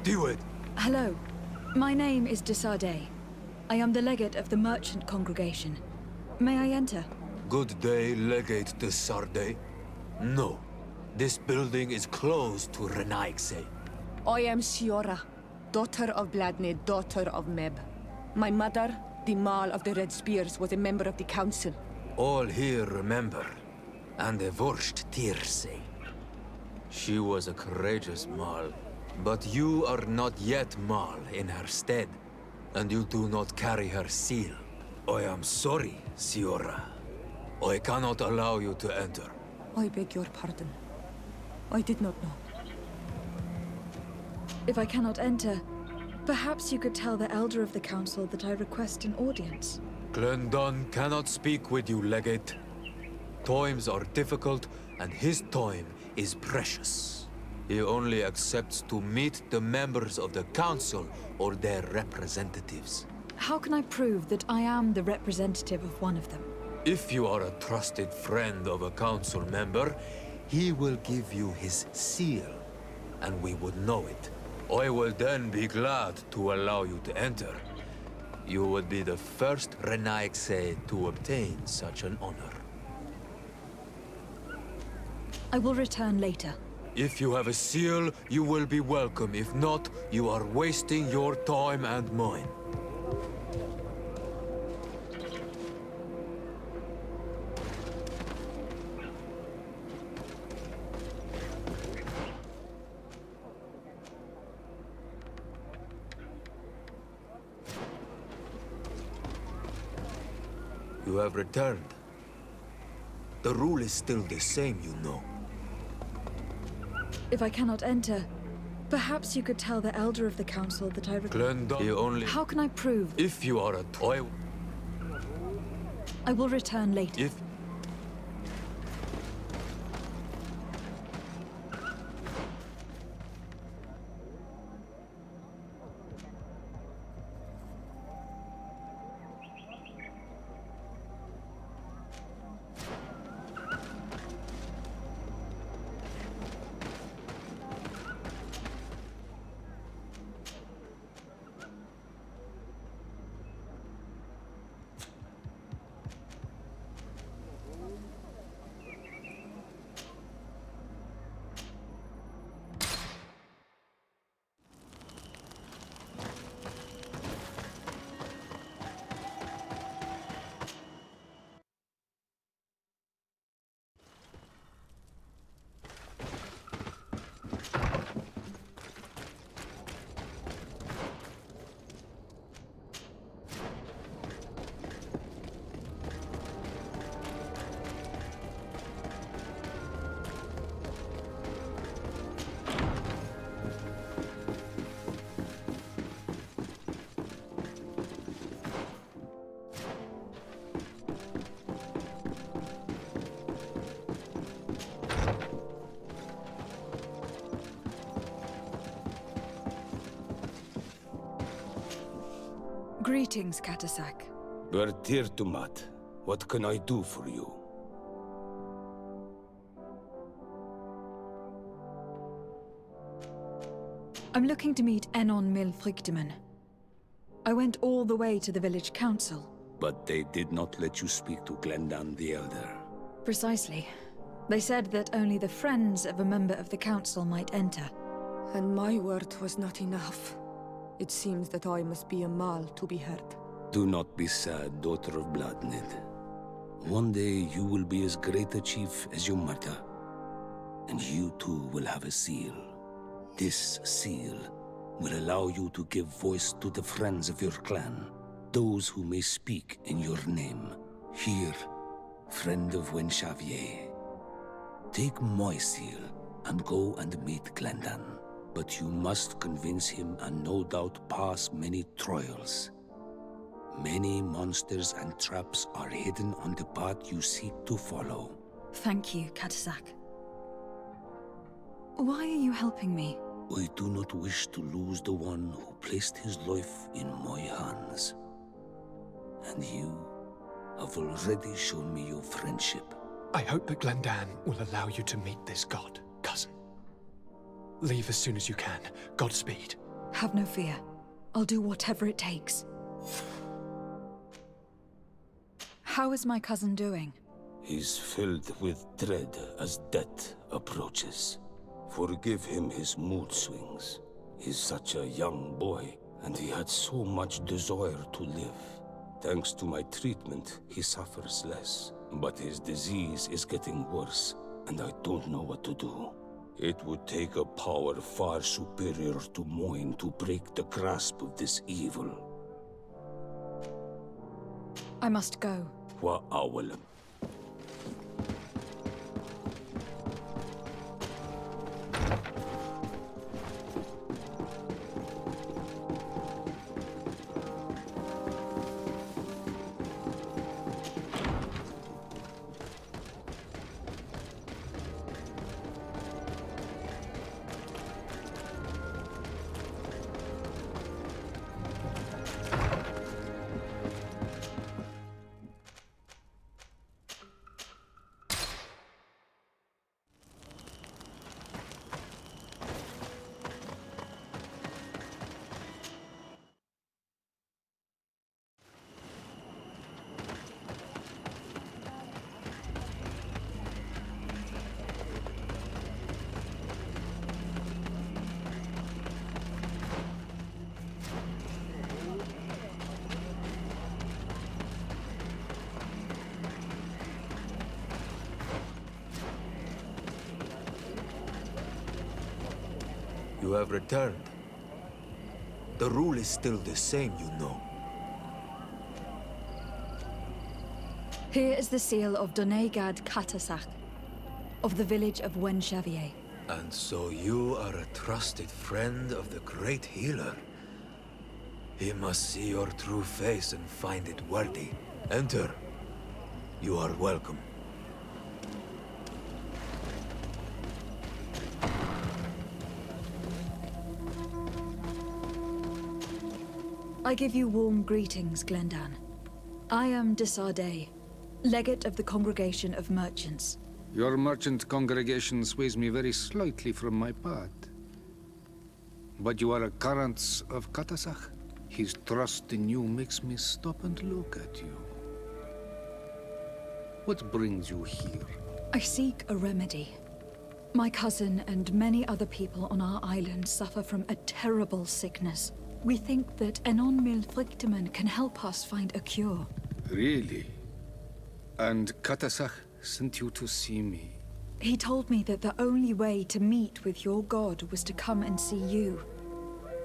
Diwed. Hello. My name is Desardet. I am the legate of the merchant congregation. May I enter? Good day, Legate de Sarde. No. This building is closed to Renaigse. I am Siora, daughter of Bladnid, daughter of Meb. My mother, the Mal of the Red Spears, was a member of the council. All here remember, and the Vorst Tirse. She was a courageous Mal, but you are not yet Mal in her stead, and you do not carry her seal. I am sorry, Siora. I cannot allow you to enter. I beg your pardon. I did not know. If I cannot enter, perhaps you could tell the Elder of the Council that I request an audience. Glendon cannot speak with you, Legate. Times are difficult, and his time is precious. He only accepts to meet the members of the Council or their representatives. How can I prove that I am the representative of one of them? If you are a trusted friend of a Council member, he will give you his seal, and we would know it. I will then be glad to allow you to enter. You would be the first Renaigse to obtain such an honor. I will return later. If you have a seal, you will be welcome. If not, you are wasting your time and mine. You have returned. The rule is still the same, you know. If I cannot enter, perhaps you could tell the Elder of the Council that I request. Glendon, only... How can I prove? If you are a toy... I will return later. If... Greetings, Katasak. Bertirtumat, what can I do for you? I'm looking to meet Enon Milfrichteman. I went all the way to the village council. But they did not let you speak to Glendan the Elder. Precisely. They said that only the friends of a member of the council might enter. And my word was not enough. It seems that I must be a Mal to be heard. Do not be sad, daughter of Bladnid. One day you will be as great a chief as your mother. And you too will have a seal. This seal will allow you to give voice to the friends of your clan, those who may speak in your name. Here, friend of Wenxavier. Take my seal and go and meet Glendan. But you must convince him and no doubt pass many trials. Many monsters and traps are hidden on the path you seek to follow. Thank you, Katasak. Why are you helping me? I do not wish to lose the one who placed his life in my hands. And you have already shown me your friendship. I hope that Glendan will allow you to meet this god, cousin. Leave as soon as you can. Godspeed. Have no fear. I'll do whatever it takes. How is my cousin doing? He's filled with dread as death approaches. Forgive him his mood swings. He's such a young boy, and he had so much desire to live. Thanks to my treatment, he suffers less. But his disease is getting worse, and I don't know what to do. It would take a power far superior to mine to break the grasp of this evil. I must go. Wa'awalam. You have returned. The rule is still the same, you know. Here is the seal of Donegad Katasach, of the village of Wenxavier. And so you are a trusted friend of the great healer. He must see your true face and find it worthy. Enter. You are welcome. I give you warm greetings, Glendan. I am Desardet, legate of the Congregation of Merchants. Your merchant congregation sways me very slightly from my path. But you are a current of Katasach. His trust in you makes me stop and look at you. What brings you here? I seek a remedy. My cousin and many other people on our island suffer from a terrible sickness. We think that Enon Milfrictiman can help us find a cure. Really? And Katasach sent you to see me? He told me that the only way to meet with your god was to come and see you.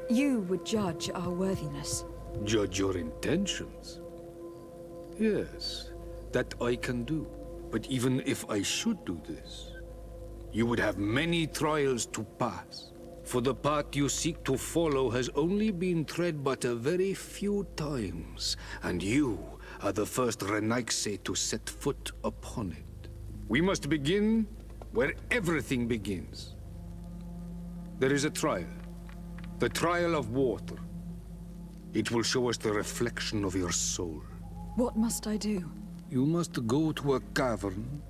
You would judge our worthiness. Judge your intentions? Yes, that I can do. But even if I should do this, you would have many trials to pass. For the path you seek to follow has only been tread but a very few times, and you are the first Renaigse to set foot upon it. We must begin where everything begins. There is a trial. The trial of water. It will show us the reflection of your soul. What must I do? You must go to a cavern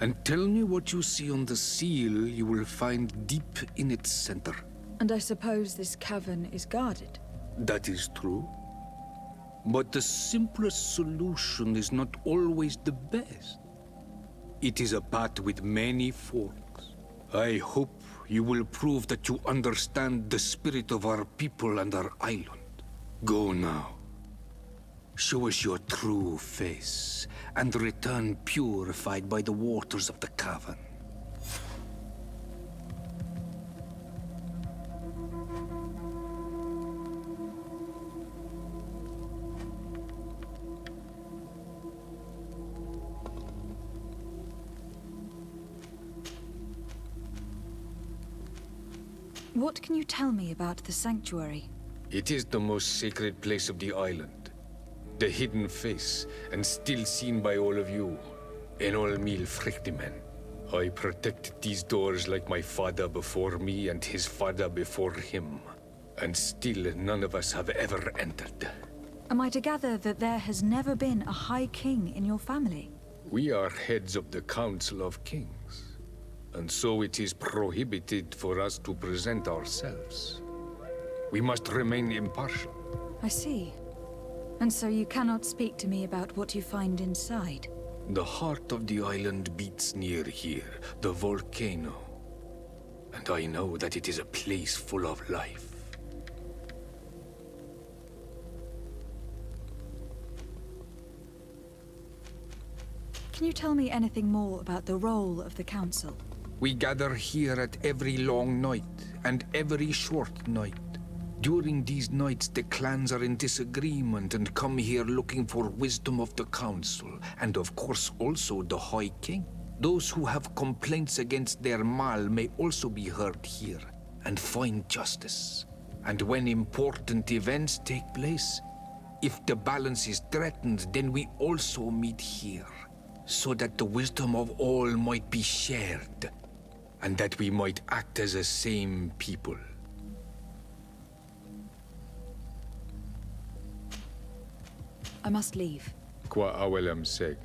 and tell me what you see on the seal you will find deep in its center. And I suppose this cavern is guarded? That is true. But the simplest solution is not always the best. It is a path with many forks. I hope you will prove that you understand the spirit of our people and our island. Go now. Show us your true face, and return purified by the waters of the cavern. What can you tell me about the sanctuary? It is the most sacred place of the island. The hidden face, and still seen by all of you. Enol Mil Frictimen. I protected these doors like my father before me and his father before him. And still none of us have ever entered. Am I to gather that there has never been a High King in your family? We are heads of the Council of Kings. And so it is prohibited for us to present ourselves. We must remain impartial. I see. And so you cannot speak to me about what you find inside? The heart of the island beats near here, the volcano. And I know that it is a place full of life. Can you tell me anything more about the role of the Council? We gather here at every long night and every short night. During these nights, the clans are in disagreement and come here looking for wisdom of the Council, and of course also the High King. Those who have complaints against their Mal may also be heard here and find justice. And when important events take place, if the balance is threatened, then we also meet here, so that the wisdom of all might be shared, and that we might act as a same people. I must leave. Qua awelem seg.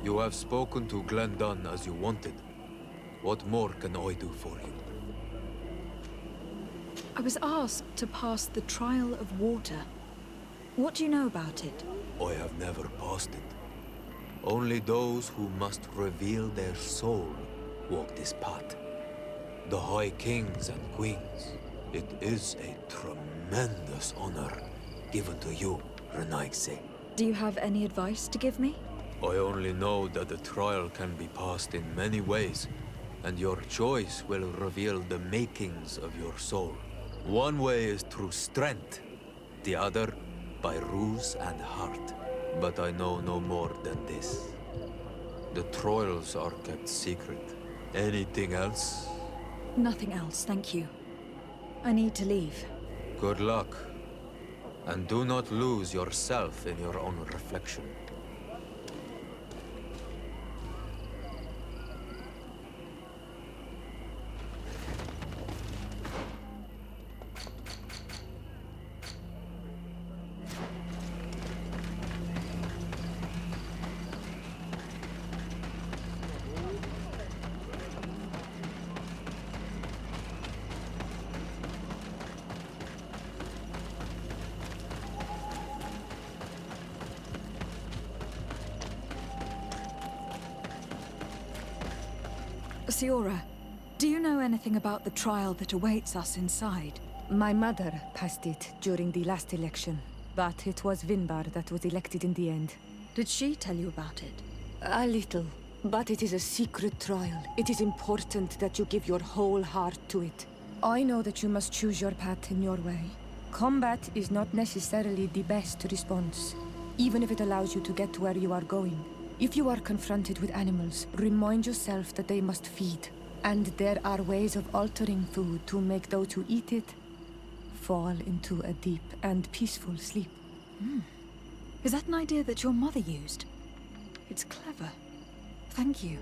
You have spoken to Glendon as you wanted. What more can I do for you? I was asked to pass the trial of water. What do you know about it? I have never passed it. Only those who must reveal their soul walk this path. The High Kings and Queens. It is a tremendous honor given to you, Renaigse. Do you have any advice to give me? I only know that the trial can be passed in many ways, and your choice will reveal the makings of your soul. One way is through strength, the other by ruse and heart. But I know no more than this. The trials are kept secret. Anything else? Nothing else, thank you. I need to leave. Good luck. And do not lose yourself in your own reflection. Siora, do you know anything about the trial that awaits us inside? My mother passed it during the last election, but it was Vinbar that was elected in the end. Did she tell you about it? A little, but it is a secret trial. It is important that you give your whole heart to it. I know that you must choose your path in your way. Combat is not necessarily the best response, even if it allows you to get to where you are going. If you are confronted with animals, remind yourself that they must feed. And there are ways of altering food to make those who eat it fall into a deep and peaceful sleep. Is that an idea that your mother used? It's clever. Thank you.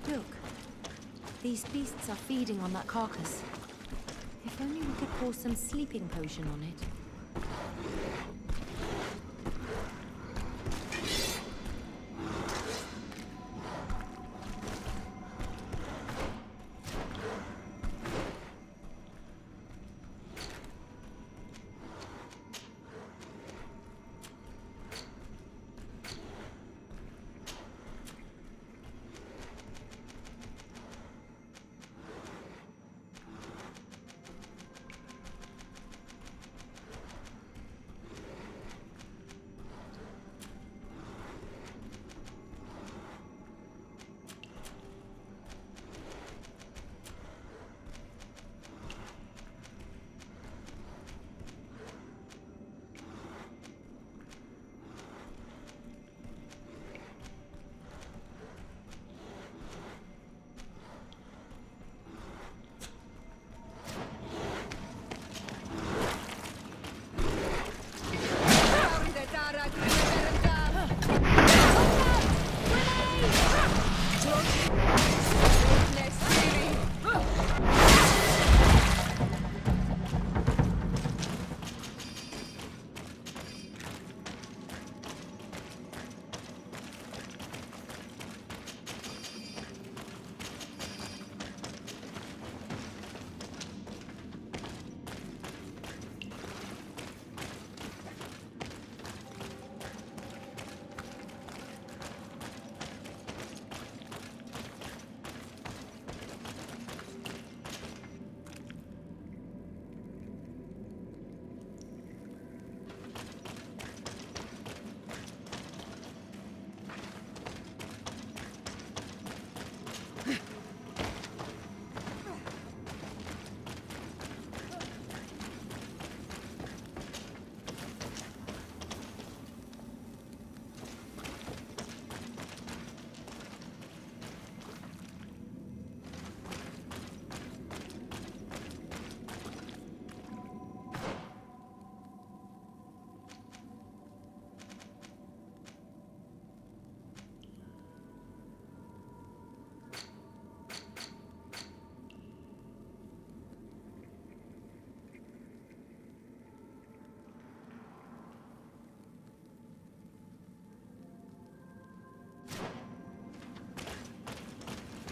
Look, these beasts are feeding on that carcass. If only we could pour some sleeping potion on it.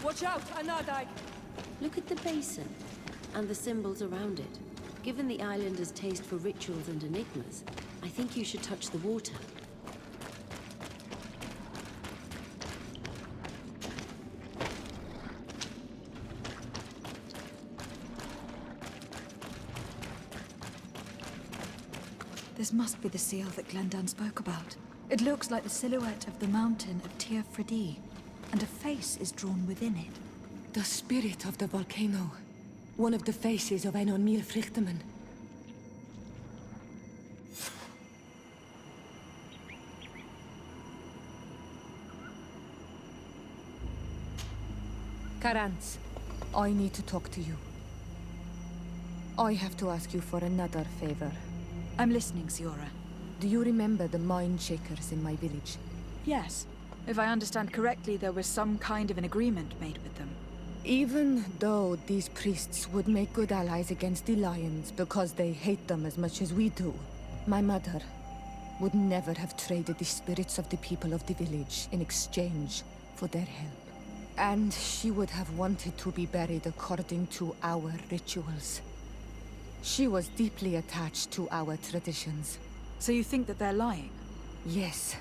Watch out, Anadai! Look at the basin, and the symbols around it. Given the islanders' taste for rituals and enigmas, I think you should touch the water. This must be the seal that Glendan spoke about. It looks like the silhouette of the mountain of Tir Fredi, and a face is drawn within it. The spirit of the volcano. One of the faces of Enon Milfrichtemann. Karantz, I need to talk to you. I have to ask you for another favor. I'm listening, Siora. Do you remember the mind shakers in my village? Yes. If I understand correctly, there was some kind of an agreement made with them. Even though these priests would make good allies against the Lions because they hate them as much as we do, my mother would never have traded the spirits of the people of the village in exchange for their help. And she would have wanted to be buried according to our rituals. She was deeply attached to our traditions. So you think that they're lying? Yes.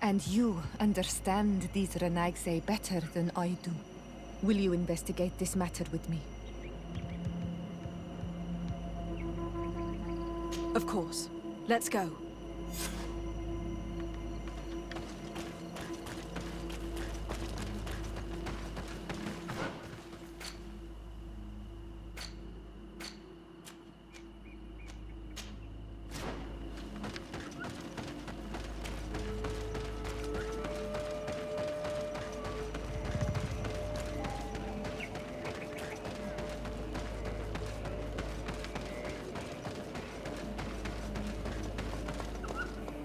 And you understand these Renaigse better than I do. Will you investigate this matter with me? Of course. Let's go.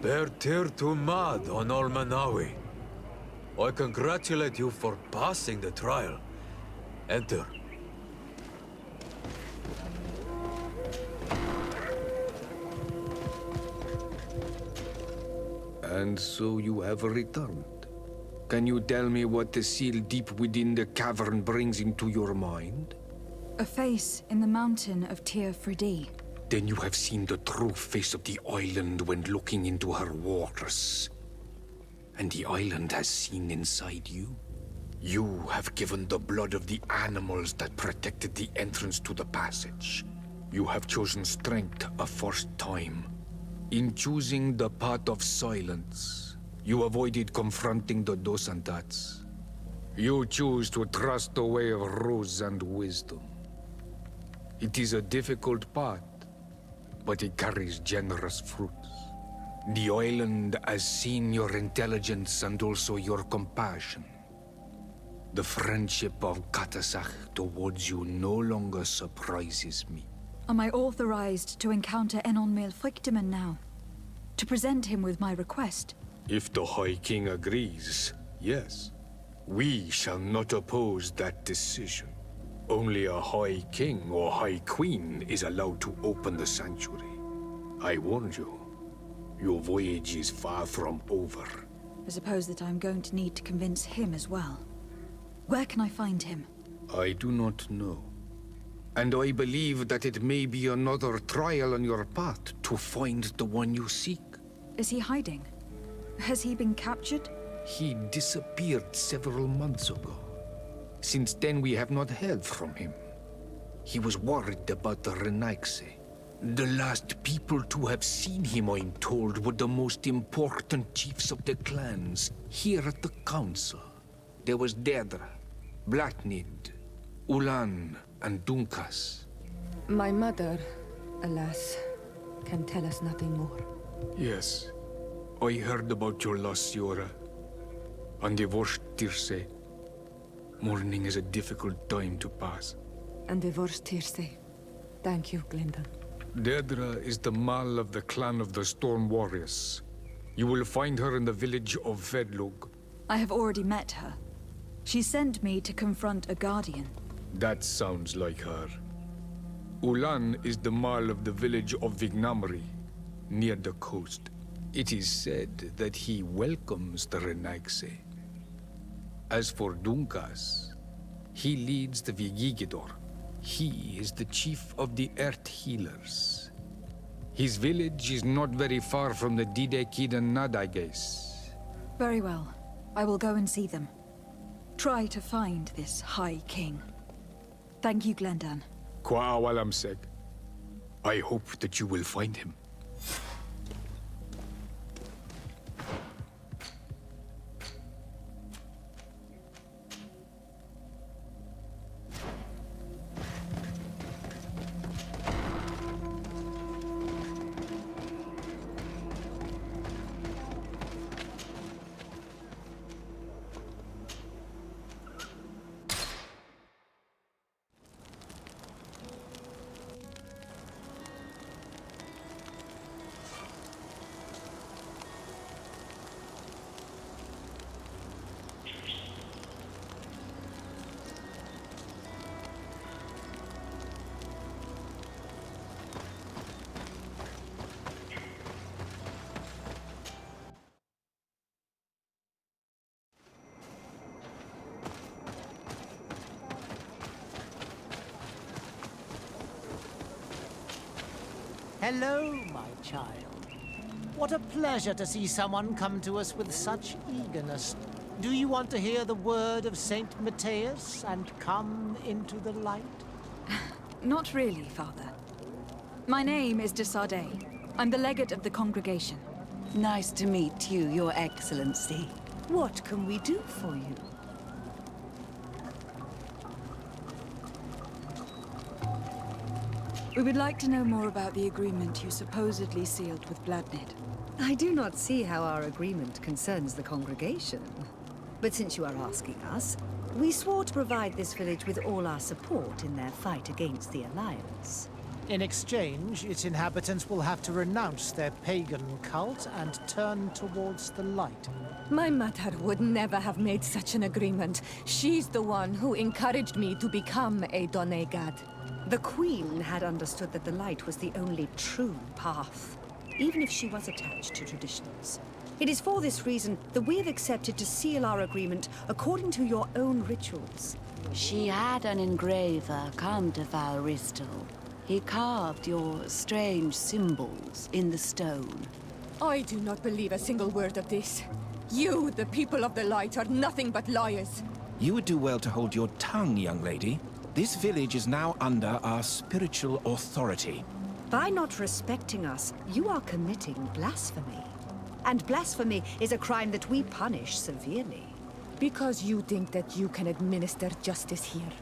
Bear tir to mad on Olmanawi. I congratulate you for passing the trial. Enter. And so you have returned. Can you tell me what the seal deep within the cavern brings into your mind? A face in the mountain of Tir Fredi. Then you have seen the true face of the island when looking into her waters. And the island has seen inside you. You have given the blood of the animals that protected the entrance to the passage. You have chosen strength a first time. In choosing the path of silence, you avoided confronting the dos and dats. You choose to trust the way of ruse and wisdom. It is a difficult path, but it carries generous fruits. The island has seen your intelligence and also your compassion. The friendship of Katasach towards you no longer surprises me. Am I authorized to encounter Enon Milfrichtemann now? To present him with my request? If the High King agrees, yes. We shall not oppose that decision. Only a High King or High Queen is allowed to open the sanctuary. I warned you. Your voyage is far from over. I suppose that I'm going to need to convince him as well. Where can I find him? I do not know. And I believe that it may be another trial on your path to find the one you seek. Is he hiding? Has he been captured? He disappeared several months ago. Since then, we have not heard from him. He was worried about the Renaigse. The last people to have seen him, I'm told, were the most important chiefs of the clans here at the council. There was Deirdre, Blatnid, Ulan, and Dunkas. My mother, alas, can tell us nothing more. Yes, I heard about your loss, Siora. And the Vorst Tirse. Mourning is a difficult time to pass. And the Vorst Tirse. Thank you, Glendan. Deirdre is the Mal of the clan of the Storm Warriors. You will find her in the village of Vedlug. I have already met her. She sent me to confront a guardian. That sounds like her. Ulan is the Mal of the village of Vignamri, near the coast. It is said that he welcomes the Renaigse. As for Dunkas, He leads the Vigigidor. He is the chief of the Earth Healers. His village is not very far from the Didekidan Nadaiges. Very well. I will go and see them. Try to find this High King. Thank you, Glendan. Kwa'awalamseg. I hope that you will find him. Hello, my child. What a pleasure to see someone come to us with such eagerness. Do you want to hear the word of Saint Matthias and come into the light? Not really, Father. My name is de Sardet. I'm the legate of the congregation. Nice to meet you, Your Excellency. What can we do for you? We would like to know more about the agreement you supposedly sealed with Bladnid. I do not see how our agreement concerns the congregation. But since you are asking us, we swore to provide this village with all our support in their fight against the Alliance. In exchange, its inhabitants will have to renounce their pagan cult and turn towards the light. My mother would never have made such an agreement. She's the one who encouraged me to become a Donegad. The Queen had understood that the light was the only true path, even if she was attached to traditions. It is for this reason that we have accepted to seal our agreement according to your own rituals. She had an engraver come to Val Ristel. He carved your strange symbols in the stone. I do not believe a single word of this. You, the people of the light, are nothing but liars. You would do well to hold your tongue, young lady. This village is now under our spiritual authority. By not respecting us, you are committing blasphemy. And blasphemy is a crime that we punish severely. Because you think that you can administer justice here.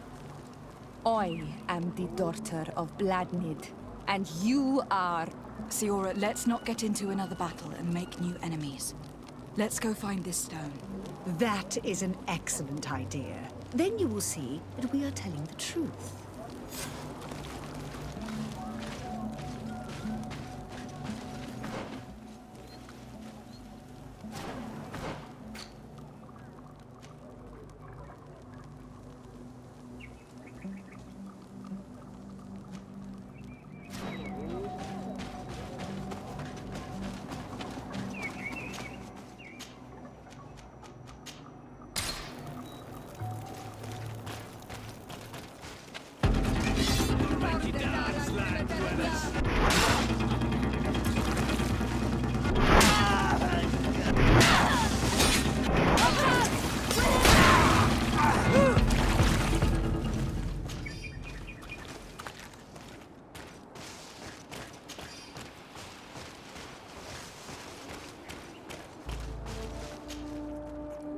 I am the daughter of Bladnid, and you are... Siora, let's not get into another battle and make new enemies. Let's go find this stone. That is an excellent idea. Then you will see that we are telling the truth.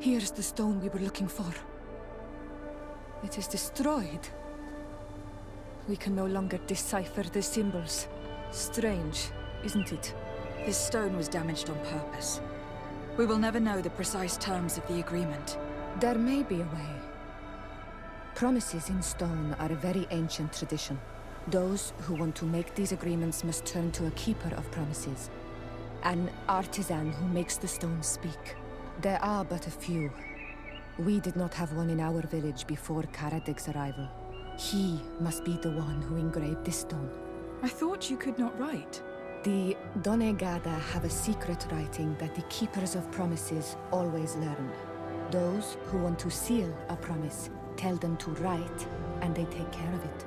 Here's the stone we were looking for. It is destroyed. We can no longer decipher the symbols. Strange, isn't it? This stone was damaged on purpose. We will never know the precise terms of the agreement. There may be a way. Promises in stone are a very ancient tradition. Those who want to make these agreements must turn to a keeper of promises. An artisan who makes the stone speak. There are but a few. We did not have one in our village before Karadek's arrival. He must be the one who engraved this stone. I thought you could not write. The Donegada have a secret writing that the keepers of promises always learn. Those who want to seal a promise tell them to write, and they take care of it.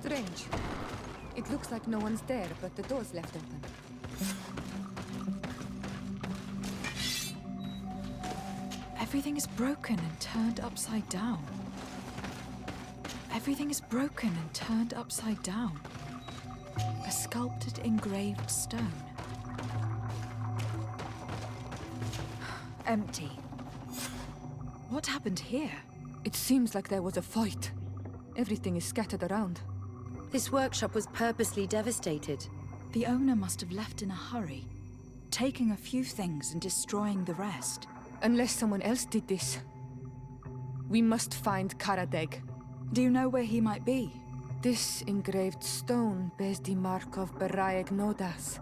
Strange. It looks like no one's there, but the door's left open. Everything is broken and turned upside down. Everything is broken and turned upside down. A sculpted, engraved stone. Empty. What happened here? It seems like there was a fight. Everything is scattered around. This workshop was purposely devastated. The owner must have left in a hurry, taking a few things and destroying the rest. Unless someone else did this. We must find Karadeg. Do you know where he might be? This engraved stone bears the mark of Baraeg Nodas,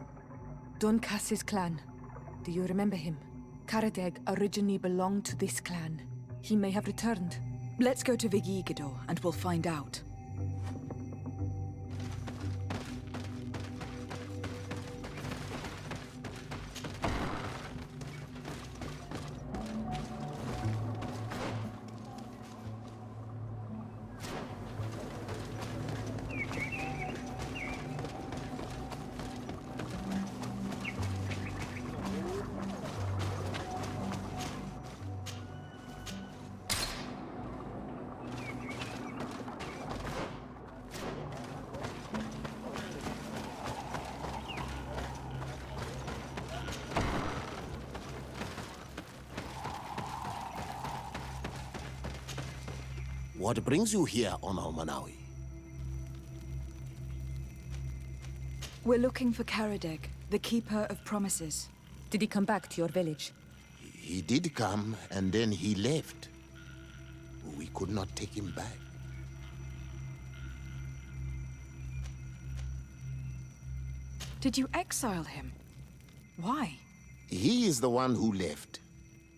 Doncass's clan. Do you remember him? Karadeg originally belonged to this clan. He may have returned. Let's go to Vigigidor and we'll find out. What brings you here on Manawi? We're looking for Karadeg, the Keeper of Promises. Did he come back to your village? He did come, and then he left. We could not take him back. Did you exile him? Why? He is the one who left.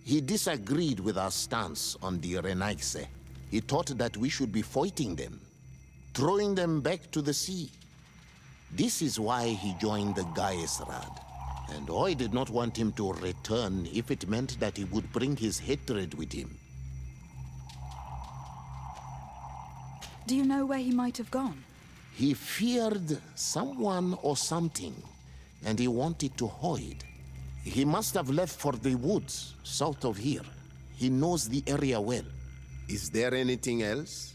He disagreed with our stance on the Renaigse. He thought that we should be fighting them, throwing them back to the sea. This is why he joined the Gaesrad. And I did not want him to return if it meant that he would bring his hatred with him. Do you know where he might have gone? He feared someone or something, and he wanted to hide. He must have left for the woods, south of here. He knows the area well. Is there anything else?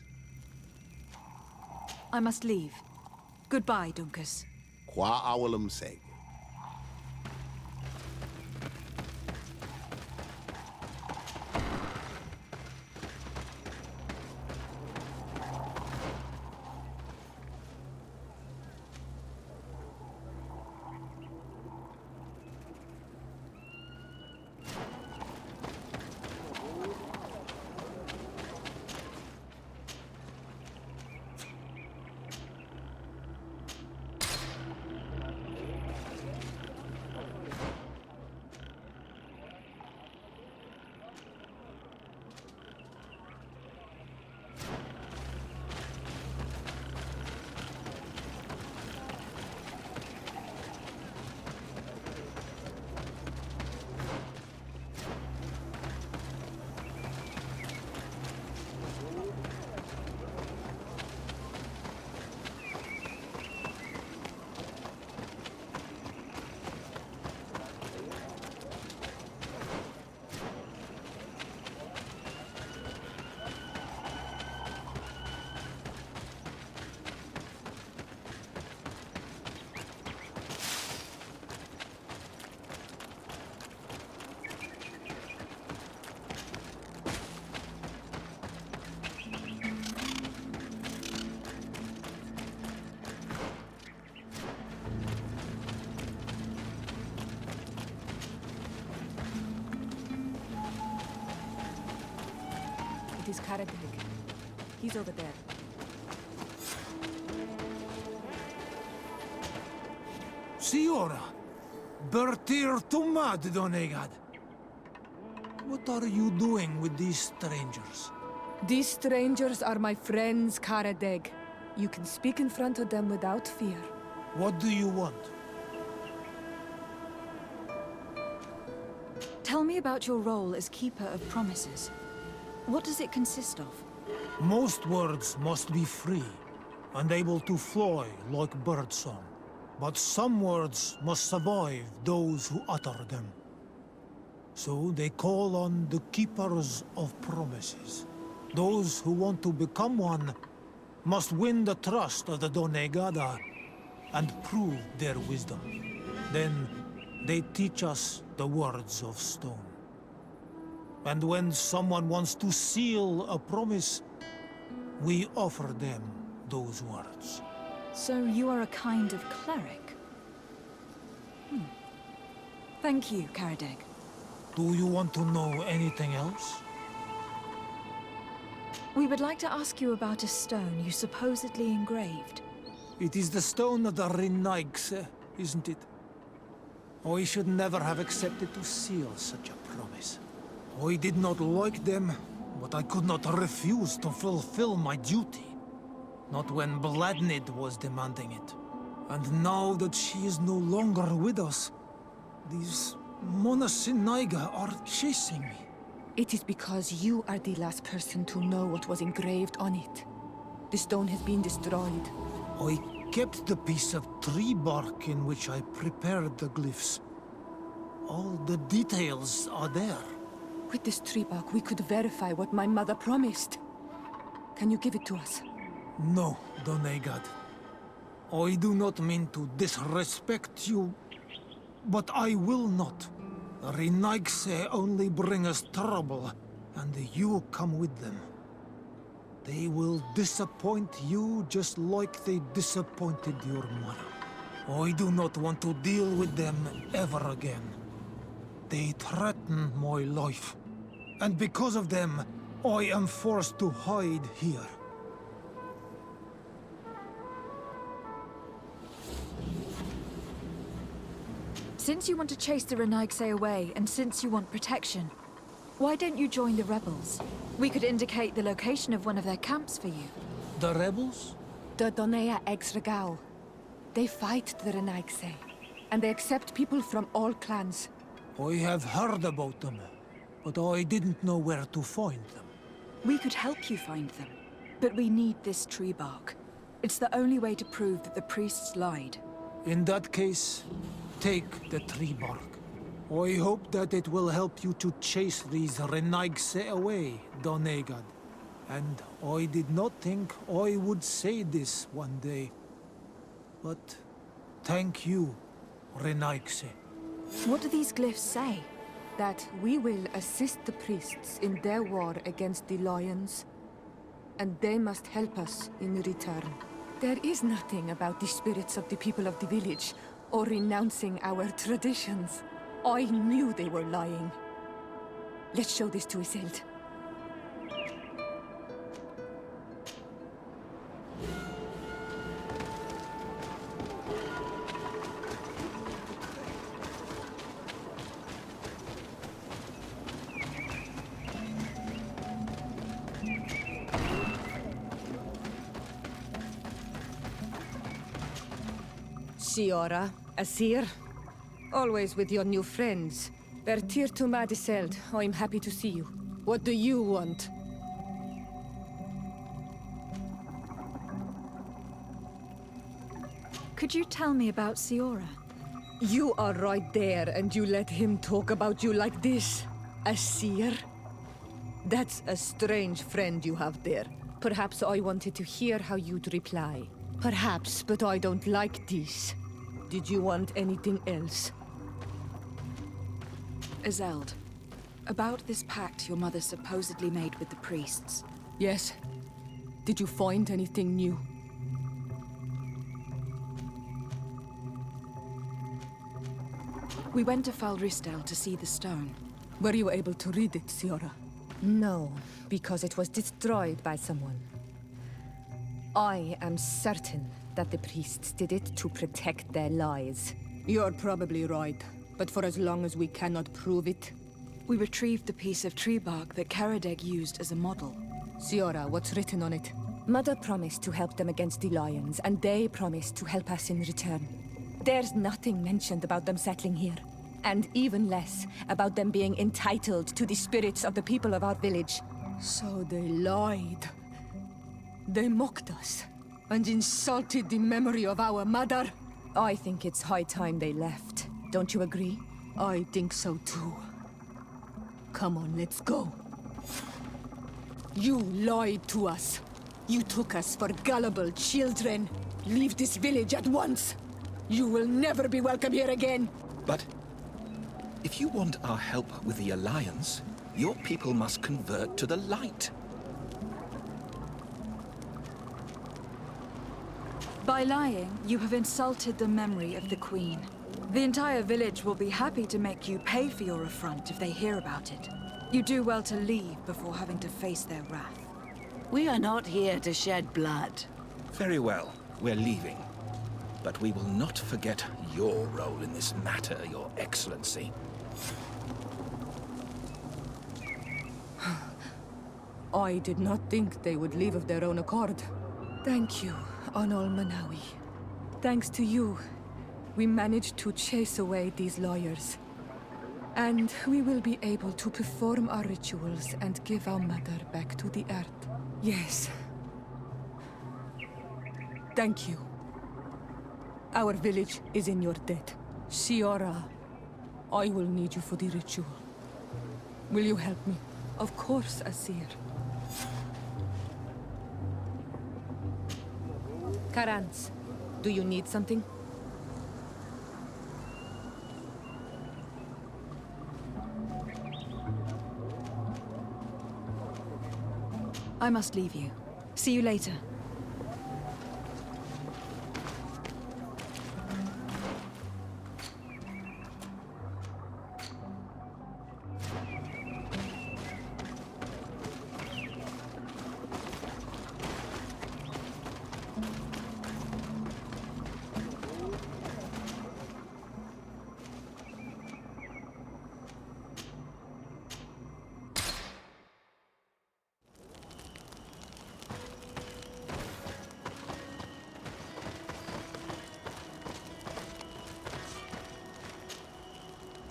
I must leave. Goodbye, Dunkus. Qua awalum seg. is Karadeg. He's over there. Siora! Bertir Tumad, Donegad! What are you doing with these strangers? These strangers are my friends, Karadeg. You can speak in front of them without fear. What do you want? Tell me about your role as Keeper of Promises. What does it consist of? Most words must be free, and able to fly like birdsong. But some words must survive those who utter them. So they call on the Keepers of Promises. Those who want to become one must win the trust of the Donegada and prove their wisdom. Then they teach us the words of stone. And when someone wants to seal a promise, we offer them those words. So you are a kind of cleric? Thank you, Karadeg. Do you want to know anything else? We would like to ask you about a stone you supposedly engraved. It is the stone of the Renaigse, isn't it? I should never have accepted to seal such a promise. I did not like them, but I could not refuse to fulfill my duty. Not when Bladnid was demanding it. And now that she is no longer with us, these Monasinaiga are chasing me. It is because you are the last person to know what was engraved on it. The stone has been destroyed. I kept the piece of tree bark in which I prepared the glyphs. All the details are there. With this tree bark, we could verify what my mother promised. Can you give it to us? No, Donegad. I do not mean to disrespect you, but I will not. The Renaigse only bring us trouble, and you come with them. They will disappoint you just like they disappointed your mother. I do not want to deal with them ever again. They threaten my life, and because of them, I am forced to hide here. Since you want to chase the Renaigse away, and since you want protection, why don't you join the rebels? We could indicate the location of one of their camps for you. The rebels? The Donea Exregao. They fight the Renaigse, and they accept people from all clans. I have heard about them, but I didn't know where to find them. We could help you find them, but we need this tree bark. It's the only way to prove that the priests lied. In that case, take the tree bark. I hope that it will help you to chase these Renaigse away, Donegad. And I did not think I would say this one day. But thank you, Renaigse. What do these glyphs say? That we will assist the priests in their war against the lions, and they must help us in return. There is nothing about the spirits of the people of the village, or renouncing our traditions. I knew they were lying. Let's show this to Isilde. Siora, Asir, always with your new friends. Bertir Tumad Isilde, I'm happy to see you. What do you want? Could you tell me about Siora? You are right there, and you let him talk about you like this? Asir? That's a strange friend you have there. Perhaps I wanted to hear how you'd reply. Perhaps, but I don't like this. Did you want anything else? Isilde, about this pact your mother supposedly made with the priests. Yes. Did you find anything new? We went to Falristel to see the stone. Were you able to read it, Siora? No, because it was destroyed by someone. I am certain that the priests did it to protect their lives. You're probably right, but for as long as we cannot prove it... We retrieved the piece of tree bark that Karadeg used as a model. Siora, what's written on it? Mother promised to help them against the lions, and they promised to help us in return. There's nothing mentioned about them settling here. And even less about them being entitled to the spirits of the people of our village. So they lied. They mocked us and insulted the memory of our mother. I think it's high time they left. Don't you agree? I think so too. Come on, let's go. You lied to us. You took us for gullible children. Leave this village at once. You will never be welcome here again. But if you want our help with the Alliance, your people must convert to the light. By lying, you have insulted the memory of the Queen. The entire village will be happy to make you pay for your affront if they hear about it. You do well to leave before having to face their wrath. We are not here to shed blood. Very well, we're leaving. But we will not forget your role in this matter, Your Excellency. I did not think they would leave of their own accord. Thank you, Anol Manawi. Thanks to you, we managed to chase away these lawyers. And we will be able to perform our rituals and give our mother back to the earth. Yes. Thank you. Our village is in your debt. Siora, I will need you for the ritual. Will you help me? Of course, Asir. Karans, do you need something? I must leave you. See you later.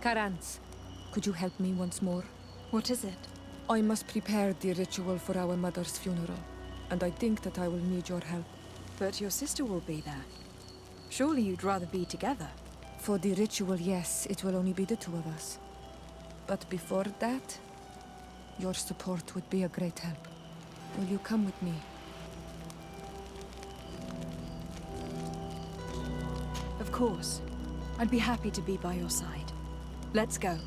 Karans, could you help me once more? What is it? I must prepare the ritual for our mother's funeral, and I think that I will need your help. But your sister will be there. Surely you'd rather be together. For the ritual, yes, it will only be the two of us. But before that, your support would be a great help. Will you come with me? Of course. I'd be happy to be by your side. Let's go.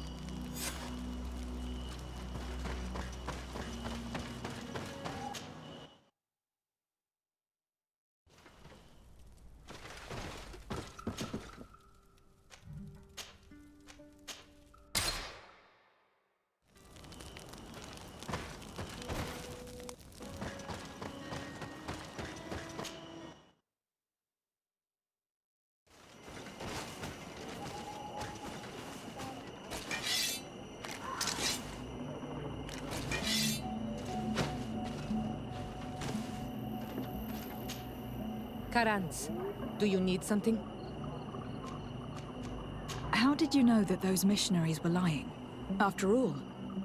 Karans, do you need something? How did you know that those missionaries were lying? After all,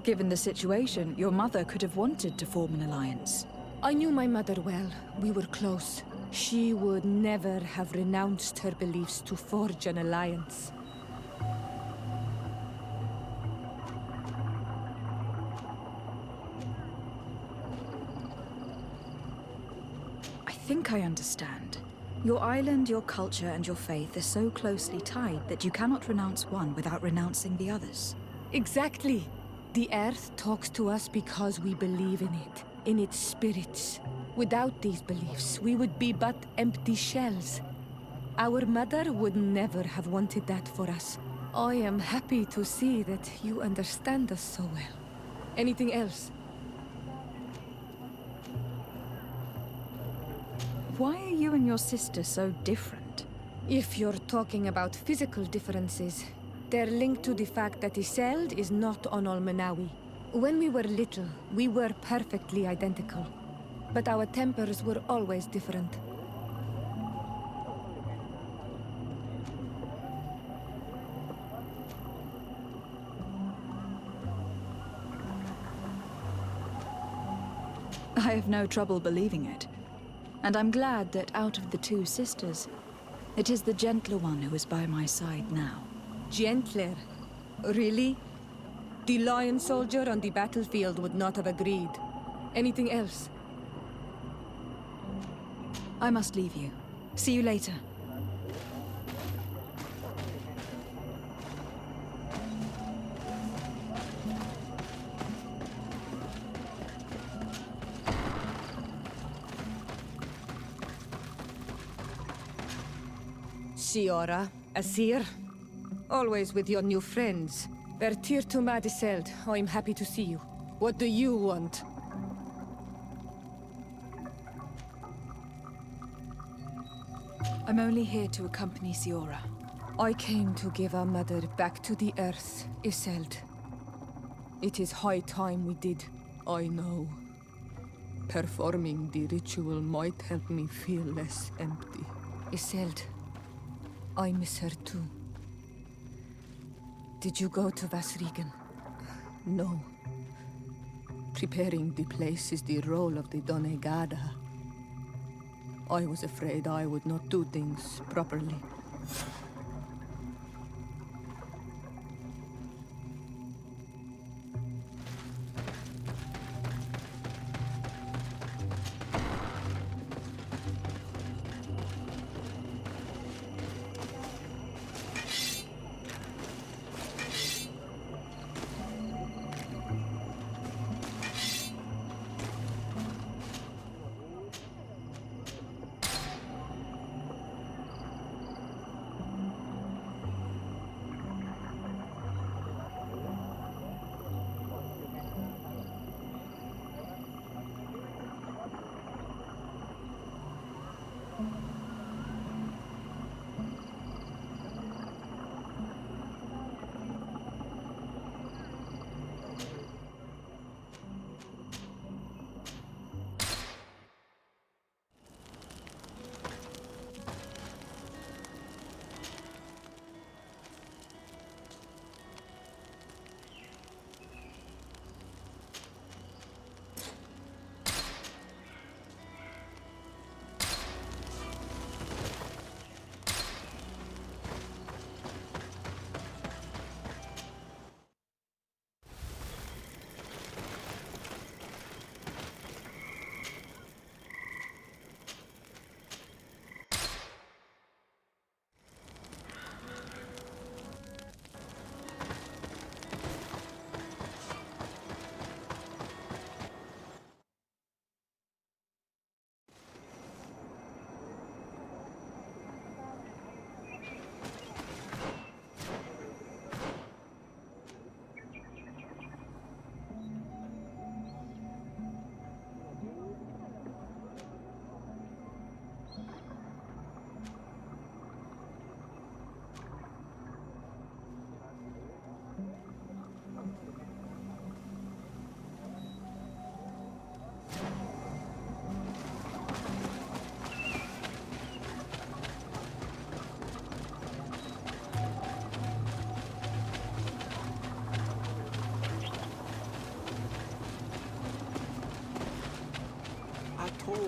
given the situation, your mother could have wanted to form an alliance. I knew my mother well. We were close. She would never have renounced her beliefs to forge an alliance. I think I understand. Your island, your culture, and your faith are so closely tied that you cannot renounce one without renouncing the others. Exactly. The Earth talks to us because we believe in it, in its spirits. Without these beliefs, we would be but empty shells. Our mother would never have wanted that for us. I am happy to see that you understand us so well. Anything else? you and your sister so different? If you're talking about physical differences, they're linked to the fact that Isolde is not on Olmenawi. When we were little, we were perfectly identical. But our tempers were always different. I have no trouble believing it. And I'm glad that out of the two sisters, it is the gentler one who is by my side now. Gentler? Really? The lion soldier on the battlefield would not have agreed. Anything else? I must leave you. See you later. Siora, Asir. Always with your new friends. Bertir to Madiseld, I'm happy to see you. What do you want? I'm only here to accompany Siora. I came to give our mother back to the earth, Isolde. It is high time we did, I know. Performing the ritual might help me feel less empty. Isolde, I miss her too. Did you go to Vasrigan? No. Preparing the place is the role of the Donegada. I was afraid I would not do things properly.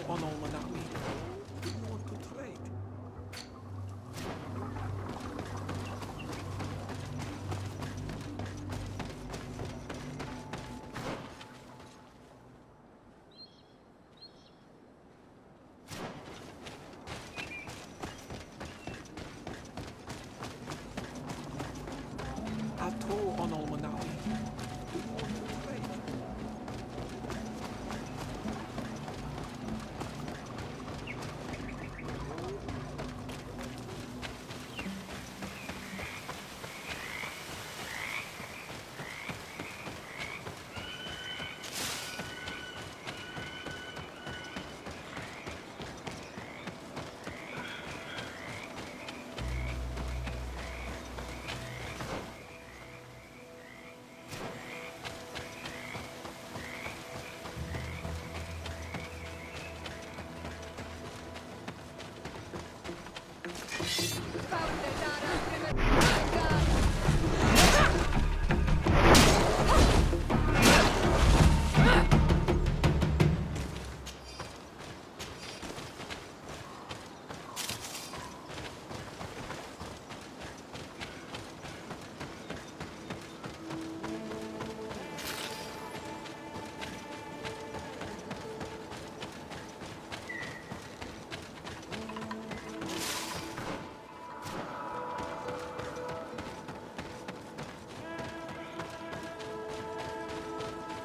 On Olmenawi. Do you want to trade? Atto on Olmenawi. Do you want to trade?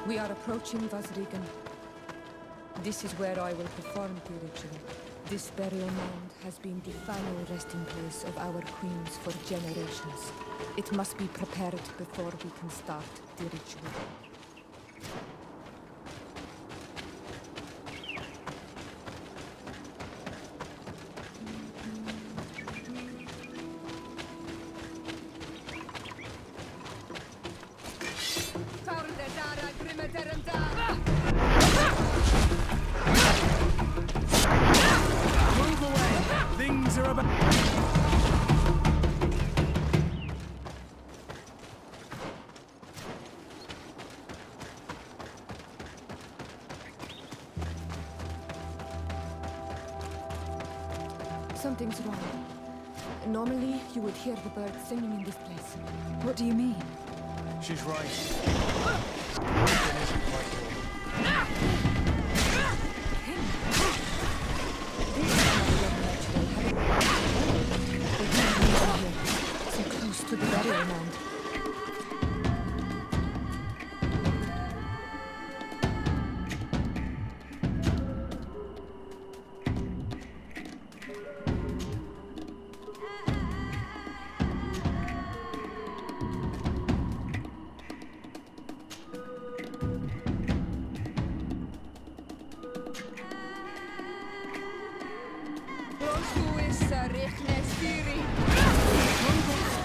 We are approaching Vazrigan. This is where I will perform the ritual. This burial mound has been the final resting place of our queens for generations. It must be prepared before we can start the ritual. Move away! Things are about... Something's wrong. Normally, you would hear the birds singing in this place. What do you mean? She's right. It isn't quite so close to the burial mound.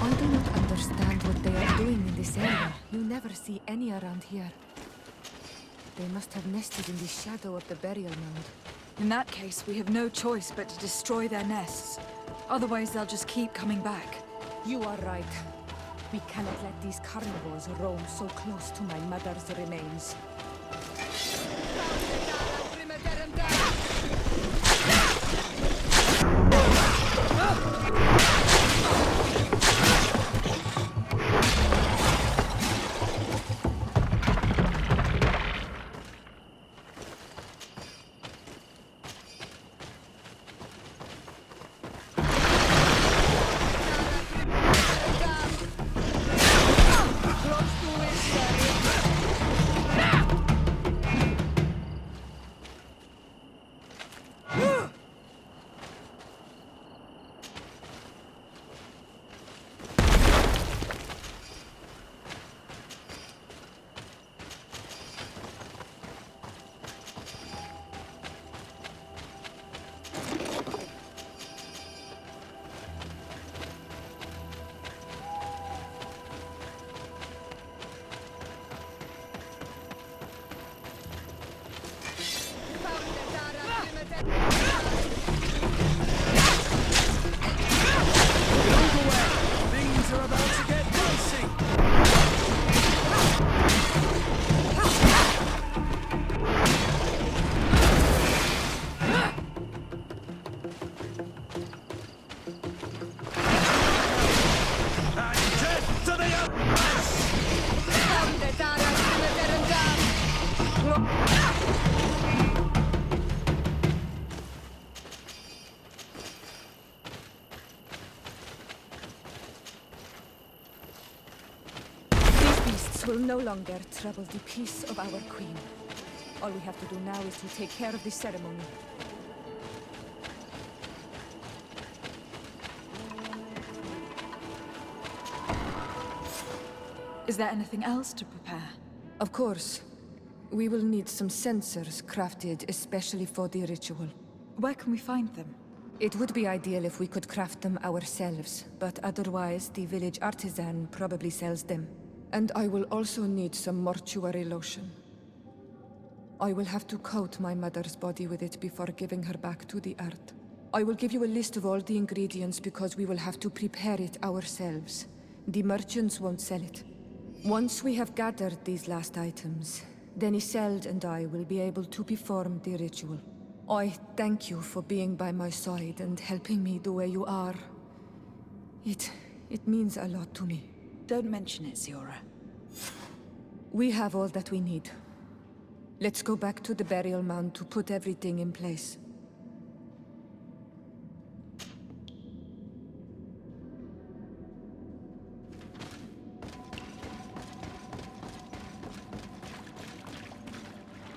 I do not understand what they are doing in this area. You never see any around here. They must have nested in the shadow of the burial mound. In that case, we have no choice but to destroy their nests. Otherwise, they'll just keep coming back. You are right. We cannot let these carnivores roam so close to my mother's remains. Will no longer trouble the peace of our queen. All we have to do now is to take care of the ceremony. Is there anything else to prepare? Of course. We will need some sensors crafted especially for the ritual. Where can we find them? It would be ideal if we could craft them ourselves, but otherwise the village artisan probably sells them. And I will also need some mortuary lotion. I will have to coat my mother's body with it before giving her back to the earth. I will give you a list of all the ingredients because we will have to prepare it ourselves. The merchants won't sell it. Once we have gathered these last items, then Isolde and I will be able to perform the ritual. I thank you for being by my side and helping me the way you are. It means a lot to me. Don't mention it, Ziora. We have all that we need. Let's go back to the burial mound to put everything in place.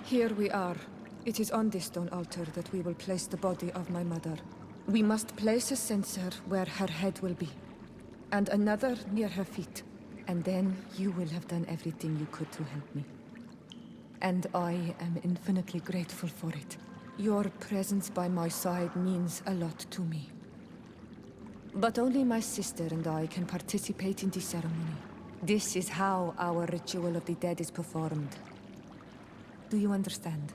Here we are. It is on this stone altar that we will place the body of my mother. We must place a censer where her head will be, and another near her feet. And then you will have done everything you could to help me. And I am infinitely grateful for it. Your presence by my side means a lot to me. But only my sister and I can participate in the ceremony. This is how our ritual of the dead is performed. Do you understand?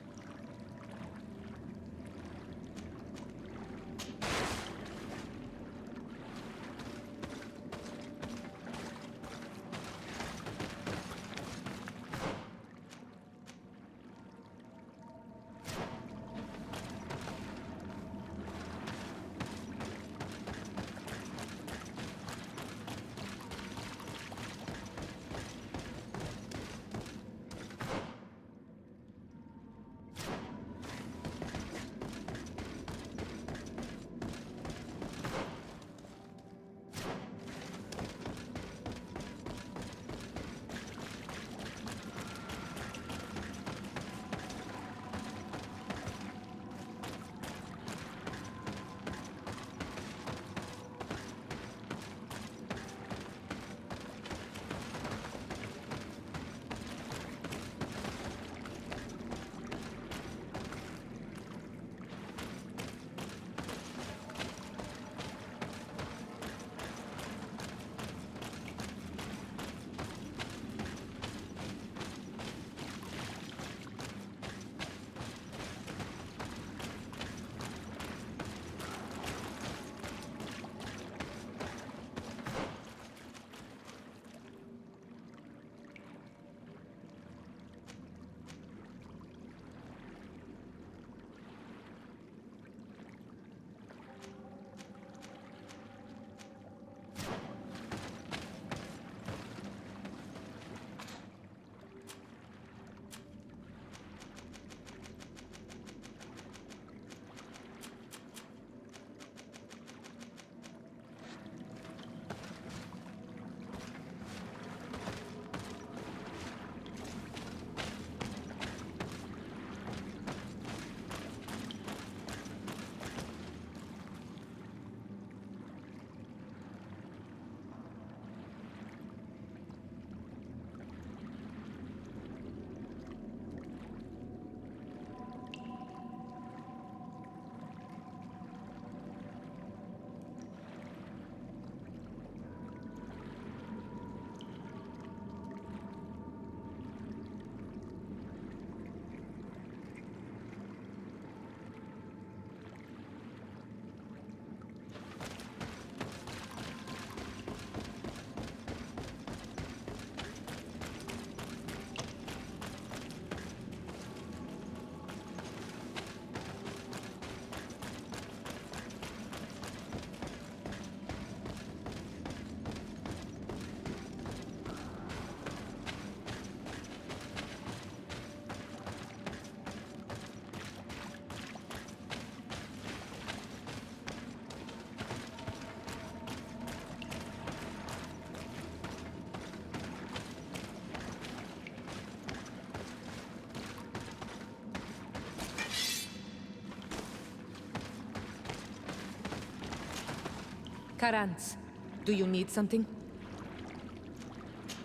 Karans, do you need something?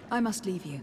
I must leave you.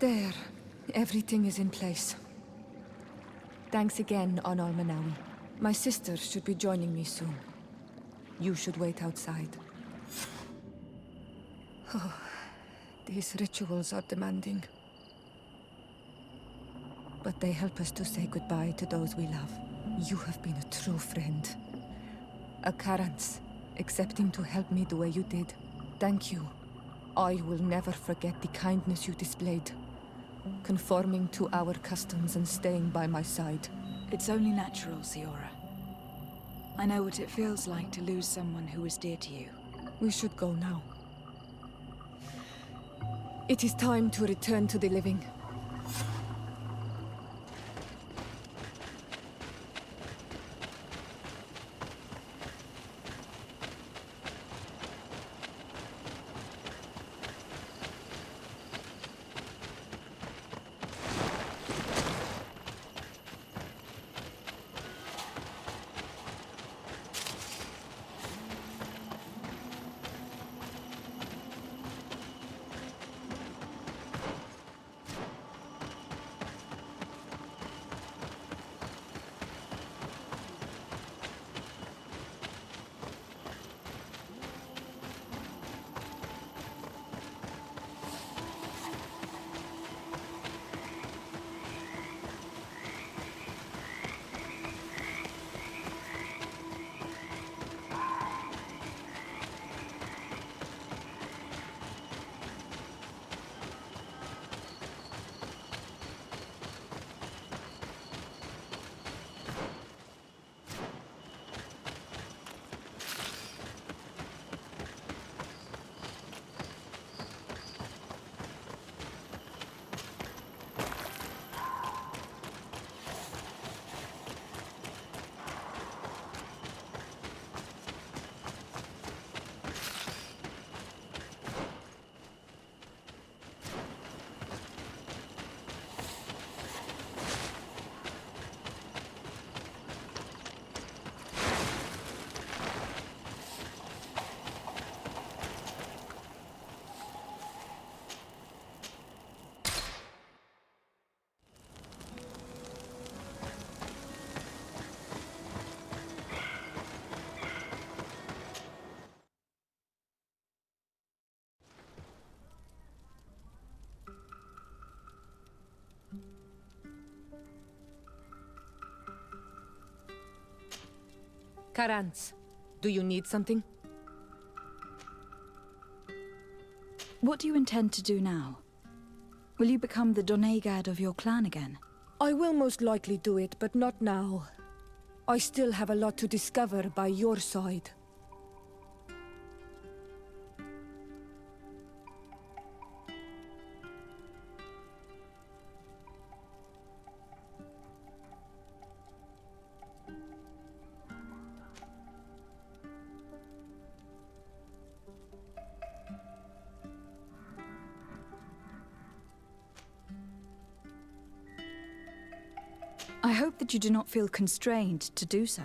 There. Everything is in place. Thanks again, Anal Manawi. My sister should be joining me soon. You should wait outside. Oh, these rituals are demanding. But they help us to say goodbye to those we love. You have been a true friend. A Karans, accepting to help me the way you did. Thank you. I will never forget the kindness you displayed. Conforming to our customs and staying by my side. It's only natural, Siora. I know what it feels like to lose someone who was dear to you. We should go now. It is time to return to the living. Karans, do you need something? What do you intend to do now? Will you become the Donegad of your clan again? I will most likely do it, but not now. I still have a lot to discover by your side. I hope that you do not feel constrained to do so.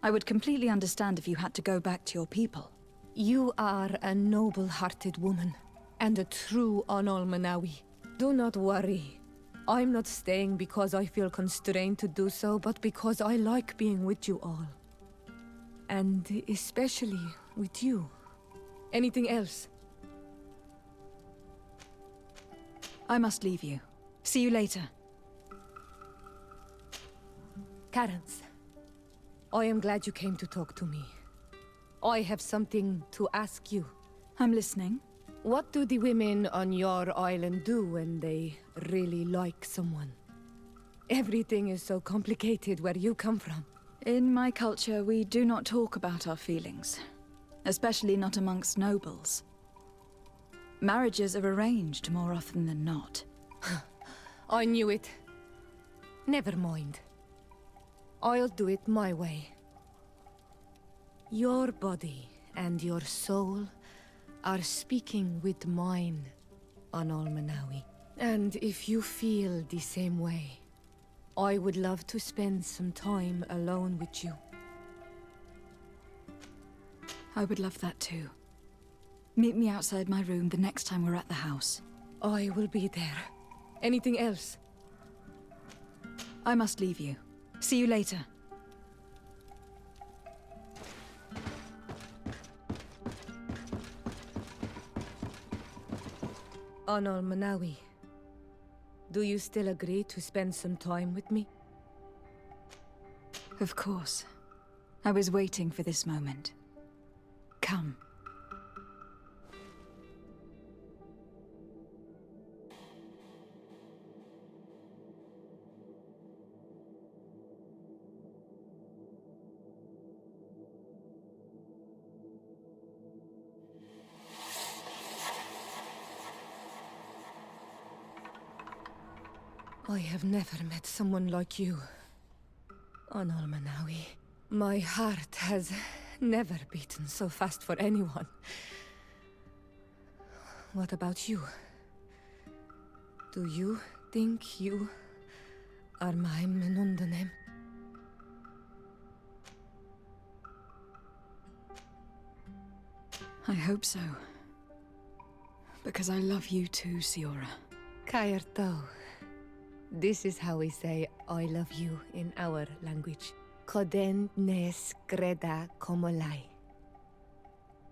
I would completely understand if you had to go back to your people. You are a noble-hearted woman, and a true Anal Manawi. Do not worry. I'm not staying because I feel constrained to do so, but because I like being with you all. And especially with you. Anything else? I must leave you. See you later. Karans, I am glad you came to talk to me. I have something to ask you. I'm listening. What do the women on your island do when they really like someone? Everything is so complicated where you come from. In my culture, we do not talk about our feelings. Especially not amongst nobles. Marriages are arranged more often than not. I knew it. Never mind. I'll do it my way. Your body and your soul are speaking with mine, Anal Manawi. And if you feel the same way, I would love to spend some time alone with you. I would love that too. Meet me outside my room the next time we're at the house. I will be there. Anything else? I must leave you. See you later. Anal Manawi, do you still agree to spend some time with me? Of course. I was waiting for this moment. Come. I have never met someone like you, Anal Manawi. My heart has never beaten so fast for anyone. What about you? Do you think you are my Menundanem? I hope so. Because I love you too, Siora. Kairto. This is how we say I love you in our language. Koden nes greda komolai.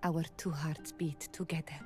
Our two hearts beat together.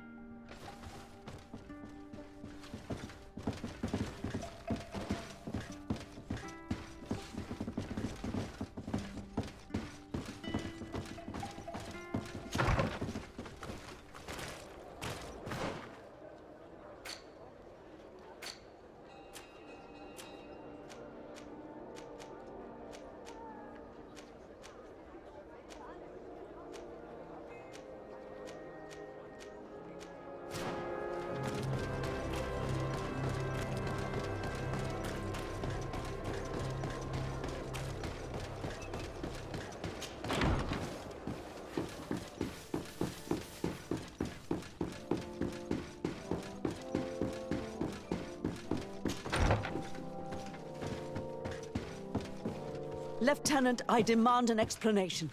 Lieutenant, I demand an explanation.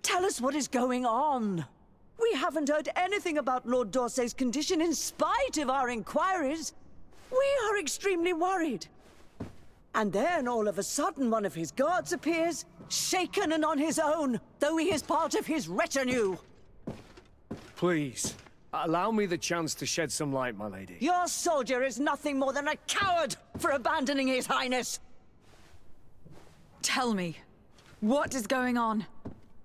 Tell us what is going on. We haven't heard anything about Lord Dorsey's condition in spite of our inquiries. We are extremely worried. And then, all of a sudden, one of his guards appears, shaken and on his own, though he is part of his retinue. Please, allow me the chance to shed some light, my lady. Your soldier is nothing more than a coward for abandoning his highness. Tell me, what is going on?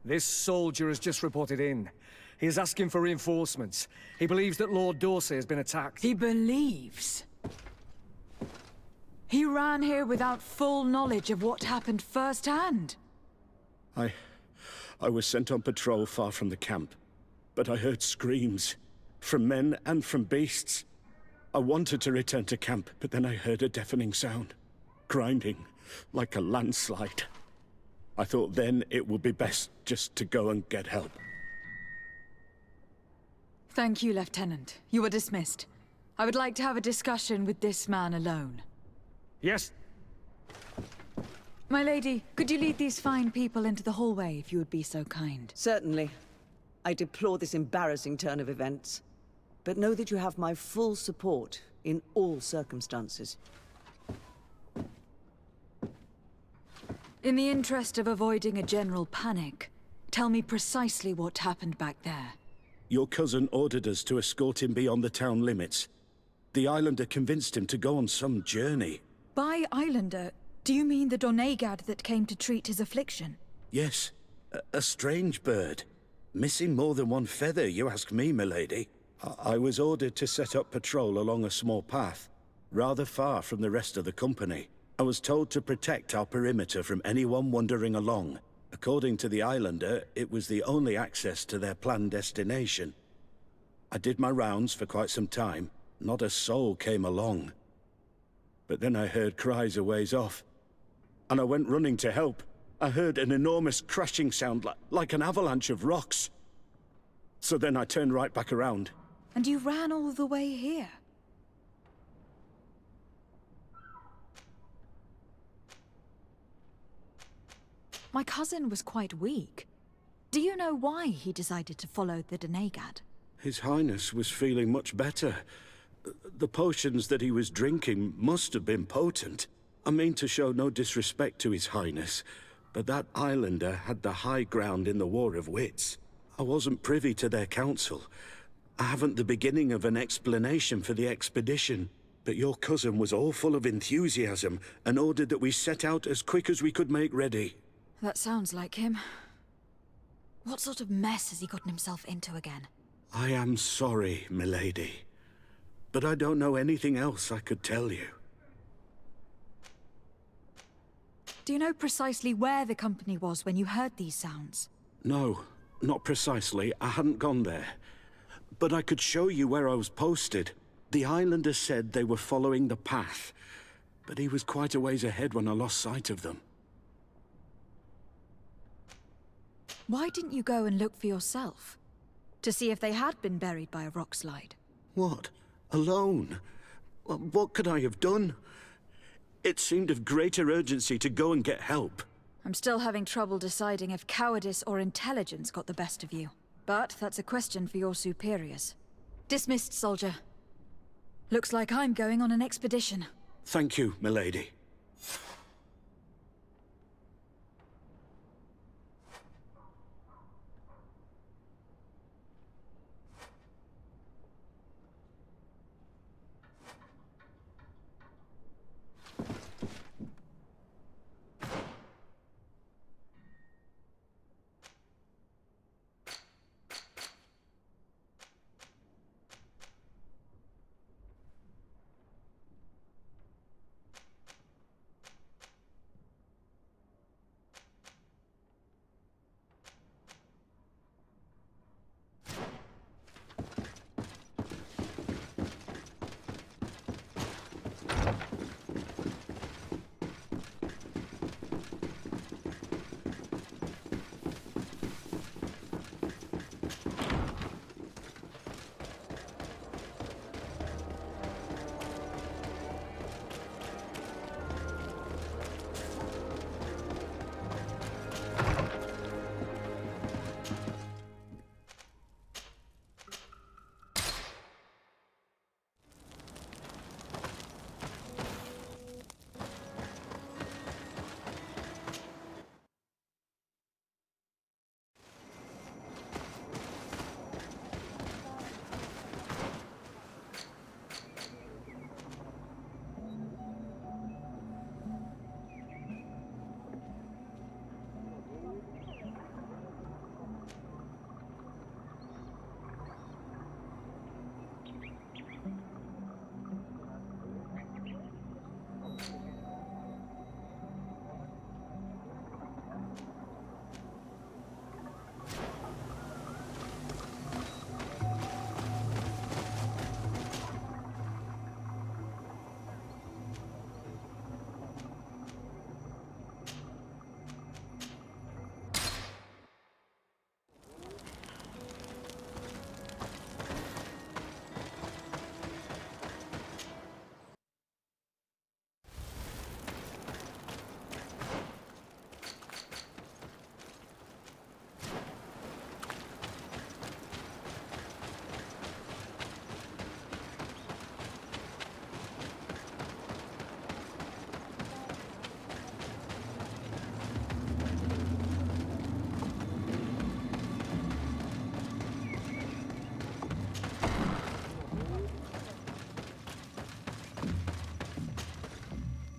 This soldier has just reported in. He is asking for reinforcements. He believes that Lord Dorsey has been attacked. He believes? He ran here without full knowledge of what happened firsthand. I was sent on patrol far from the camp, but I heard screams, from men and from beasts. I wanted to return to camp, but then I heard a deafening sound, grinding, like a landslide. I thought then it would be best just to go and get help. Thank you, Lieutenant. You are dismissed. I would like to have a discussion with this man alone. Yes. My lady, could you lead these fine people into the hallway if you would be so kind? Certainly. I deplore this embarrassing turn of events. But know that you have my full support in all circumstances. In the interest of avoiding a general panic, tell me precisely what happened back there. Your cousin ordered us to escort him beyond the town limits. The Islander convinced him to go on some journey. By Islander, do you mean the Donegad that came to treat his affliction? Yes, a strange bird. Missing more than one feather, you ask me, milady. I was ordered to set up patrol along a small path, rather far from the rest of the company. I was told to protect our perimeter from anyone wandering along. According to the Islander, it was the only access to their planned destination. I did my rounds for quite some time. Not a soul came along. But then I heard cries a ways off, and I went running to help. I heard an enormous crashing sound like an avalanche of rocks. So then I turned right back around. And you ran all the way here? My cousin was quite weak. Do you know why he decided to follow the Donegad? His Highness was feeling much better. The potions that he was drinking must have been potent. I mean to show no disrespect to His Highness, but that islander had the high ground in the War of Wits. I wasn't privy to their counsel. I haven't the beginning of an explanation for the expedition, but your cousin was all full of enthusiasm and ordered that we set out as quick as we could make ready. That sounds like him. What sort of mess has he gotten himself into again? I am sorry, milady, but I don't know anything else I could tell you. Do you know precisely where the company was when you heard these sounds? No, not precisely. I hadn't gone there. But I could show you where I was posted. The islander said they were following the path, but he was quite a ways ahead when I lost sight of them. Why didn't you go and look for yourself? To see if they had been buried by a rock slide? What? Alone? What could I have done? It seemed of greater urgency to go and get help. I'm still having trouble deciding if cowardice or intelligence got the best of you. But that's a question for your superiors. Dismissed, soldier. Looks like I'm going on an expedition. Thank you, milady.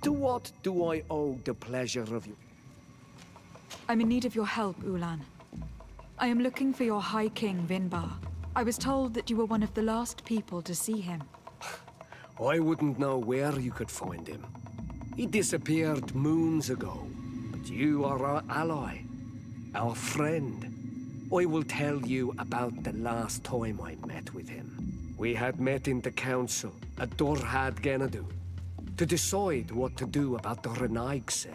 To what do I owe the pleasure of you? I'm in need of your help, Ulan. I am looking for your High King, Vinbar. I was told that you were one of the last people to see him. I wouldn't know where you could find him. He disappeared moons ago. But you are our ally, our friend. I will tell you about the last time I met with him. We had met in the council at Dorhad Genadu to decide what to do about the Renaigse,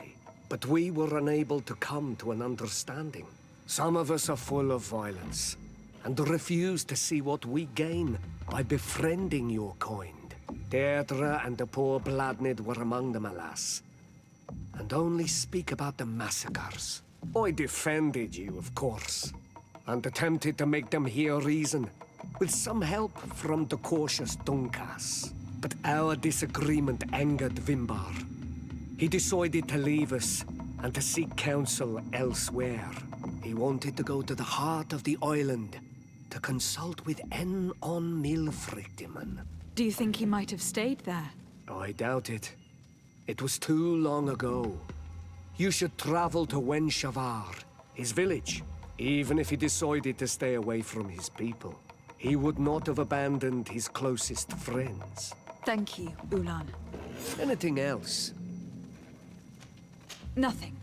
but we were unable to come to an understanding. Some of us are full of violence, and refuse to see what we gain by befriending your kind. Deirdre and the poor Bladnid were among them, alas, and only speak about the massacres. I defended you, of course, and attempted to make them hear reason, with some help from the cautious Dunkas. But our disagreement angered Vimbar. He decided to leave us and to seek counsel elsewhere. He wanted to go to the heart of the island to consult with Enon Milfrictiman. Do you think he might have stayed there? I doubt it. It was too long ago. You should travel to Wenshavar, his village. Even if he decided to stay away from his people, he would not have abandoned his closest friends. Thank you, Ulan. Anything else? Nothing.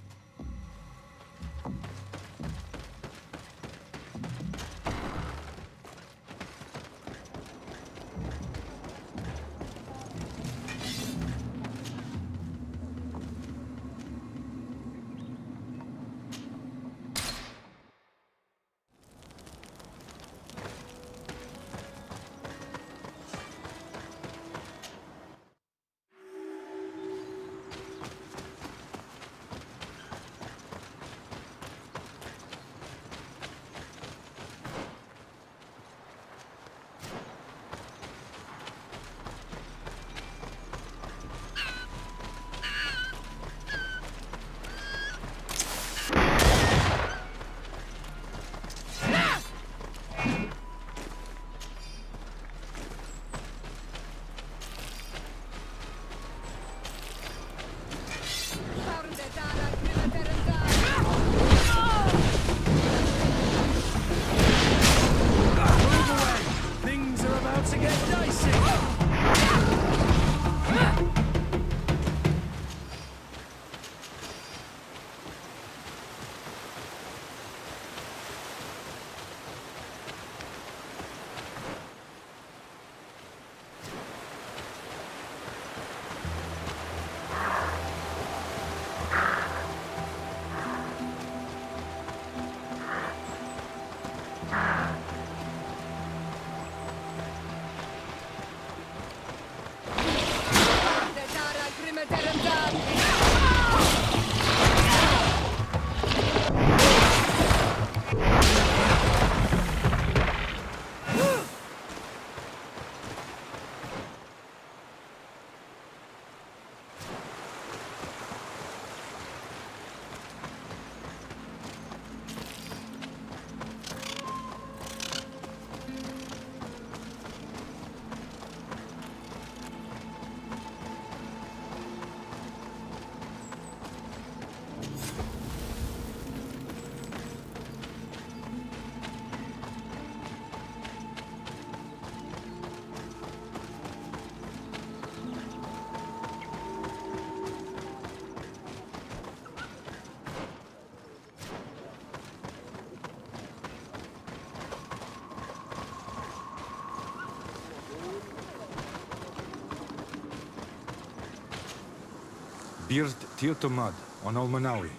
Birt Tirtomad on Almanawi.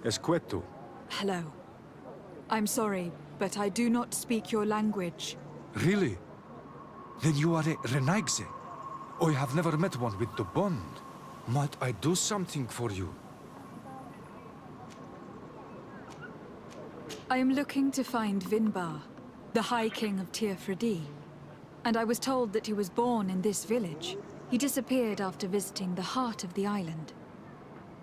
Esqueto. Hello. I'm sorry, but I do not speak your language. Really? Then you are a Renaigse. I have never met one with the bond. Might I do something for you? I am looking to find Vinbar, the High King of Tirfredi. And I was told that he was born in this village. He disappeared after visiting the heart of the island.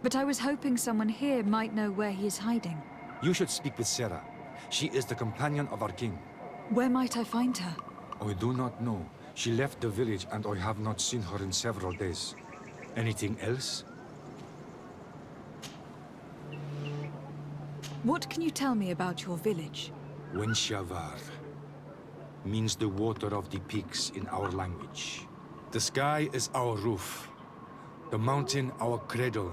But I was hoping someone here might know where he is hiding. You should speak with Sarah. She is the companion of our king. Where might I find her? I do not know. She left the village and I have not seen her in several days. Anything else? What can you tell me about your village? Wenshavar means the water of the peaks in our language. The sky is our roof, the mountain our cradle,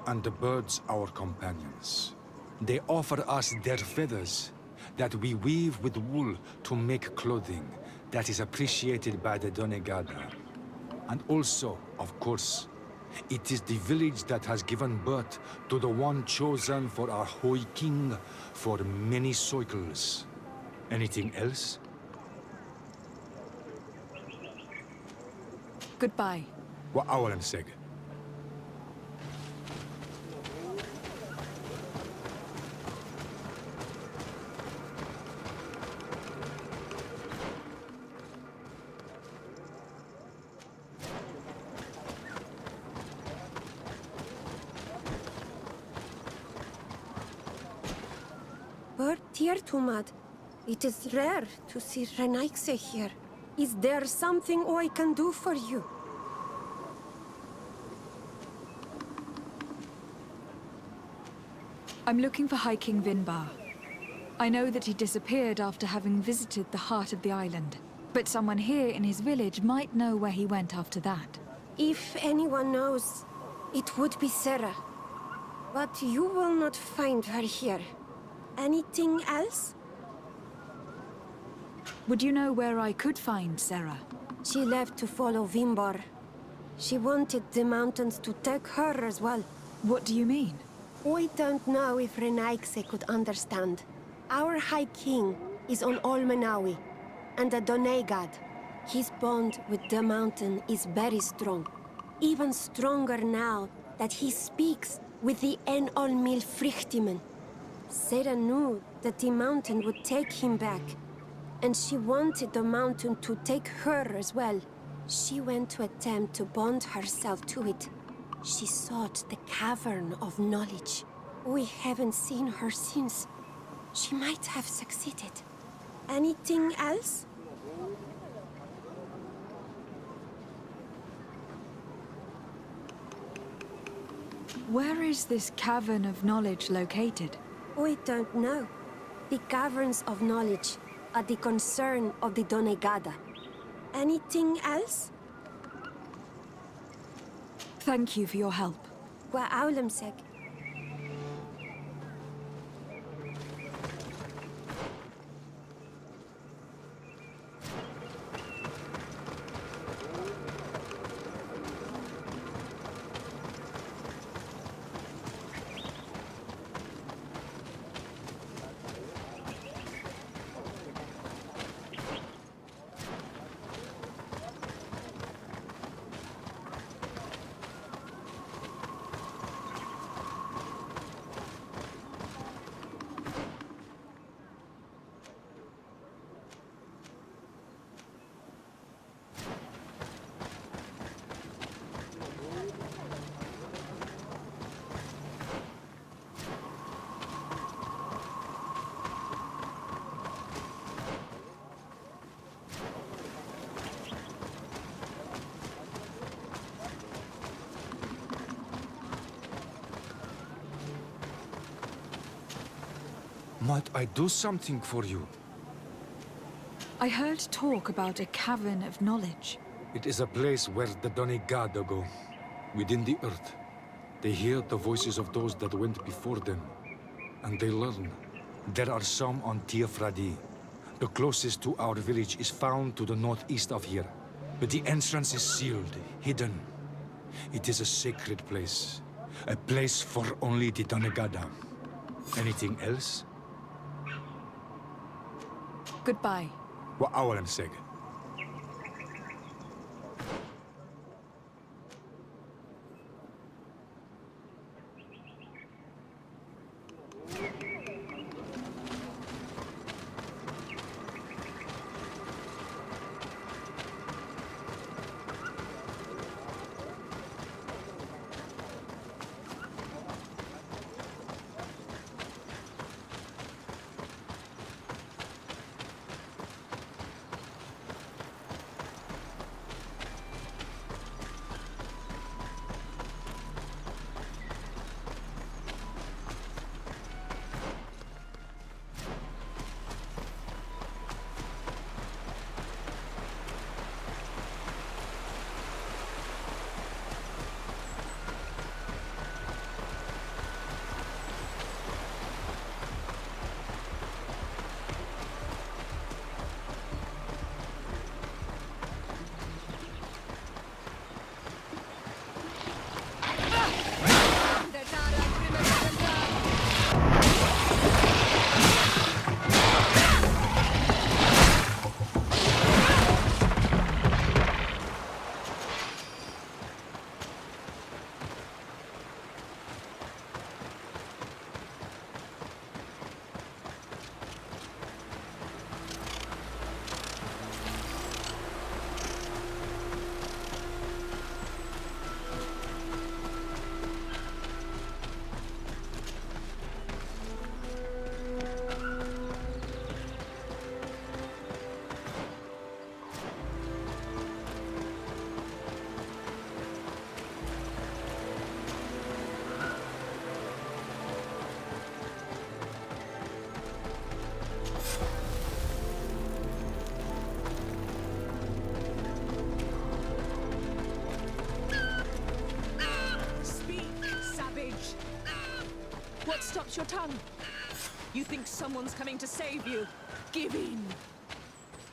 and the birds our companions. They offer us their feathers that we weave with wool to make clothing that is appreciated by the Donegada. And also, of course, it is the village that has given birth to the one chosen for our Hoi King for many cycles. Anything else? Goodbye. Wa awalan seg. Bird Tiertumad. It is rare to see Renaikse here. Is there something I can do for you? I'm looking for High King Vinbar. I know that he disappeared after having visited the heart of the island, but someone here in his village might know where he went after that. If anyone knows, it would be Sarah. But you will not find her here. Anything else? Would you know where I could find Sarah? She left to follow Vimbar. She wanted the mountains to take her as well. What do you mean? I don't know if Renaikse could understand. Our High King is on Olmenawi, and a Donegad. His bond with the mountain is very strong. Even stronger now that he speaks with the Enolmil Frichtimen. Sarah knew that the mountain would take him back, and she wanted the mountain to take her as well. She went to attempt to bond herself to it. She sought the Cavern of Knowledge. We haven't seen her since. She might have succeeded. Anything else? Where is this Cavern of Knowledge located? We don't know. The Caverns of Knowledge are the concern of the Donegada. Anything else? Thank you for your help. Wa aulemseg. Might I do something for you? I heard talk about a Cavern of Knowledge. It is a place where the Donegada go, within the earth. They hear the voices of those that went before them, and they learn. There are some on Tiafradi. The closest to our village is found to the northeast of here, but the entrance is sealed, hidden. It is a sacred place, a place for only the Donegada. Anything else? Goodbye. Wa awalem seg. What stops your tongue? You think someone's coming to save you? Give in.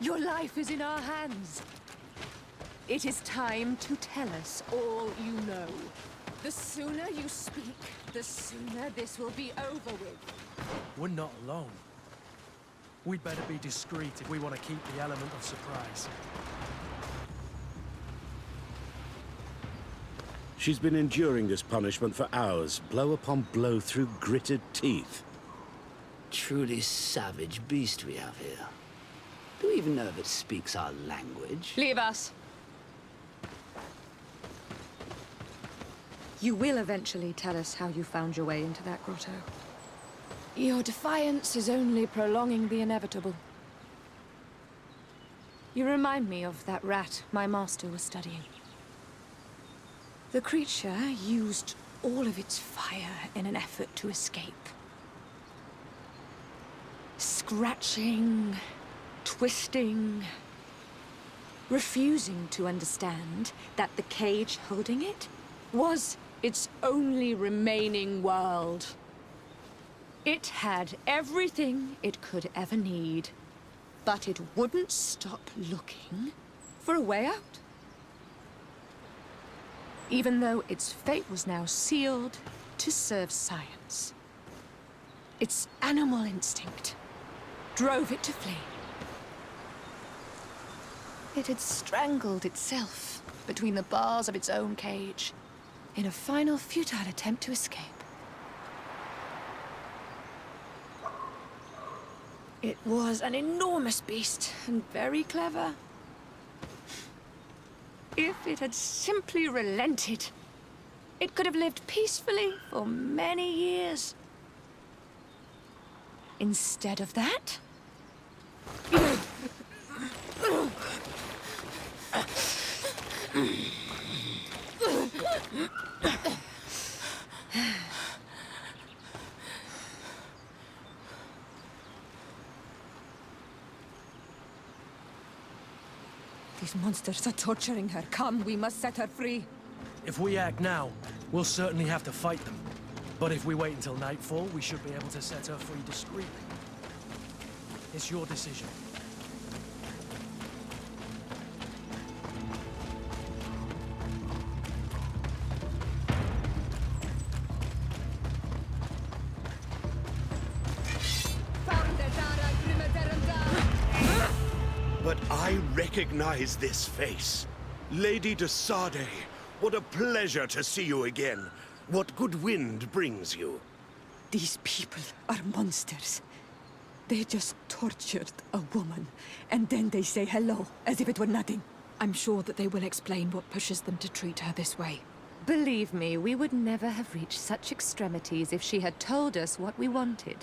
Your life is in our hands. It is time to tell us all you know. The sooner you speak, the sooner this will be over with. We're not alone. We'd better be discreet if we want to keep the element of surprise. She's been enduring this punishment for hours, blow upon blow through gritted teeth. Truly savage beast we have here. Do we even know if it speaks our language? Leave us. You will eventually tell us how you found your way into that grotto. Your defiance is only prolonging the inevitable. You remind me of that rat my master was studying. The creature used all of its fire in an effort to escape. Scratching, twisting, refusing to understand that the cage holding it was its only remaining world. It had everything it could ever need, but it wouldn't stop looking for a way out. Even though its fate was now sealed to serve science. Its animal instinct drove it to flee. It had strangled itself between the bars of its own cage in a final futile attempt to escape. It was an enormous beast and very clever. If it had simply relented, it could have lived peacefully for many years. Instead of that, these monsters are torturing her. Come, we must set her free. If we act now, we'll certainly have to fight them. But if we wait until nightfall, we should be able to set her free discreetly. It's your decision. But I recognize this face. Lady de Sade, what a pleasure to see you again. What good wind brings you? These people are monsters. They just tortured a woman, and then they say hello, as if it were nothing. I'm sure that they will explain what pushes them to treat her this way. Believe me, we would never have reached such extremities if she had told us what we wanted.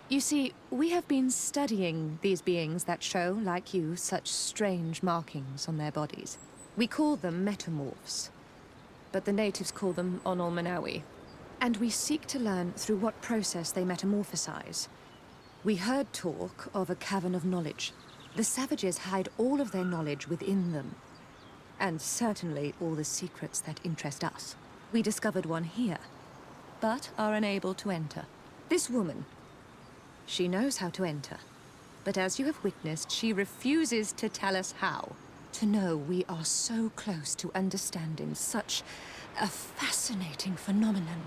You see, we have been studying these beings that show, like you, such strange markings on their bodies. We call them metamorphs, but the natives call them Onol-Manawi. And we seek to learn through what process they metamorphosize. We heard talk of a cavern of knowledge. The savages hide all of their knowledge within them. And certainly all the secrets that interest us. We discovered one here, but are unable to enter. This woman, she knows how to enter. But as you have witnessed, she refuses to tell us how. To know we are so close to understanding such a fascinating phenomenon.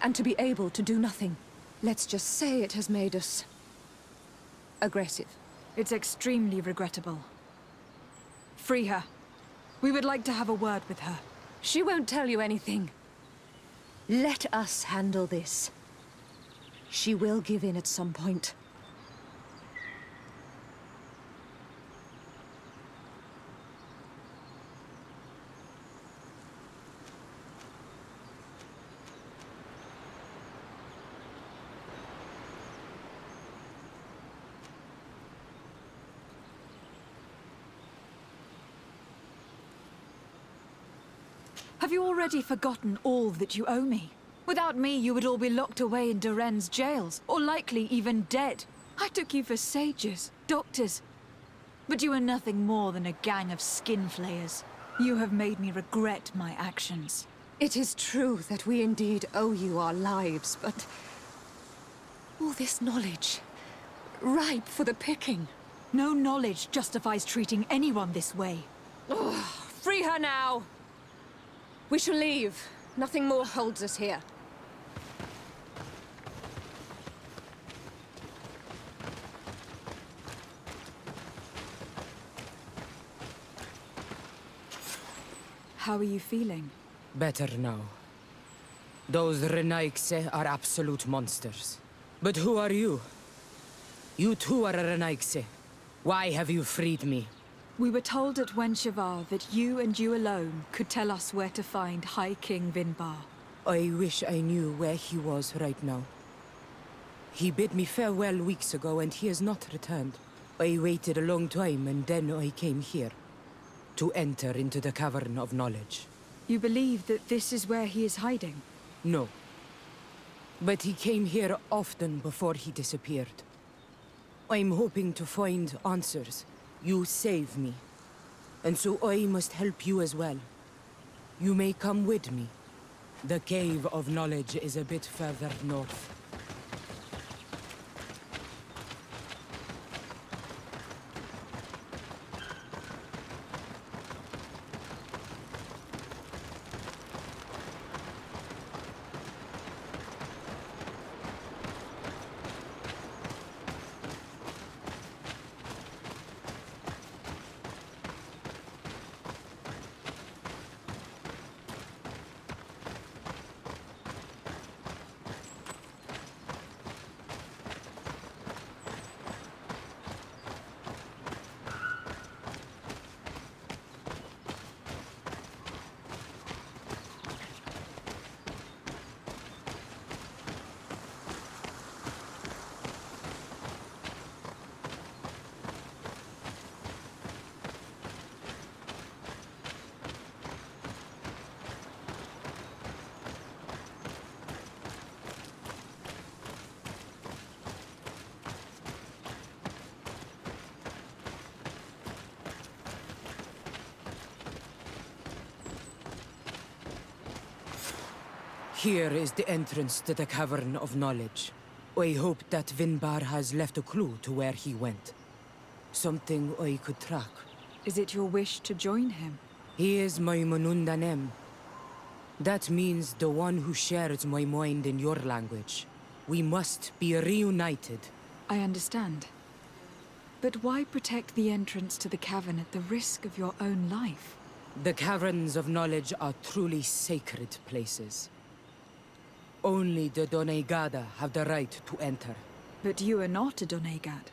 And to be able to do nothing. Let's just say it has made us aggressive. It's extremely regrettable. Free her. We would like to have a word with her. She won't tell you anything. Let us handle this. She will give in at some point. Have you already forgotten all that you owe me? Without me, you would all be locked away in Duren's jails, or likely even dead. I took you for sages, doctors. But you are nothing more than a gang of skin flayers. You have made me regret my actions. It is true that we indeed owe you our lives, but All this knowledge, ripe for the picking. No knowledge justifies treating anyone this way. Ugh, free her now! We shall leave. Nothing more holds us here. How are you feeling? Better now. Those Renaigse are absolute monsters. But who are you? You too are a Renaigse. Why have you freed me? We were told at Wenshavar that you and you alone could tell us where to find High King Vinbar. I wish I knew where he was right now. He bid me farewell weeks ago and he has not returned. I waited a long time and then I came here. To enter into the Cavern of Knowledge. You believe that this is where he is hiding? No. But he came here often before he disappeared. I'm hoping to find answers. You saved me. And so I must help you as well. You may come with me. The Cave of Knowledge is a bit further north. Here is the entrance to the Cavern of Knowledge. I hope that Vinbar has left a clue to where he went. Something I could track. Is it your wish to join him? He is my Manundanem. That means the one who shares my mind in your language. We must be reunited. I understand. But why protect the entrance to the cavern at the risk of your own life? The Caverns of Knowledge are truly sacred places. Only the Doneigada have the right to enter. But you are not a Doneigad.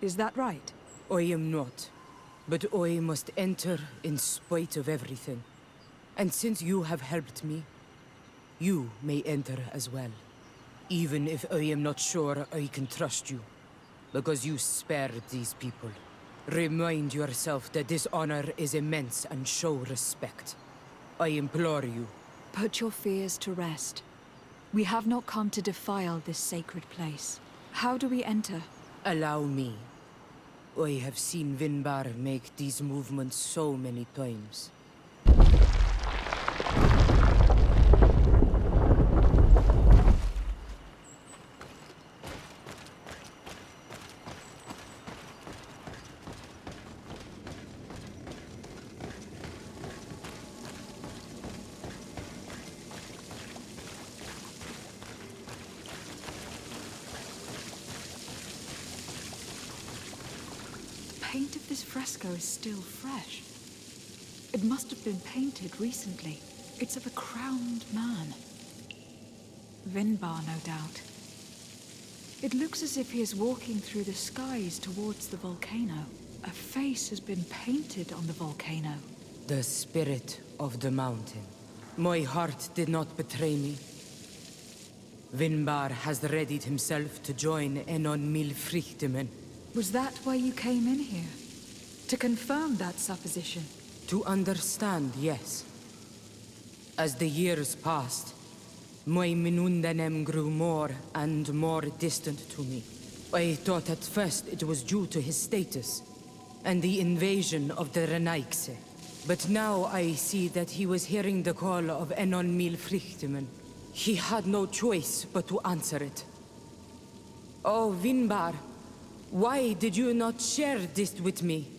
Is that right? I am not. But I must enter in spite of everything. And since you have helped me, you may enter as well. Even if I am not sure I can trust you. Because you spared these people. Remind yourself that this honor is immense and show respect. I implore you. Put your fears to rest. We have not come to defile this sacred place. How do we enter? Allow me. I have seen Vinbar make these movements so many times. Paint of this fresco is still fresh. It must have been painted recently. It's of a crowned man. Vinbar, no doubt. It looks as if he is walking through the skies towards the volcano. A face has been painted on the volcano. The spirit of the mountain. My heart did not betray me. Vinbar has readied himself to join Enon Milfrichtemen. Was that why you came in here? To confirm that supposition? To understand, yes. As the years passed, my Minundanem grew more and more distant to me. I thought at first it was due to his status and the invasion of the Renaigse. But now I see that he was hearing the call of Enon Milfrichtemen. He had no choice but to answer it. Oh, Vinbar, why did you not share this with me?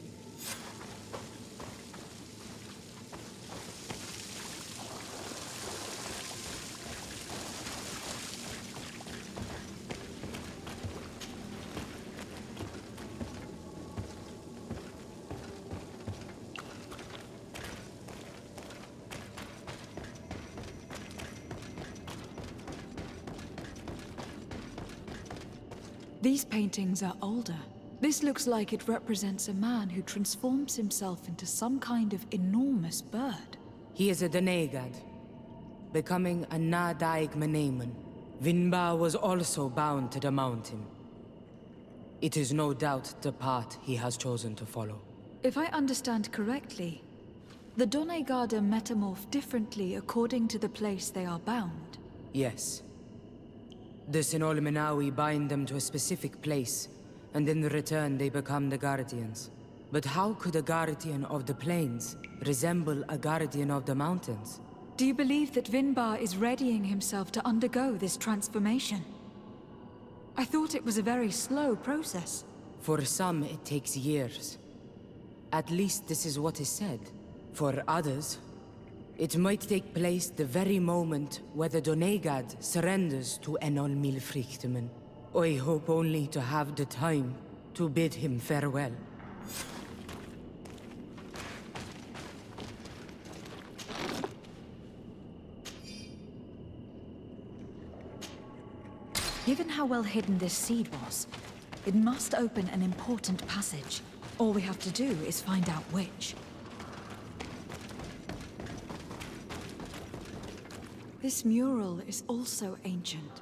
These paintings are older. This looks like it represents a man who transforms himself into some kind of enormous bird. He is a Donegad, becoming a Nadaig Meneman. Vinbar was also bound to the mountain. It is no doubt the path he has chosen to follow. If I understand correctly, the Donegada metamorph differently according to the place they are bound. Yes. The Sinol Menawi bind them to a specific place, and in return they become the Guardians. But how could a Guardian of the Plains resemble a Guardian of the Mountains? Do you believe that Vinbar is readying himself to undergo this transformation? I thought it was a very slow process. For some, it takes years. At least this is what is said. For others, it might take place the very moment where the Donegad surrenders to Enol Milfrichtemen. I hope only to have the time to bid him farewell. Given how well hidden this seed was, it must open an important passage. All we have to do is find out which. This mural is also ancient.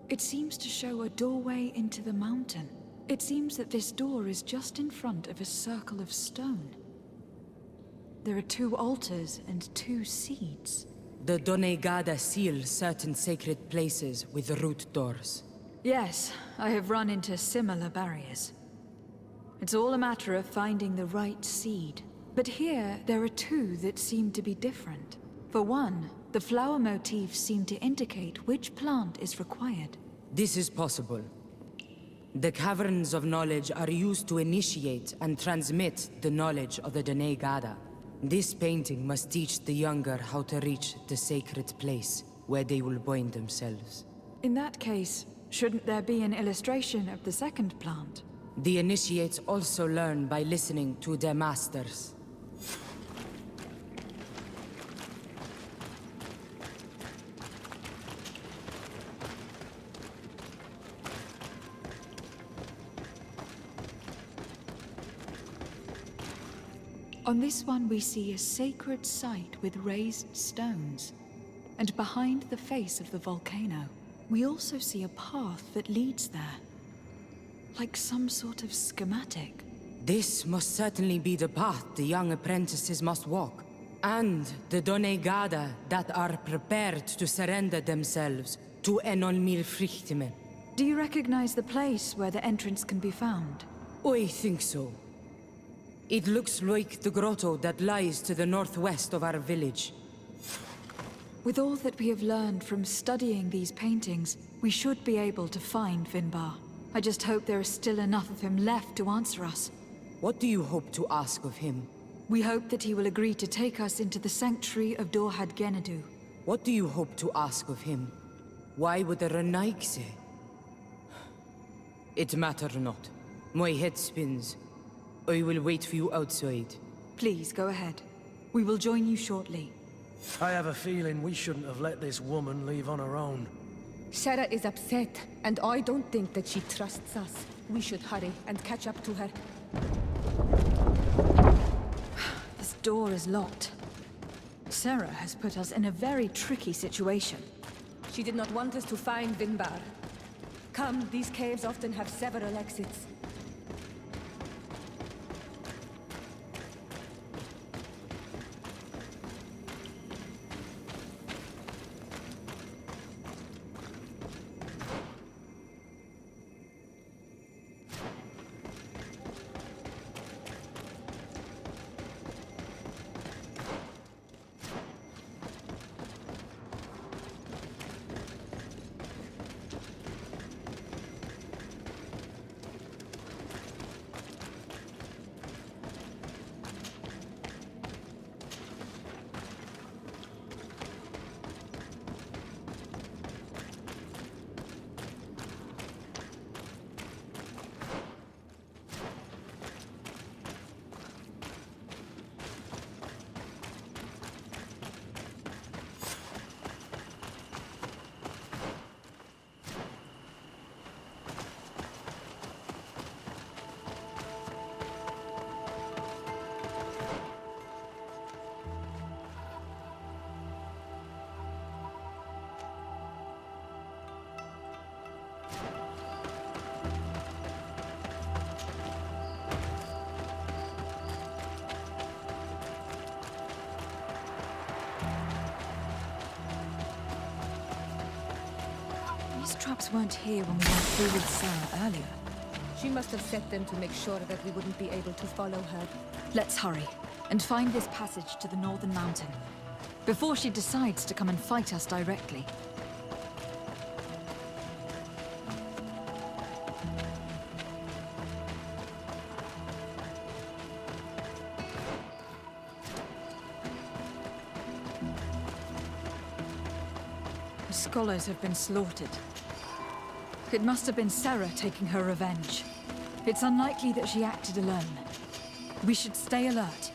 It seems to show a doorway into the mountain. It seems that this door is just in front of a circle of stone. There are 2 altars and 2 seeds. The Donegada seal certain sacred places with root doors. Yes, I have run into similar barriers. It's all a matter of finding the right seed. But here, there are 2 that seem to be different. For one, the flower motifs seem to indicate which plant is required. This is possible. The caverns of knowledge are used to initiate and transmit the knowledge of the Donegada. This painting must teach the younger how to reach the sacred place where they will bind themselves. In that case, shouldn't there be an illustration of the second plant? The initiates also learn by listening to their masters. On this one we see a sacred site with raised stones. And behind the face of the volcano, we also see a path that leads there. Like some sort of schematic. This must certainly be the path the young apprentices must walk. And the Donegada that are prepared to surrender themselves to Enol Milfrichtemen. Do you recognize the place where the entrance can be found? I think so. It looks like the grotto that lies to the northwest of our village. With all that we have learned from studying these paintings, we should be able to find Vinbar. I just hope there is still enough of him left to answer us. What do you hope to ask of him? We hope that he will agree to take us into the sanctuary of Dorhad Genadu. What do you hope to ask of him? Why would the Renaigse? It matter not. My head spins. I will wait for you outside. Please, go ahead. We will join you shortly. I have a feeling we shouldn't have let this woman leave on her own. Sarah is upset, and I don't think that she trusts us. We should hurry and catch up to her. This door is locked. Sarah has put us in a very tricky situation. She did not want us to find Vinbar. Come, these caves often have several exits. These traps weren't here when we went through with Sarah earlier. She must have set them to make sure that we wouldn't be able to follow her. Let's hurry and find this passage to the northern mountain before she decides to come and fight us directly. The scholars have been slaughtered. It must have been Sarah taking her revenge. It's unlikely that she acted alone. We should stay alert.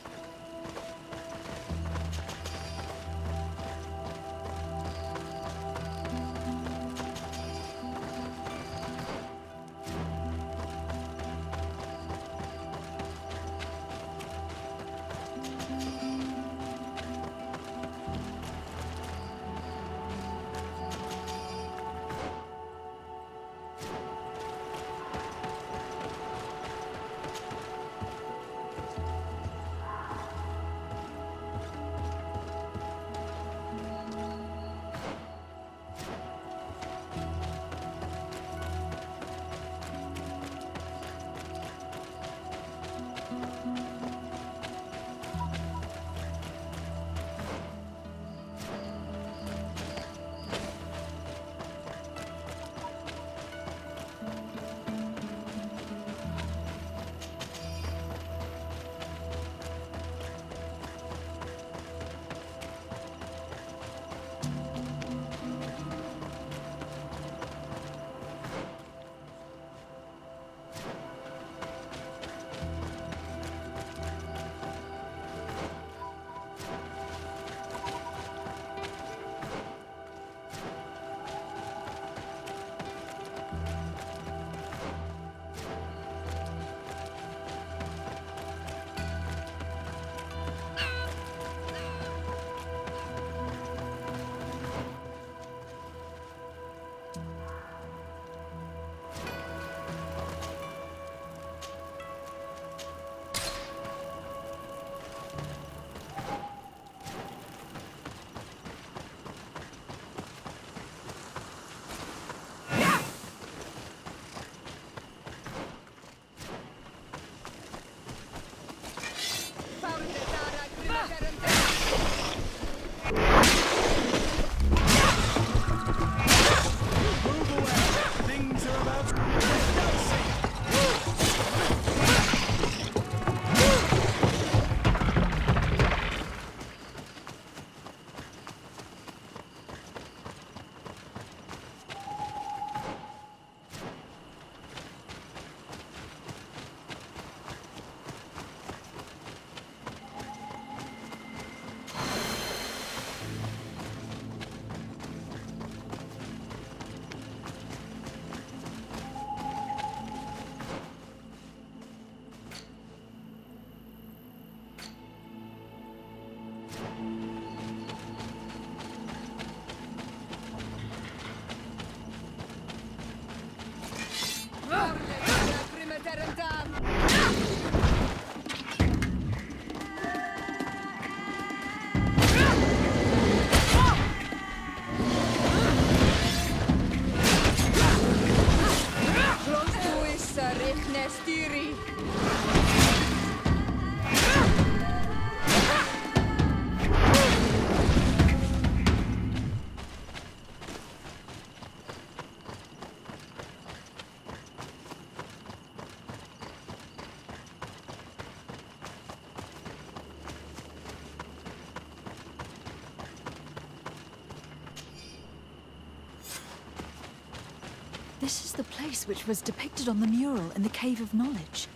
This is the place which was depicted on the mural in the Cave of Knowledge.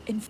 In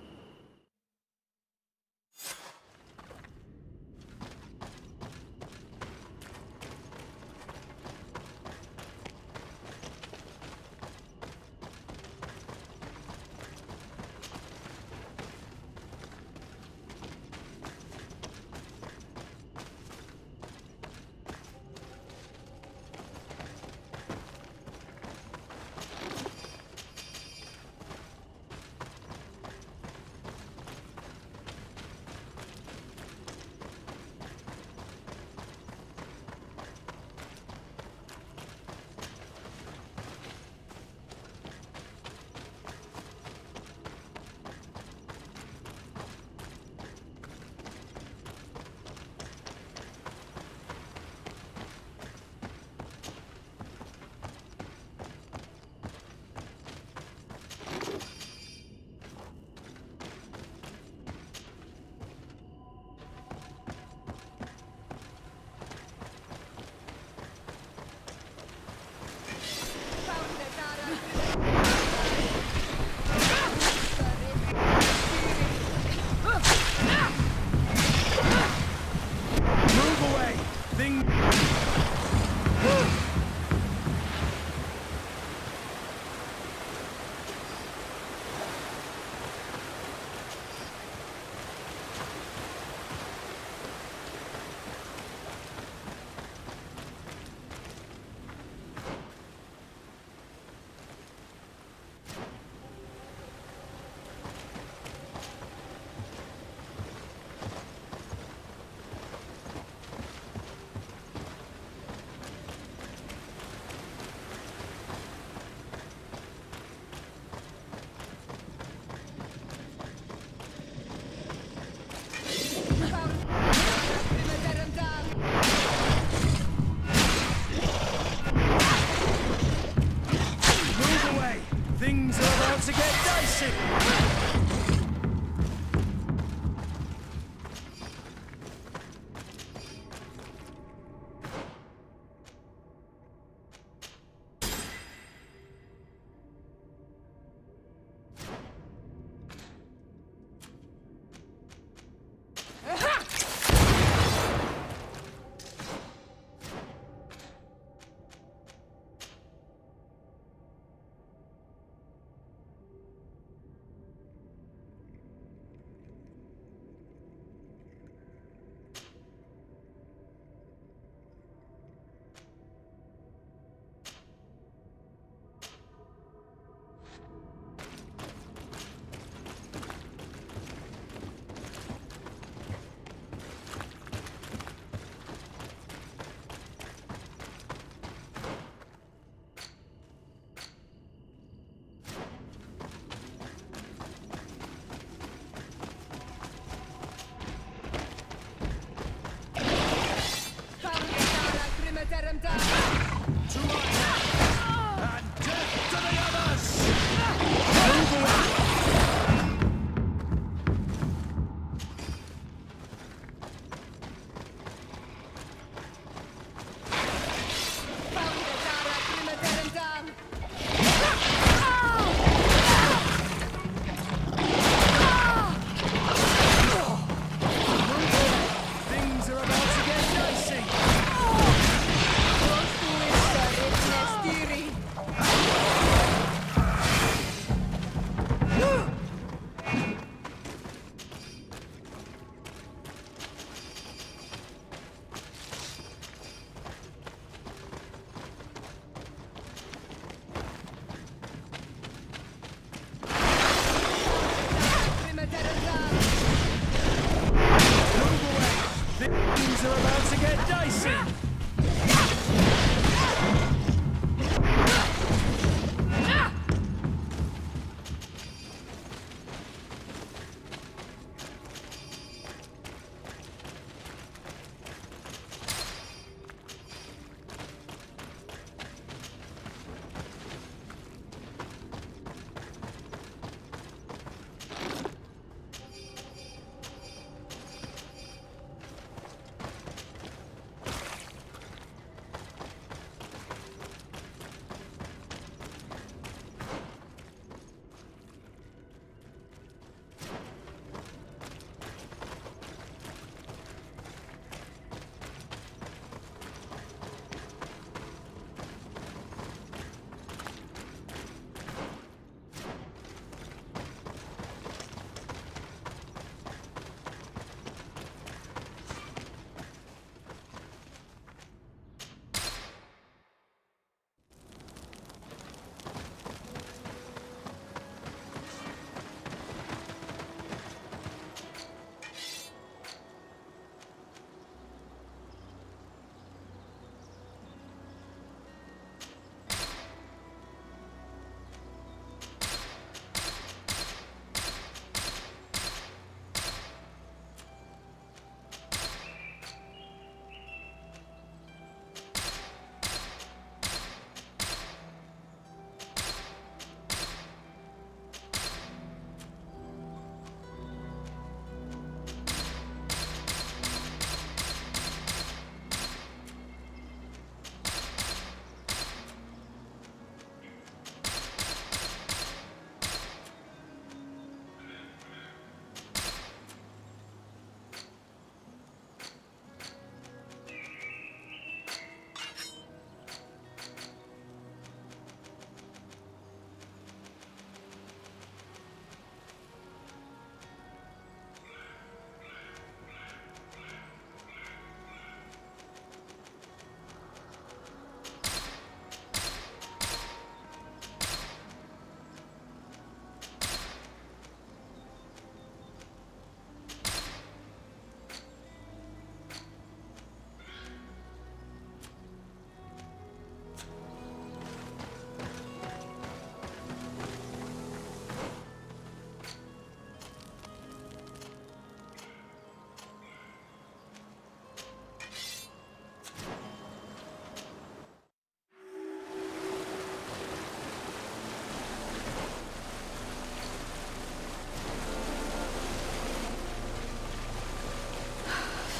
to get dicey!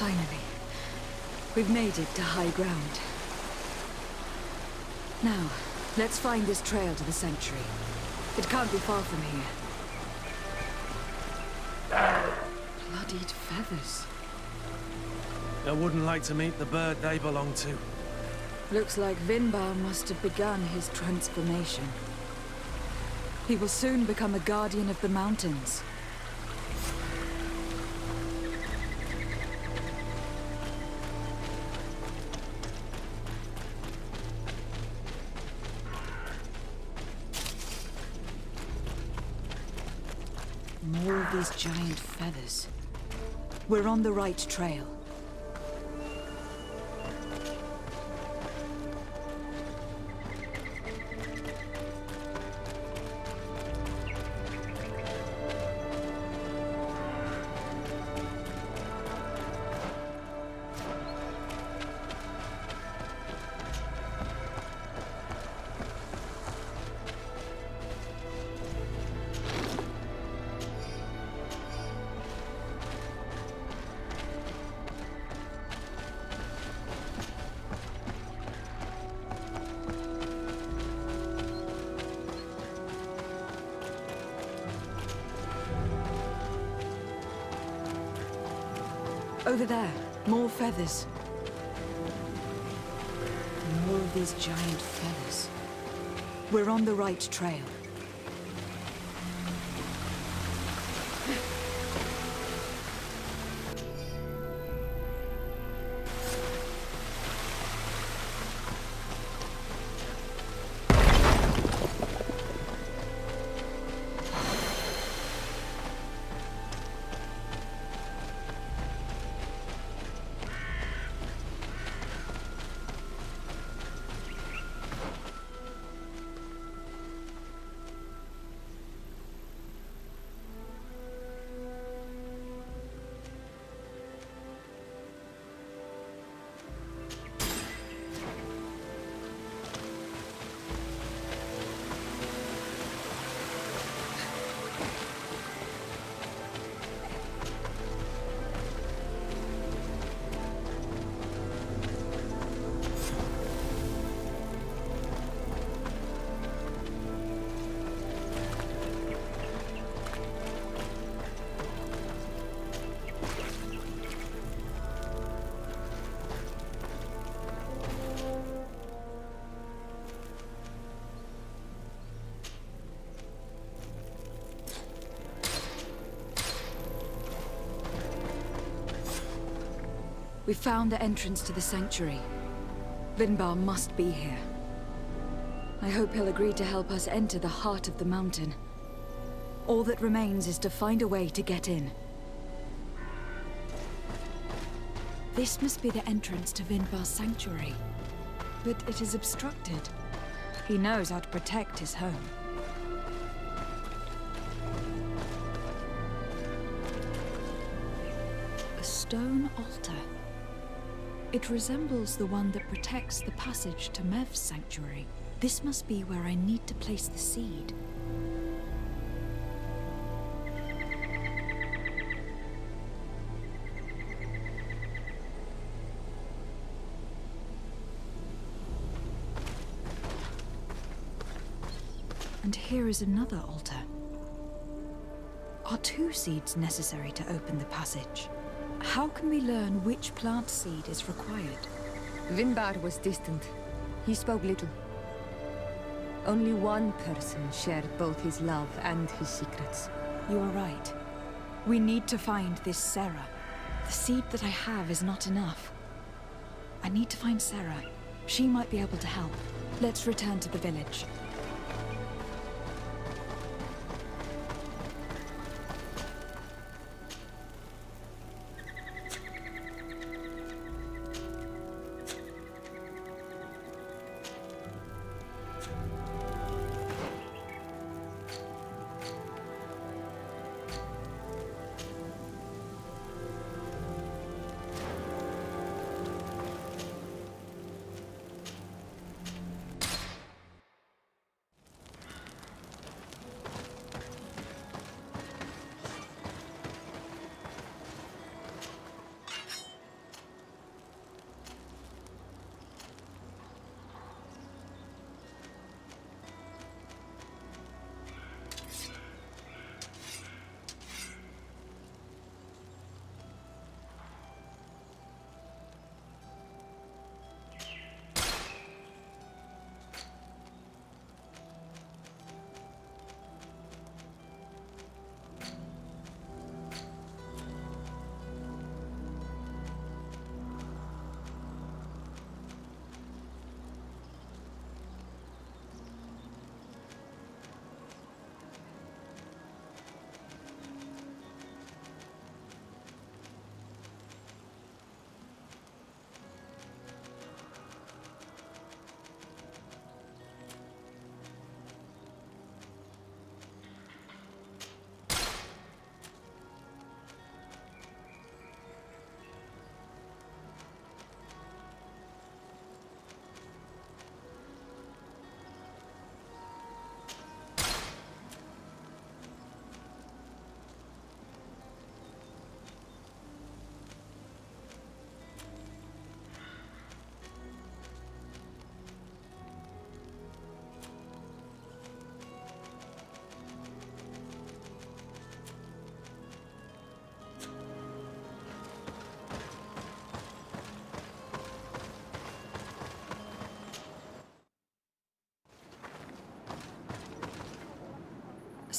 Finally. We've made it to high ground. Now, let's find this trail to the sanctuary. It can't be far from here. Bloodied feathers. I wouldn't like to meet the bird they belong to. Looks like Vinbar must have begun his transformation. He will soon become a guardian of the mountains. More of these giant feathers. We're on the right trail. Over there, more feathers. More of these giant feathers. We're on the right trail. We found the entrance to the sanctuary. Vinbar must be here. I hope he'll agree to help us enter the heart of the mountain. All that remains is to find a way to get in. This must be the entrance to Vinbar's sanctuary. But it is obstructed. He knows how to protect his home. A stone altar. It resembles the one that protects the passage to Mev's sanctuary. This must be where I need to place the seed. And here is another altar. Are 2 seeds necessary to open the passage? How can we learn which plant seed is required? Vinbar was distant. He spoke little. Only one person shared both his love and his secrets. You are right. We need to find this Sarah. The seed that I have is not enough. I need to find Sarah. She might be able to help. Let's return to the village.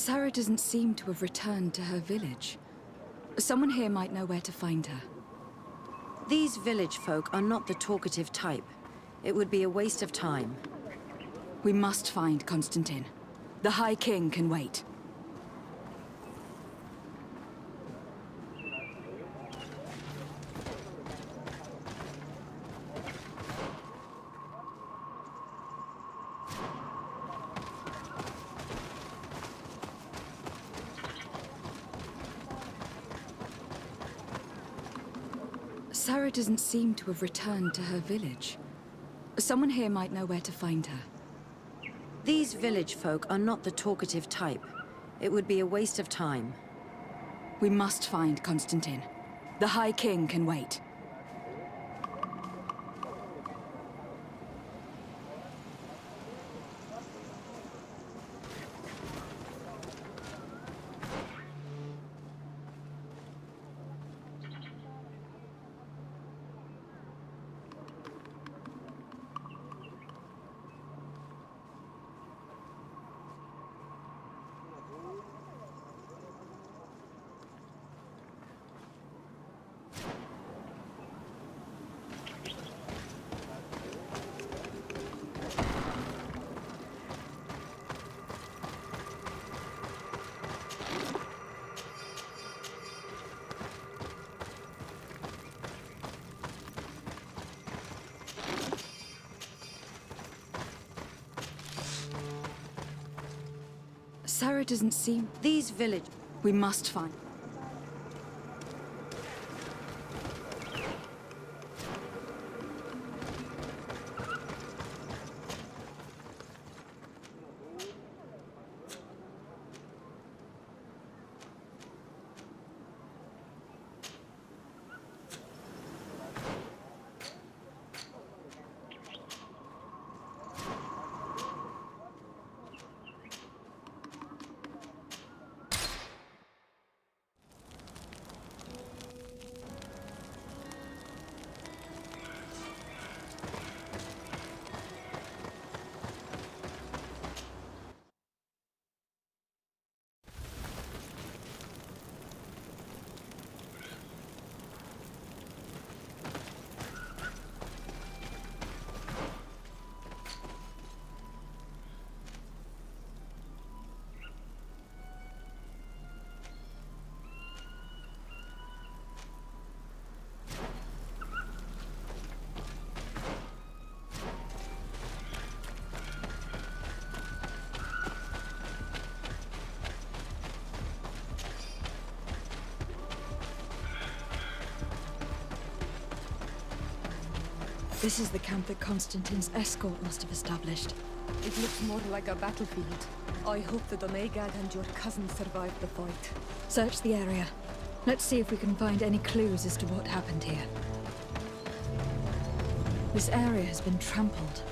Sarah doesn't seem to have returned to her village. Someone here might know where to find her. These village folk are not the talkative type. It would be a waste of time. We must find Constantine. The High King can wait. Sarah doesn't seem to have returned to her village. Someone here might know where to find her. These village folk are not the talkative type. It would be a waste of time. We must find Constantine. The High King can wait. Sarah doesn't seem... These village... We must find... This is the camp that Constantine's escort must have established. It looks more like a battlefield. I hope the Donegad and your cousin survived the fight. Search the area. Let's see if we can find any clues as to what happened here. This area has been trampled.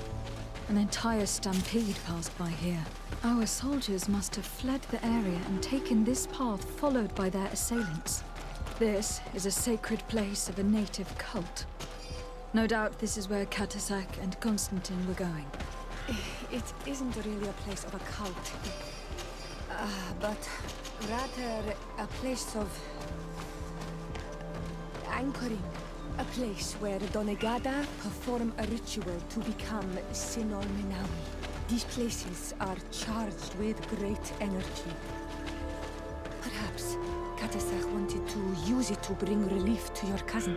An entire stampede passed by here. Our soldiers must have fled the area and taken this path followed by their assailants. This is a sacred place of a native cult. No doubt this is where Katasak and Constantine were going. It isn't really a place of a cult. But rather a place of... anchoring. A place where Donegada perform a ritual to become Sinol Menawi. These places are charged with great energy. Perhaps Katasak wanted to use it to bring relief to your cousin.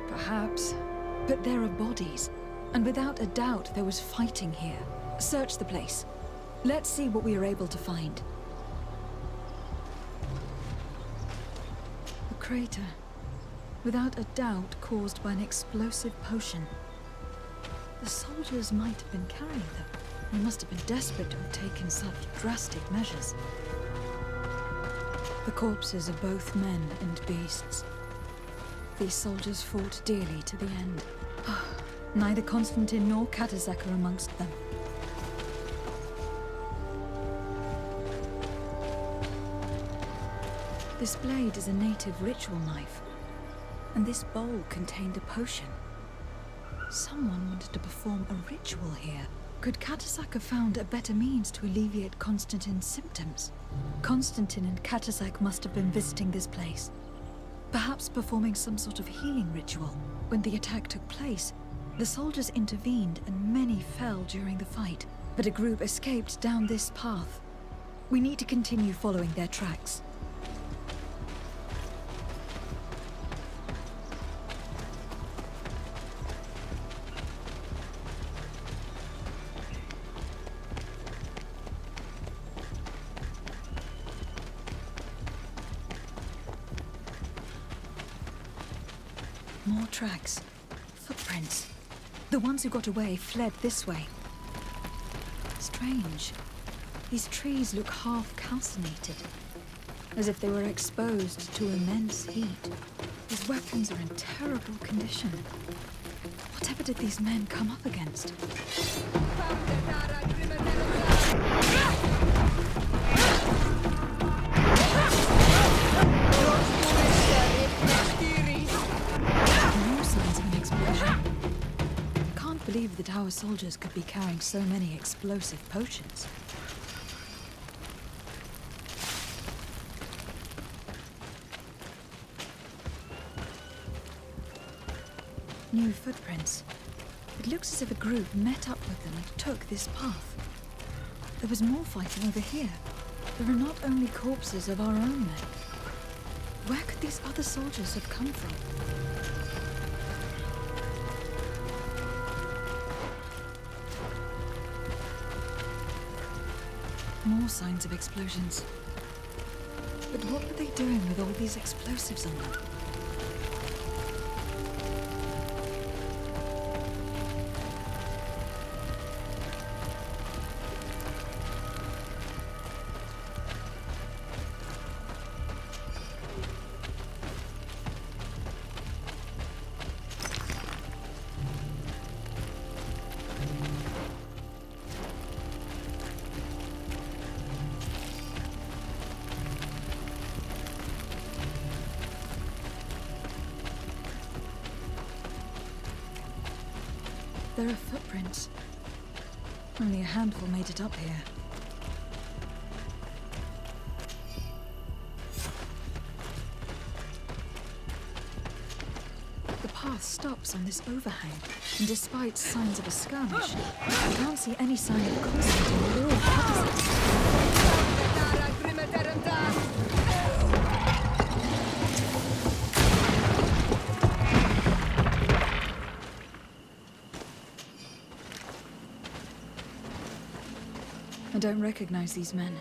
Perhaps. But there are bodies, and without a doubt there was fighting here. Search the place. Let's see what we are able to find. A crater, without a doubt caused by an explosive potion. The soldiers might have been carrying them. They must have been desperate to have taken such drastic measures. The corpses are both men and beasts. These soldiers fought dearly to the end. Neither Constantine nor Katasak are amongst them. This blade is a native ritual knife, and this bowl contained a potion. Someone wanted to perform a ritual here. Could Katasak have found a better means to alleviate Constantine's symptoms? Constantine and Katasak must have been visiting this place, perhaps performing some sort of healing ritual. When the attack took place, the soldiers intervened and many fell during the fight, but a group escaped down this path. We need to continue following their tracks. More tracks. Footprints. The ones who got away fled this way. Strange. These trees look half calcinated, as if they were exposed to immense heat. These weapons are in terrible condition. Whatever did these men come up against? No signs of an explosion. I can't believe that our soldiers could be carrying so many explosive potions. New footprints. It looks as if a group met up with them and took this path. There was more fighting over here. There are not only corpses of our own men. Where could these other soldiers have come from? More signs of explosions. But what were they doing with all these explosives on them? There are footprints. Only a handful made it up here. The path stops on this overhang, and despite signs of a skirmish, I can't see any sign of Constantine or Katasak. I don't recognize these men.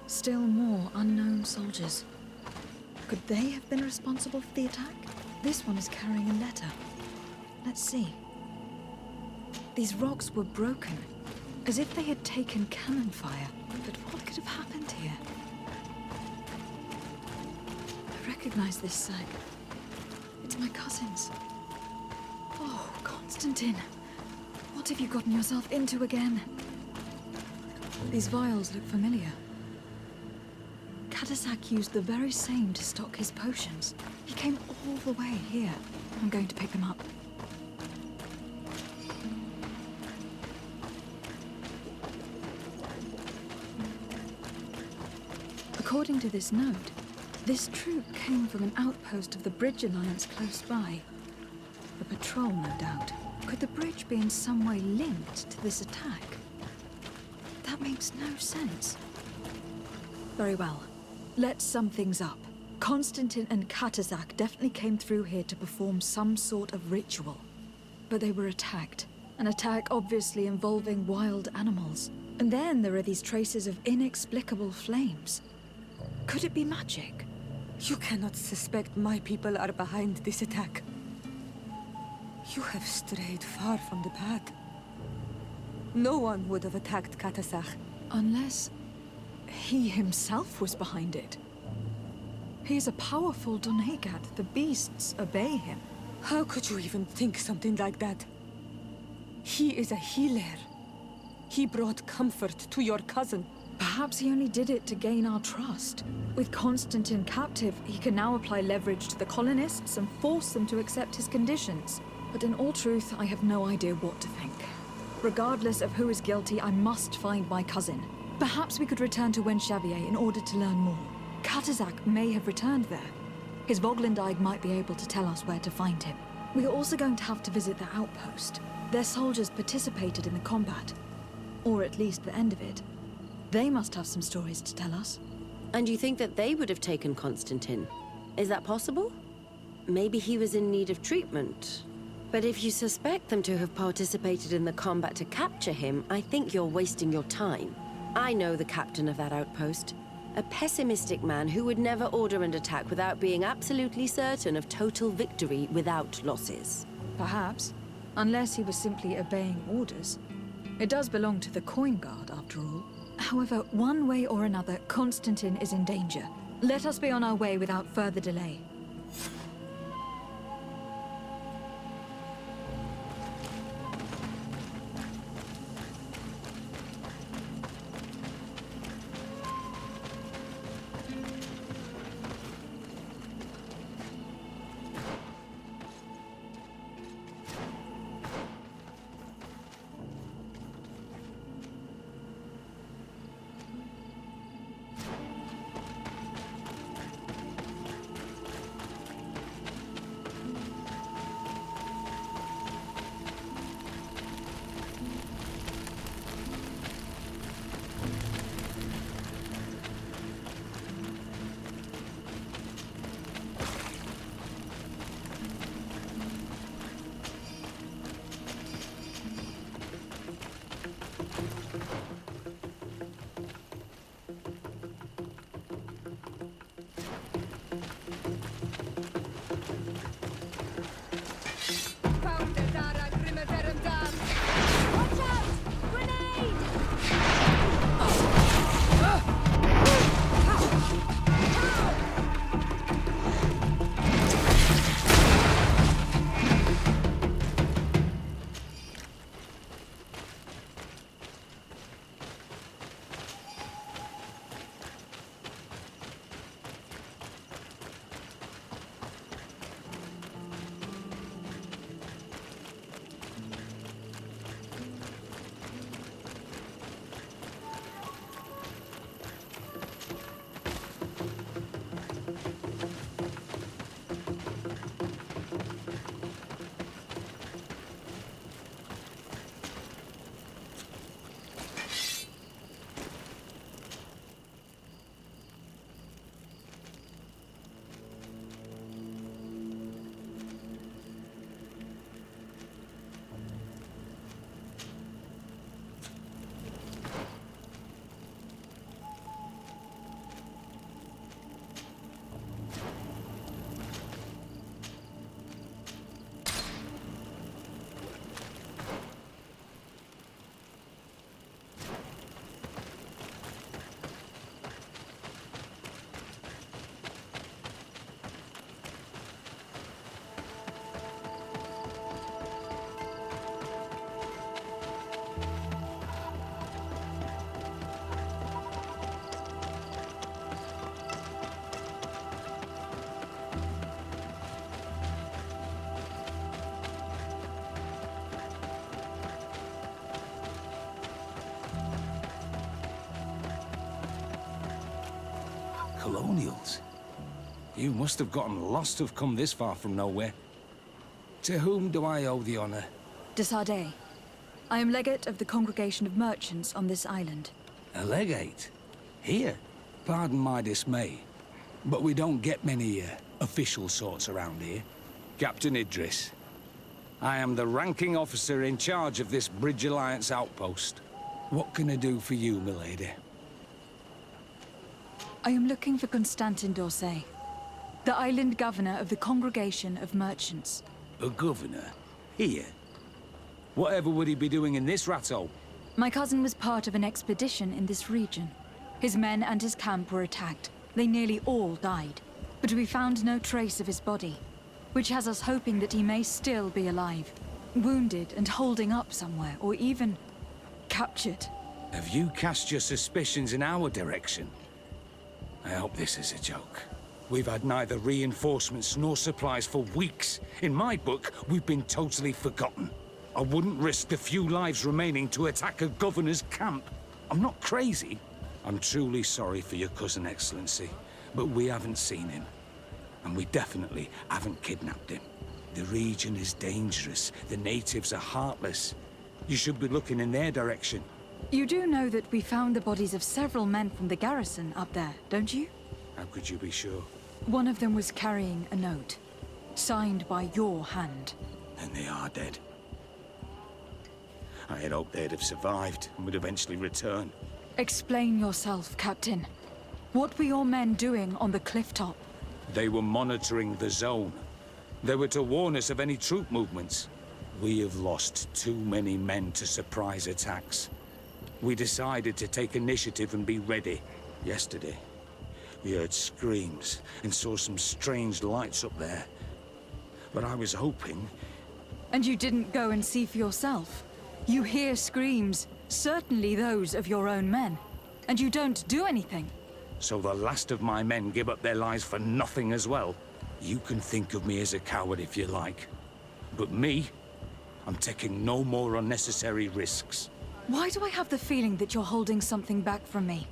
Still more unknown soldiers. Could they have been responsible for the attack? This one is carrying a letter. Let's see. These rocks were broken, as if they had taken cannon fire. But what could have happened here? I recognize this sack. It's my cousin's. Oh, Constantine. What have you gotten yourself into again? These vials look familiar. Katasak used the very same to stock his potions. He came all the way here. I'm going to pick them up. According to this note, this troop came from an outpost of the Bridge Alliance close by. The patrol, no doubt. Could the bridge be in some way linked to this attack? That makes no sense. Very well. Let's sum things up. Constantine and Katasak definitely came through here to perform some sort of ritual. But they were attacked. An attack obviously involving wild animals. And then there are these traces of inexplicable flames. Could it be magic? You cannot suspect my people are behind this attack. You have strayed far from the path. No one would have attacked Katasak. Unless he himself was behind it. He's a powerful Donegad. The beasts obey him. How could you even think something like that? He is a healer. He brought comfort to your cousin. Perhaps he only did it to gain our trust. With Constantine captive, he can now apply leverage to the colonists and force them to accept his conditions. But in all truth, I have no idea what to think. regardless of who is guilty, I must find my cousin. Perhaps we could return to Wenxavier in order to learn more. Katazak may have returned there. His Voglendide might be able to tell us where to find him. We are also going to have to visit the outpost. Their soldiers participated in the combat. Or at least the end of it. They must have some stories to tell us. And you think that they would have taken Constantine? Is that possible? Maybe he was in need of treatment. But if you suspect them to have participated in the combat to capture him, I think you're wasting your time. I know the captain of that outpost. A pessimistic man who would never order an attack without being absolutely certain of total victory without losses. Perhaps. Unless he was simply obeying orders. It does belong to the Coin Guard, after all. However, one way or another, Constantine is in danger. Let us be on our way without further delay. Colonials? You must have gotten lost to have come this far from nowhere. To whom do I owe the honor? De Sardet. I am legate of the Congregation of Merchants on this island. A legate? Here? Pardon my dismay, but we don't get many official sorts around here. Captain Idris. I am the ranking officer in charge of this Bridge Alliance outpost. What can I do for you, milady? I am looking for Constantin d'Orsay, the island governor of the Congregation of Merchants. A governor? Here? Whatever would he be doing in this rat hole? My cousin was part of an expedition in this region. His men and his camp were attacked. They nearly all died. But we found no trace of his body, which has us hoping that he may still be alive, wounded and holding up somewhere, or even captured. Have you cast your suspicions in our direction? I hope this is a joke. We've had neither reinforcements nor supplies for weeks. In my book, we've been totally forgotten. I wouldn't risk the few lives remaining to attack a governor's camp. I'm not crazy. I'm truly sorry for your cousin, Excellency, but we haven't seen him. And we definitely haven't kidnapped him. The region is dangerous. The natives are heartless. You should be looking in their direction. You do know that we found the bodies of several men from the garrison up there, don't you? How could you be sure? One of them was carrying a note, signed by your hand. Then they are dead. I had hoped they'd have survived and would eventually return. Explain yourself, Captain. What were your men doing on the cliff top? They were monitoring the zone. They were to warn us of any troop movements. We have lost too many men to surprise attacks. We decided to take initiative and be ready. Yesterday, we heard screams and saw some strange lights up there. But I was hoping... And you didn't go and see for yourself? You hear screams, certainly those of your own men, and you don't do anything. So the last of my men give up their lives for nothing as well? You can think of me as a coward if you like. But me, I'm taking no more unnecessary risks. Why do I have the feeling that you're holding something back from me?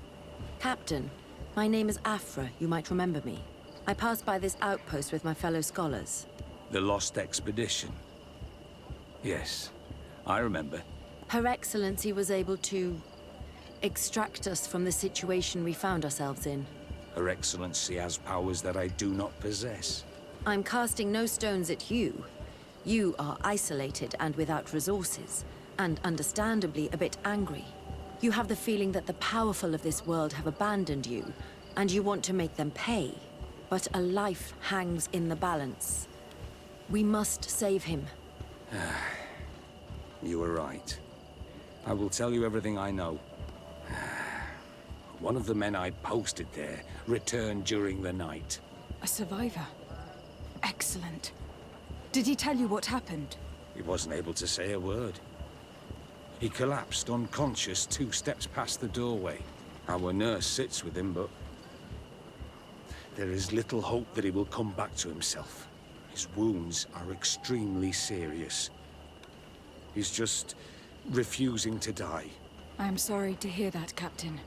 Captain, my name is Afra. You might remember me. I passed by this outpost with my fellow scholars. The Lost Expedition. Yes, I remember. Her Excellency was able to extract us from the situation we found ourselves in. Her Excellency has powers that I do not possess. I'm casting no stones at you. You are isolated and without resources, and understandably a bit angry. You have the feeling that the powerful of this world have abandoned you, and you want to make them pay. But a life hangs in the balance. We must save him. You were right. I will tell you everything I know. One of the men I posted there returned during the night. A survivor? Excellent. Did he tell you what happened? He wasn't able to say a word. He collapsed unconscious 2 steps past the doorway. Our nurse sits with him, but there is little hope that he will come back to himself. His wounds are extremely serious. He's just refusing to die. I am sorry to hear that, Captain.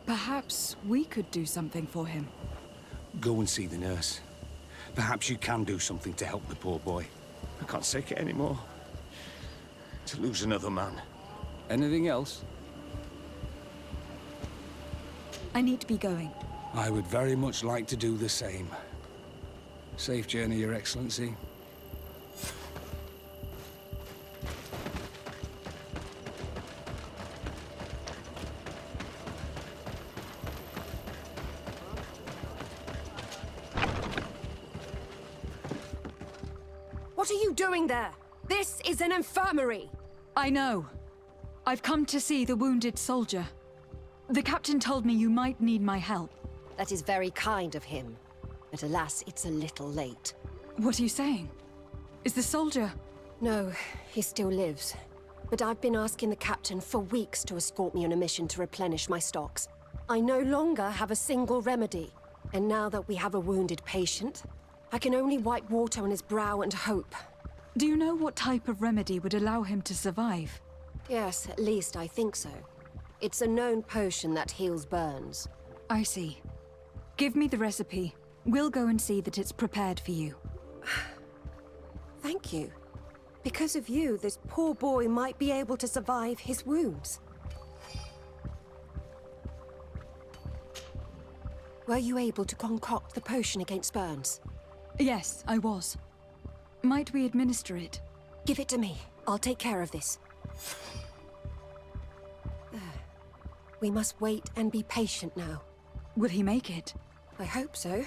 Perhaps we could do something for him. Go and see the nurse. Perhaps you can do something to help the poor boy. I can't take it anymore. To lose another man. Anything else? I need to be going. I would very much like to do the same. Safe journey, Your Excellency. What are you doing there? This is an infirmary! I know. I've come to see the wounded soldier. The captain told me you might need my help. That is very kind of him. But alas, it's a little late. What are you saying? Is the soldier... No, he still lives. But I've been asking the captain for weeks to escort me on a mission to replenish my stocks. I no longer have a single remedy. And now that we have a wounded patient, I can only wipe water on his brow and hope. Do you know what type of remedy would allow him to survive? Yes, at least I think so. It's a known potion that heals burns. I see. Give me the recipe. We'll go and see that it's prepared for you. Thank you. Because of you, this poor boy might be able to survive his wounds. Were you able to concoct the potion against burns? Yes, I was. Might we administer it? Give it to me. I'll take care of this. We must wait and be patient now. Will he make it? I hope so.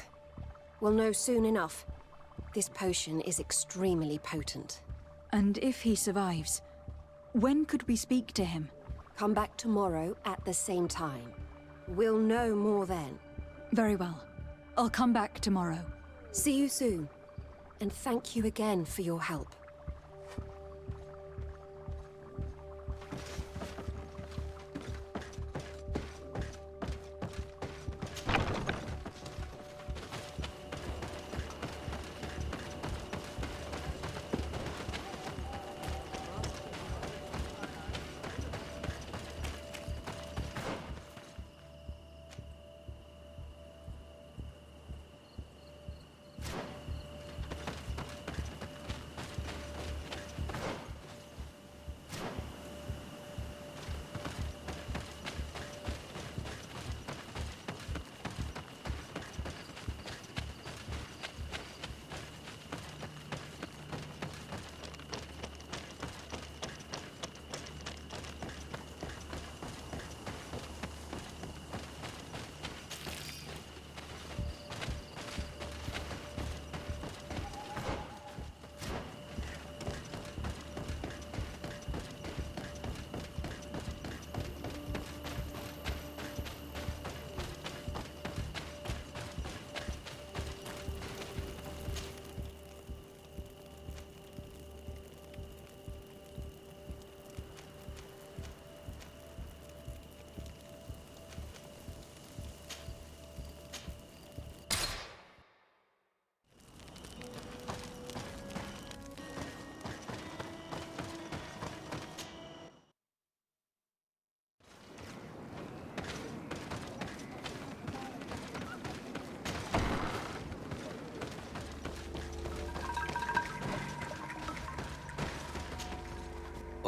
We'll know soon enough. This potion is extremely potent. And if he survives, when could we speak to him? Come back tomorrow at the same time. We'll know more then. Very well. I'll come back tomorrow. See you soon. And thank you again for your help.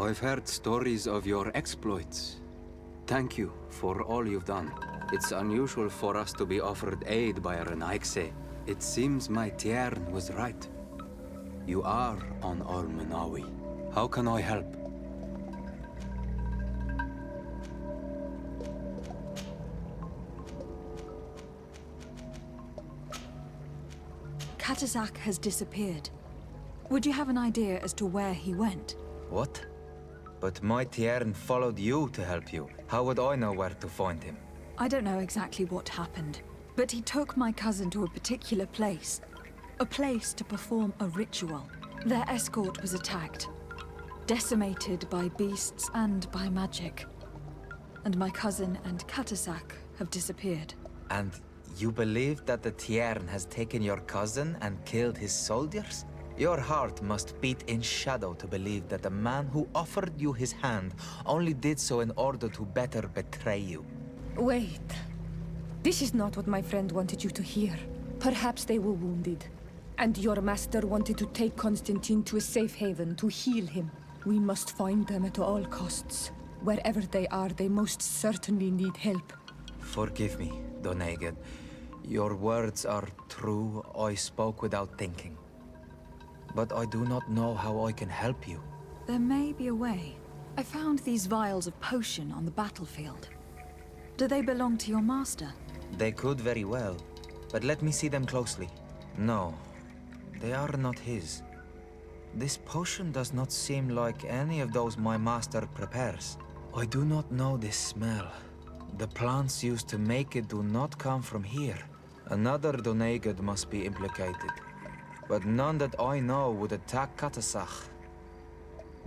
I've heard stories of your exploits. Thank you for all you've done. It's unusual for us to be offered aid by Renaigse. It seems my Tiern was right. You are on Almenawi. How can I help? Katasak has disappeared. Would you have an idea as to where he went? What? But my Tiern followed you to help you. How would I know where to find him? I don't know exactly what happened, but he took my cousin to a particular place. A place to perform a ritual. Their escort was attacked. Decimated by beasts and by magic. And my cousin and Katasak have disappeared. And you believe that the Tiern has taken your cousin and killed his soldiers? Your heart must beat in shadow to believe that the man who offered you his hand only did so in order to better betray you. Wait. This is not what my friend wanted you to hear. Perhaps they were wounded, and your master wanted to take Constantine to a safe haven to heal him. We must find them at all costs. Wherever they are, they most certainly need help. Forgive me, Doneged. Your words are true. I spoke without thinking. But I do not know how I can help you. There may be a way. I found these vials of potion on the battlefield. Do they belong to your master? They could very well, but let me see them closely. No, they are not his. This potion does not seem like any of those my master prepares. I do not know this smell. The plants used to make it do not come from here. Another Doneged must be implicated, but none that I know would attack Katasach.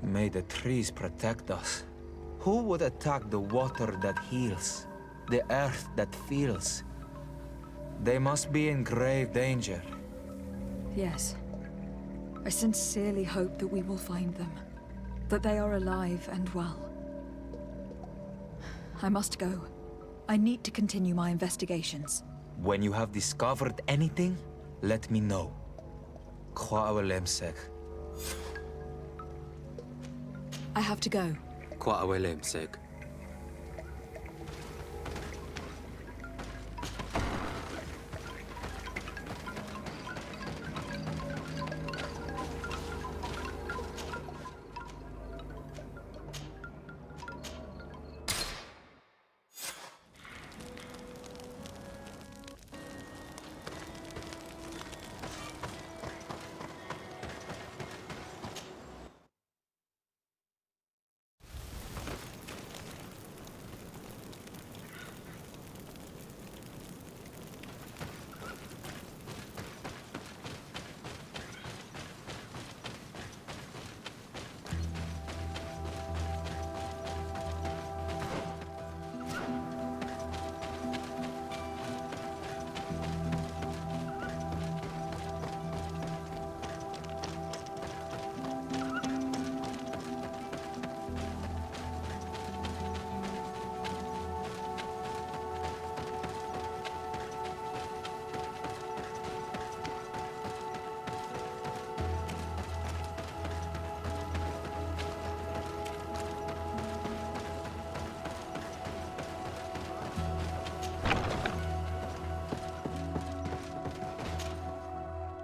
May the trees protect us. Who would attack the water that heals? The earth that feels? They must be in grave danger. Yes. I sincerely hope that we will find them. That they are alive and well. I must go. I need to continue my investigations. When you have discovered anything, let me know. Kwawelemsek. I have to go. Kwawelemsek.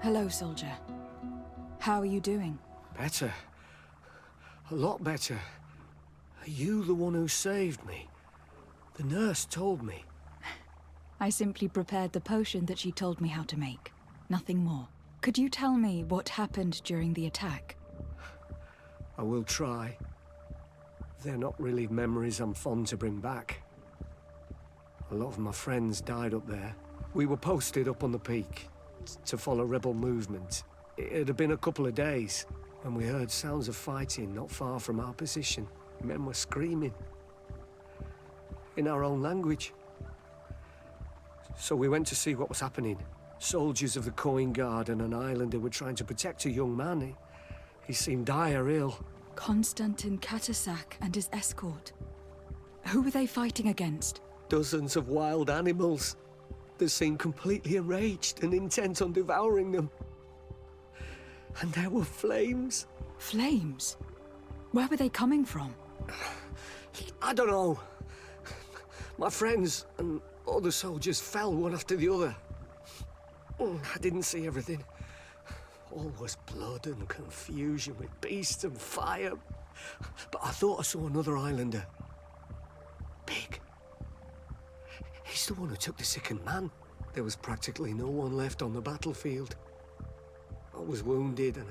Hello, soldier. How are you doing? Better. A lot better. Are you the one who saved me? The nurse told me. I simply prepared the potion that she told me how to make. Nothing more. Could you tell me what happened during the attack? I will try. They're not really memories I'm fond to bring back. A lot of my friends died up there. We were posted up on the peak to follow rebel movement. It had been a couple of days when we heard sounds of fighting not far from our position. Men were screaming in our own language. So we went to see what was happening. Soldiers of the Coin Guard and an islander were trying to protect a young man. He seemed dire ill. Konstantin Katasak and his escort. Who were they fighting against? Dozens of wild animals. They seemed completely enraged and intent on devouring them. And there were flames. Flames? Where were they coming from? I don't know. My friends and other soldiers fell one after the other. I didn't see everything. All was blood and confusion with beasts and fire. But I thought I saw another islander. Big. He's the one who took the sickened man. There was practically no one left on the battlefield. I was wounded and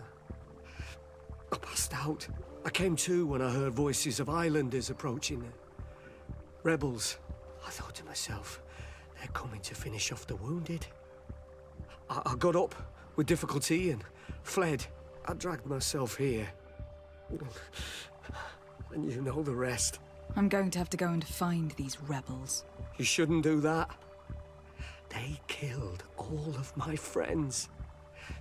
I passed out. I came to when I heard voices of islanders approaching. Rebels. I thought to myself, they're coming to finish off the wounded. I got up with difficulty and fled. I dragged myself here. And you know the rest. I'm going to have to go and find these rebels. You shouldn't do that. They killed all of my friends.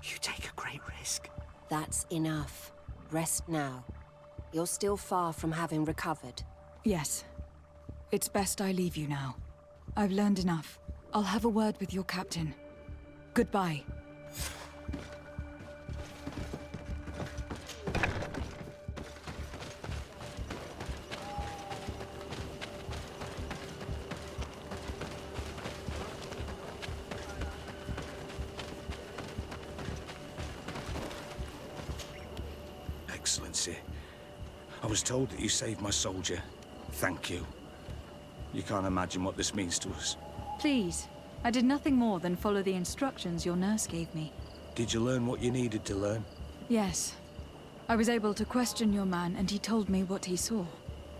You take a great risk. That's enough. Rest now. You're still far from having recovered. Yes. It's best I leave you now. I've learned enough. I'll have a word with your captain. Goodbye. Excellency, I was told that you saved my soldier. Thank you. You can't imagine what this means to us. Please. I did nothing more than follow the instructions your nurse gave me. Did you learn what you needed to learn? Yes. I was able to question your man, and he told me what he saw.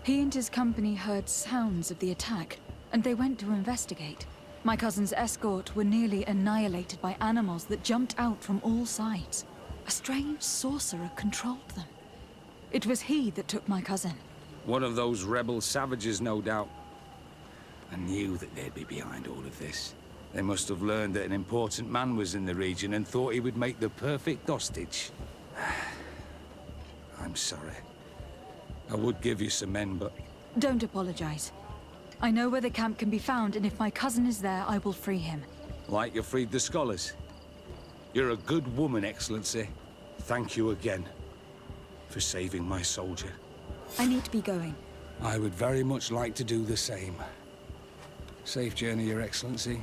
He and his company heard sounds of the attack, and they went to investigate. My cousin's escort were nearly annihilated by animals that jumped out from all sides. A strange sorcerer controlled them. It was he that took my cousin. One of those rebel savages, no doubt. I knew that they'd be behind all of this. They must have learned that an important man was in the region and thought he would make the perfect hostage. I'm sorry. I would give you some men, but... Don't apologize. I know where the camp can be found, and if my cousin is there, I will free him. Like you freed the scholars. You're a good woman, Excellency. Thank you again for saving my soldier. I need to be going. I would very much like to do the same. Safe journey, Your Excellency.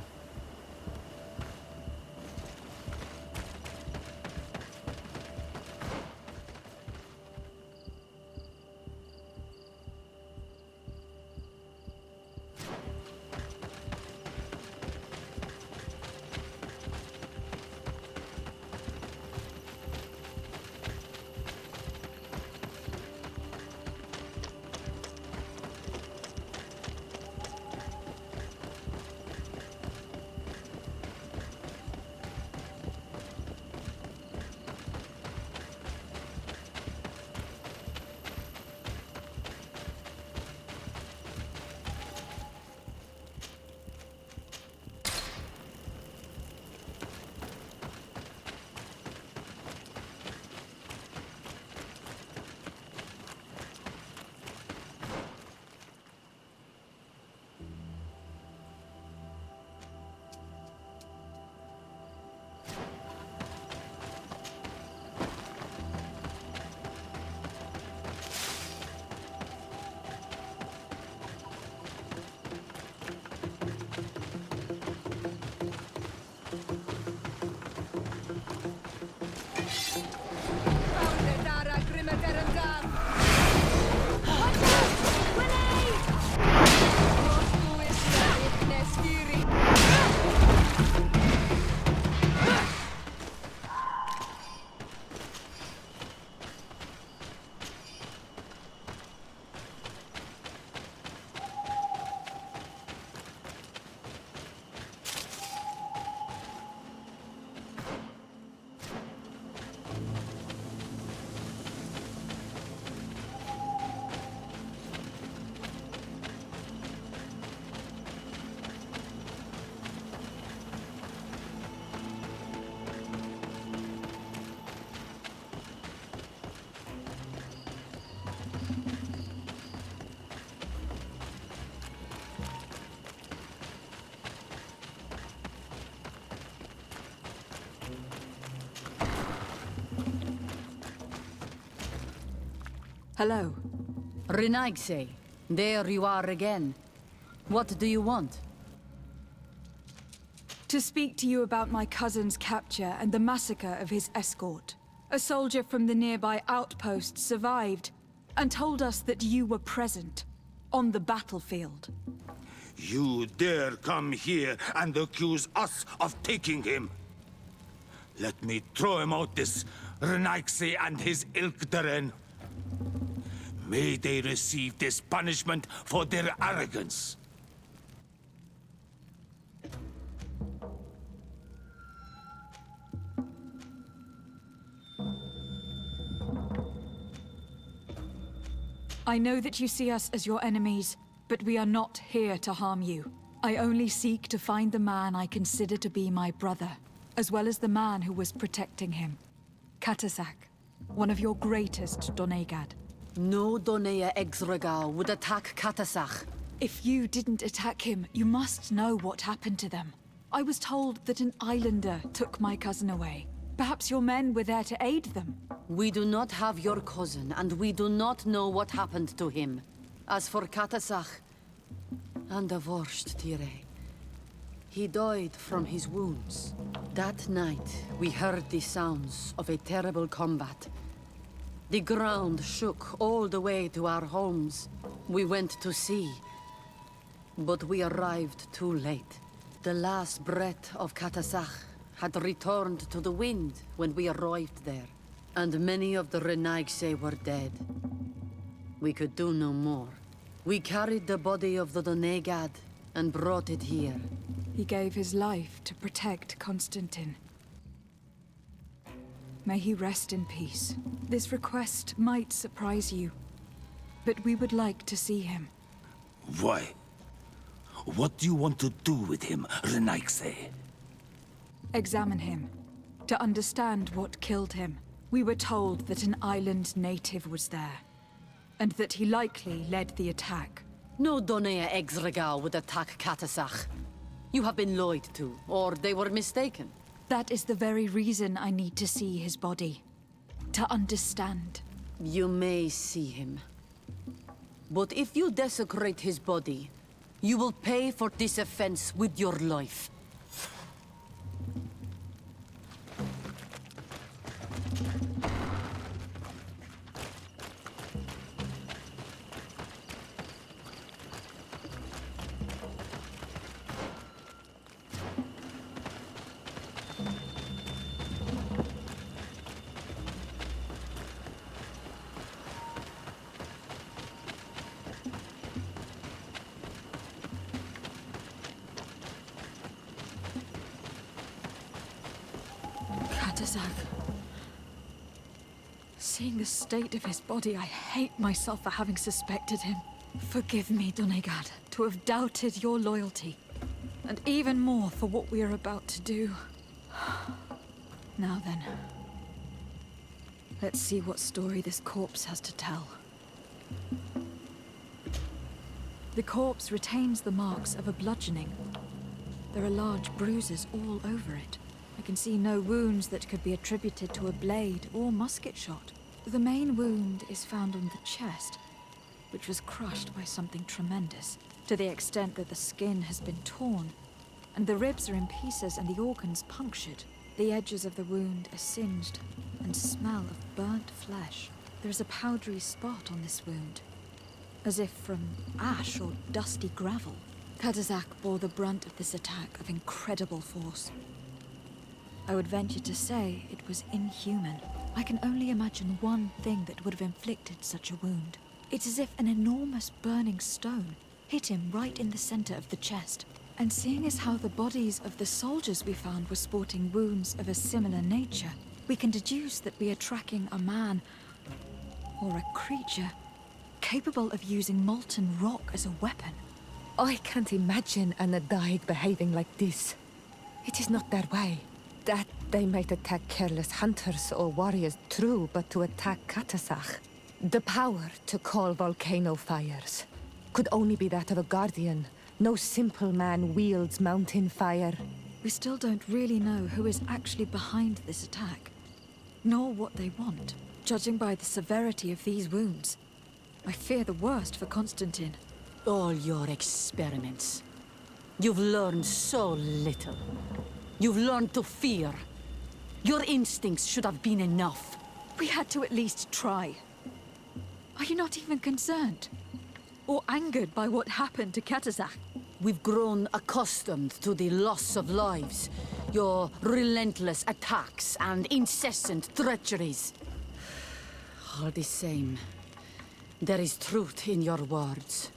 Hello. Renaigse, there you are again. What do you want? To speak to you about my cousin's capture and the massacre of his escort. A soldier from the nearby outpost survived and told us that you were present on the battlefield. You dare come here and accuse us of taking him? Let me throw him out this Renaigse and his Ilkdaren. May they receive this punishment for their arrogance. I know that you see us as your enemies, but we are not here to harm you. I only seek to find the man I consider to be my brother, as well as the man who was protecting him. Katasak, one of your greatest Donegad. No Donea Exregal would attack Katasak. If you didn't attack him, you must know what happened to them. I was told that an islander took my cousin away. Perhaps your men were there to aid them. We do not have your cousin, and we do not know what happened to him. As for Katasak, and the Vorst Tire, he died from his wounds. That night, we heard the sounds of a terrible combat. The ground shook all the way to our homes. We went to see, but we arrived too late. The last breath of Katasak had returned to the wind when we arrived there, and many of the Renaigse were dead. We could do no more. We carried the body of the Donegad and brought it here. He gave his life to protect Constantine. May he rest in peace. This request might surprise you, but we would like to see him. Why? What do you want to do with him, Renaigse? Examine him, to understand what killed him. We were told that an island native was there, and that he likely led the attack. No Donea Exregal would attack Katasak. You have been lied to, or they were mistaken. That is the very reason I need to see his body. To understand. You may see him. But if you desecrate his body, you will pay for this offense with your life. Seeing the state of his body, I hate myself for having suspected him. Forgive me, Donegad, to have doubted your loyalty. And even more for what we are about to do. Now then, let's see what story this corpse has to tell. The corpse retains the marks of a bludgeoning. There are large bruises all over it. I can see no wounds that could be attributed to a blade or musket shot. The main wound is found on the chest, which was crushed by something tremendous, to the extent that the skin has been torn, and the ribs are in pieces and the organs punctured. The edges of the wound are singed and smell of burnt flesh. There is a powdery spot on this wound, as if from ash or dusty gravel. Katasak bore the brunt of this attack of incredible force. I would venture to say it was inhuman. I can only imagine one thing that would have inflicted such a wound. It's as if an enormous burning stone hit him right in the center of the chest. And seeing as how the bodies of the soldiers we found were sporting wounds of a similar nature, we can deduce that we are tracking a man or a creature capable of using molten rock as a weapon. I can't imagine an Adaig behaving like this. It is not their way. That they might attack careless hunters or warriors, true, but to attack Katasak, the power to call volcano fires, could only be that of a guardian. No simple man wields mountain fire. We still don't really know who is actually behind this attack, nor what they want. Judging by the severity of these wounds, I fear the worst for Constantine. All your experiments. You've learned so little. You've learned to fear. Your instincts should have been enough. We had to at least try. Are you not even concerned? Or angered by what happened to Katazak? We've grown accustomed to the loss of lives, your relentless attacks and incessant treacheries. All the same, there is truth in your words.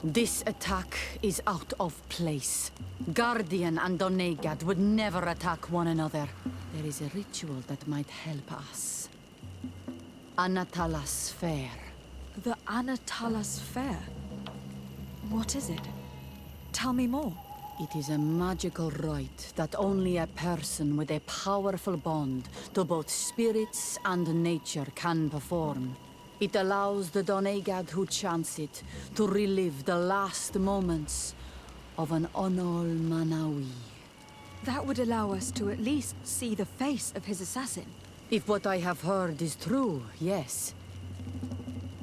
This attack is out of place. Guardian and Donegad would never attack one another. There is a ritual that might help us. Anatalas Fair. The Anatalas Fair? What is it? Tell me more. It is a magical rite that only a person with a powerful bond to both spirits and nature can perform. It allows the Donegad who chants it to relive the last moments of an Onol Manawi. That would allow us to at least see the face of his assassin. If what I have heard is true, yes.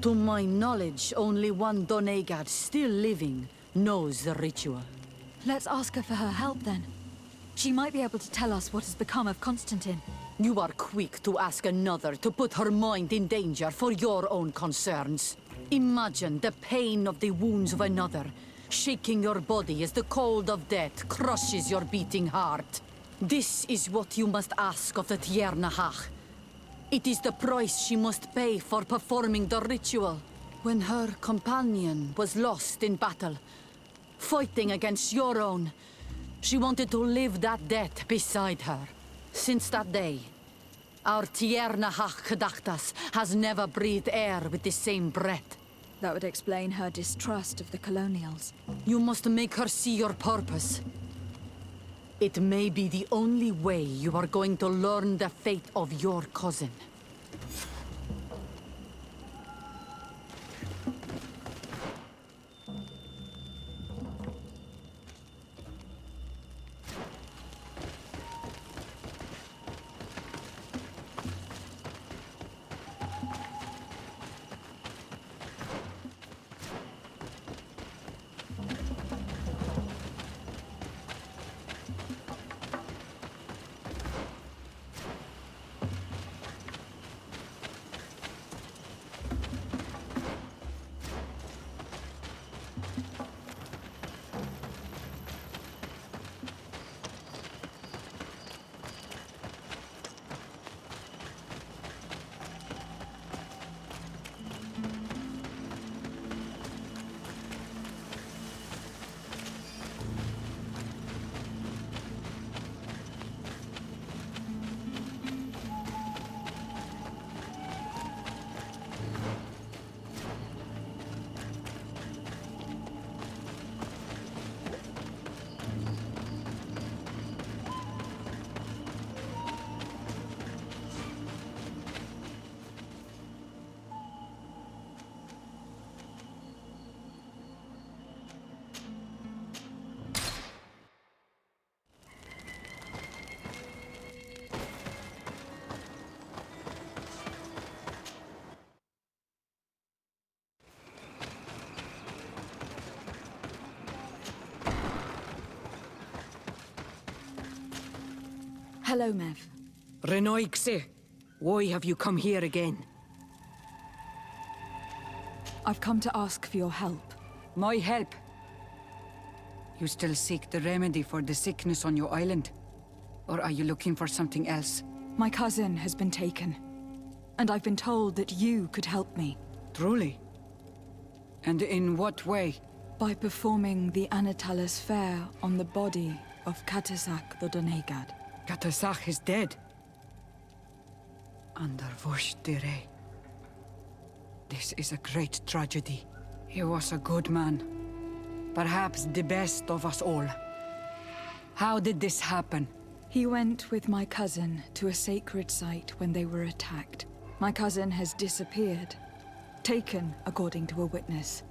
To my knowledge, only one Donegad still living knows the ritual. Let's ask her for her help then. She might be able to tell us what has become of Constantine. You are quick to ask another to put her mind in danger for your own concerns. Imagine the pain of the wounds of another, shaking your body as the cold of death crushes your beating heart. This is what you must ask of the Tiernahach. It is the price she must pay for performing the ritual. When her companion was lost in battle, fighting against your own, she wanted to live that death beside her. Since that day, our Tiernahach Kedachtas has never breathed air with the same breath. That would explain her distrust of the colonials. You must make her see your purpose. It may be the only way you are going to learn the fate of your cousin. Hello, Mev. Renoixe, why have you come here again? I've come to ask for your help. My help? You still seek the remedy for the sickness on your island? Or are you looking for something else? My cousin has been taken. And I've been told that you could help me. Truly? And in what way? By performing the Anatalas Fair on the body of Katazak the Donegad. Katazak is dead. Under Voshtire. This is a great tragedy. He was a good man. Perhaps the best of us all. How did this happen? He went with my cousin to a sacred site when they were attacked. My cousin has disappeared. Taken, according to a witness.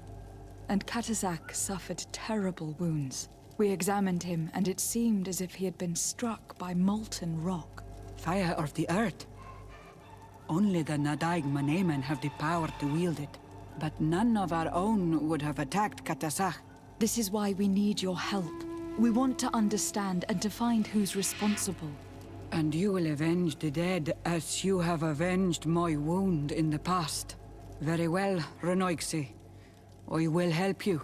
And Katazak suffered terrible wounds. We examined him, and it seemed as if he had been struck by molten rock. Fire of the earth? Only the Nadaig Manemen have the power to wield it. But none of our own would have attacked Katasach. This is why we need your help. We want to understand and to find who's responsible. And you will avenge the dead as you have avenged my wound in the past. Very well, Renoixi. I will help you.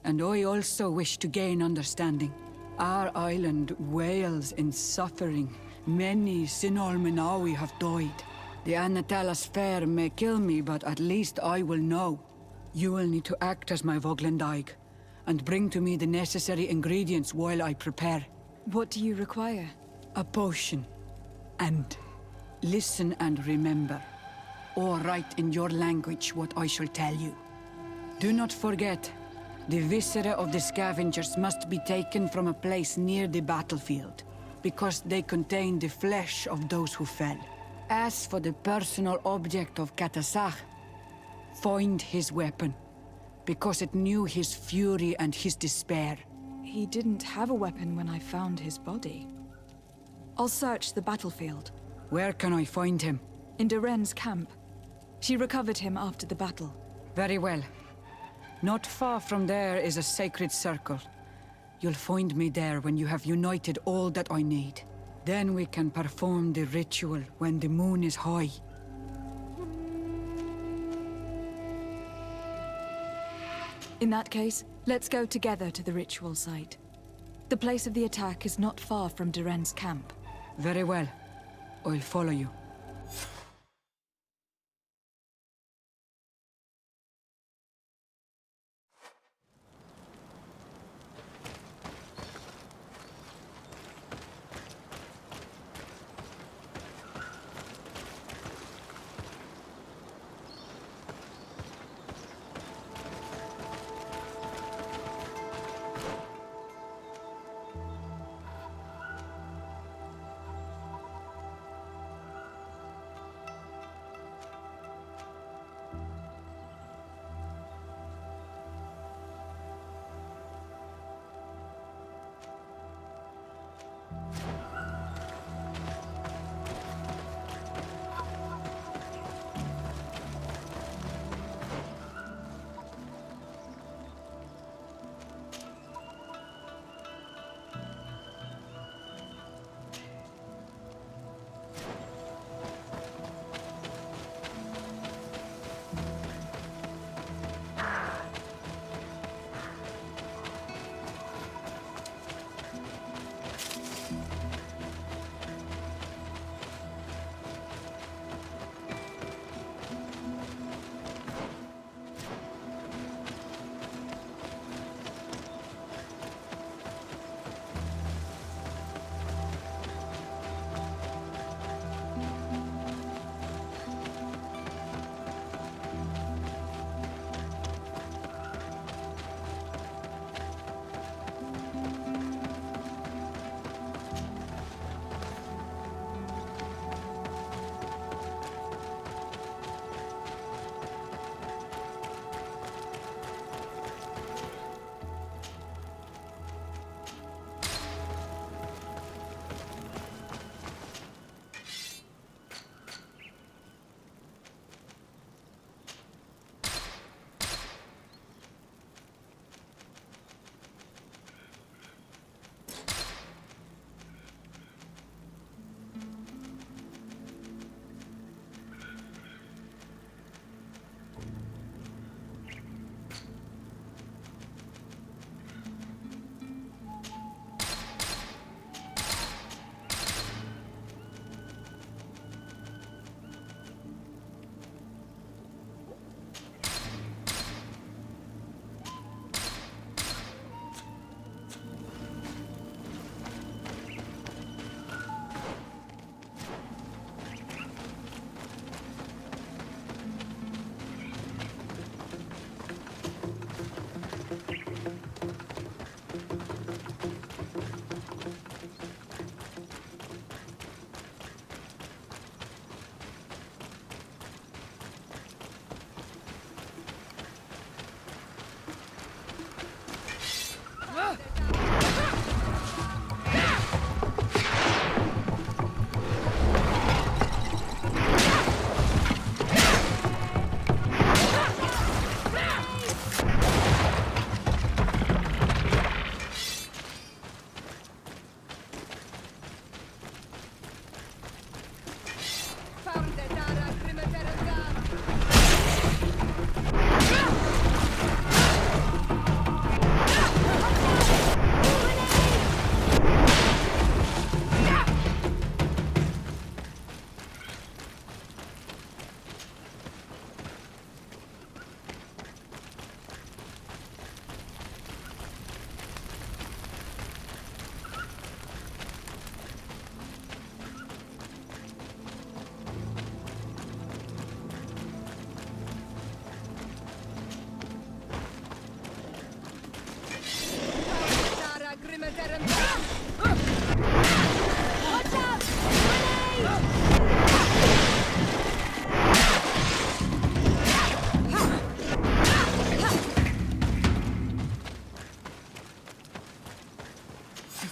And I also wish to gain understanding. Our island wails in suffering. Many Sinol Menawi have died. The Anatalas Fair may kill me, but at least I will know. You will need to act as my Voglendaig, and bring to me the necessary ingredients while I prepare. What do you require? A potion. And listen and remember, or write in your language what I shall tell you. Do not forget, the viscera of the scavengers must be taken from a place near the battlefield, because they contain the flesh of those who fell. As for the personal object of Katasach, find his weapon, because it knew his fury and his despair. He didn't have a weapon when I found his body. I'll search the battlefield. Where can I find him? In Duren's camp. She recovered him after the battle. Very well. Not far from there is a sacred circle. You'll find me there when you have united all that I need. Then we can perform the ritual when the moon is high. In that case, let's go together to the ritual site. The place of the attack is not far from Duren's camp. Very well. I'll follow you.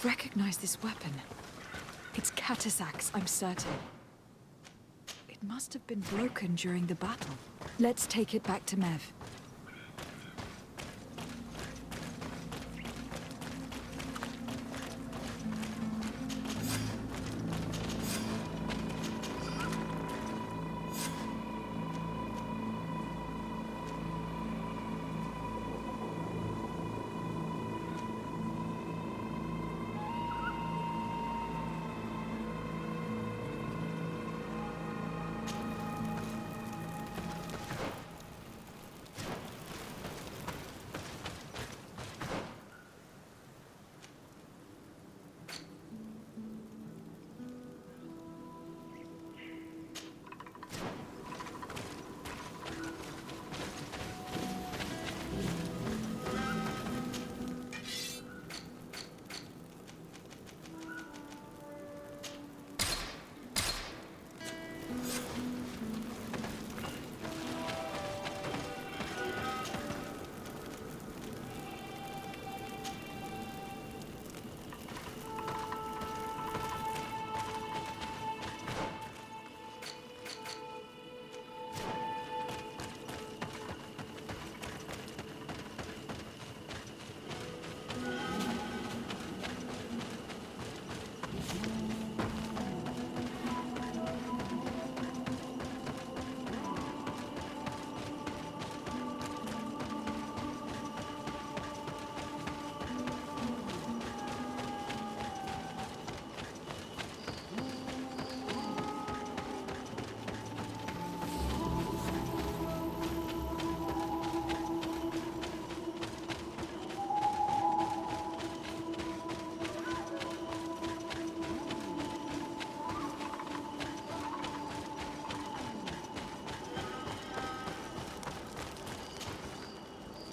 recognize this weapon. It's Katasax, I'm certain. It must have been broken during the battle. Let's take it back to Mev.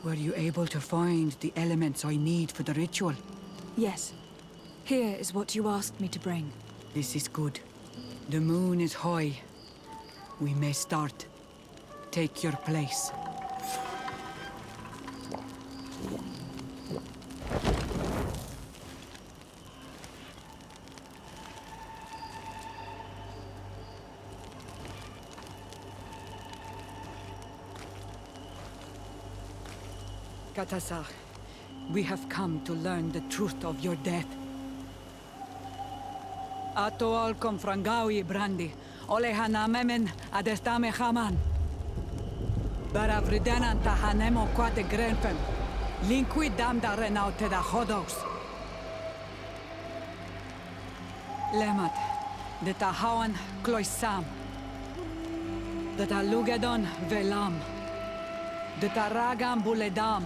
Were you able to find the elements I need for the ritual? Yes. Here is what you asked me to bring. This is good. The moon is high. We may start. Take your place. Katasar, we have come to learn the truth of your death. Ato al confrangawi brandi, ole hanamemen adestame haman. Baravridenan tahanemo quate grenfen, linqui damda renaute da hodos. Lemat, de tahawan kloisam, de talugedon velam, de taragam buledam,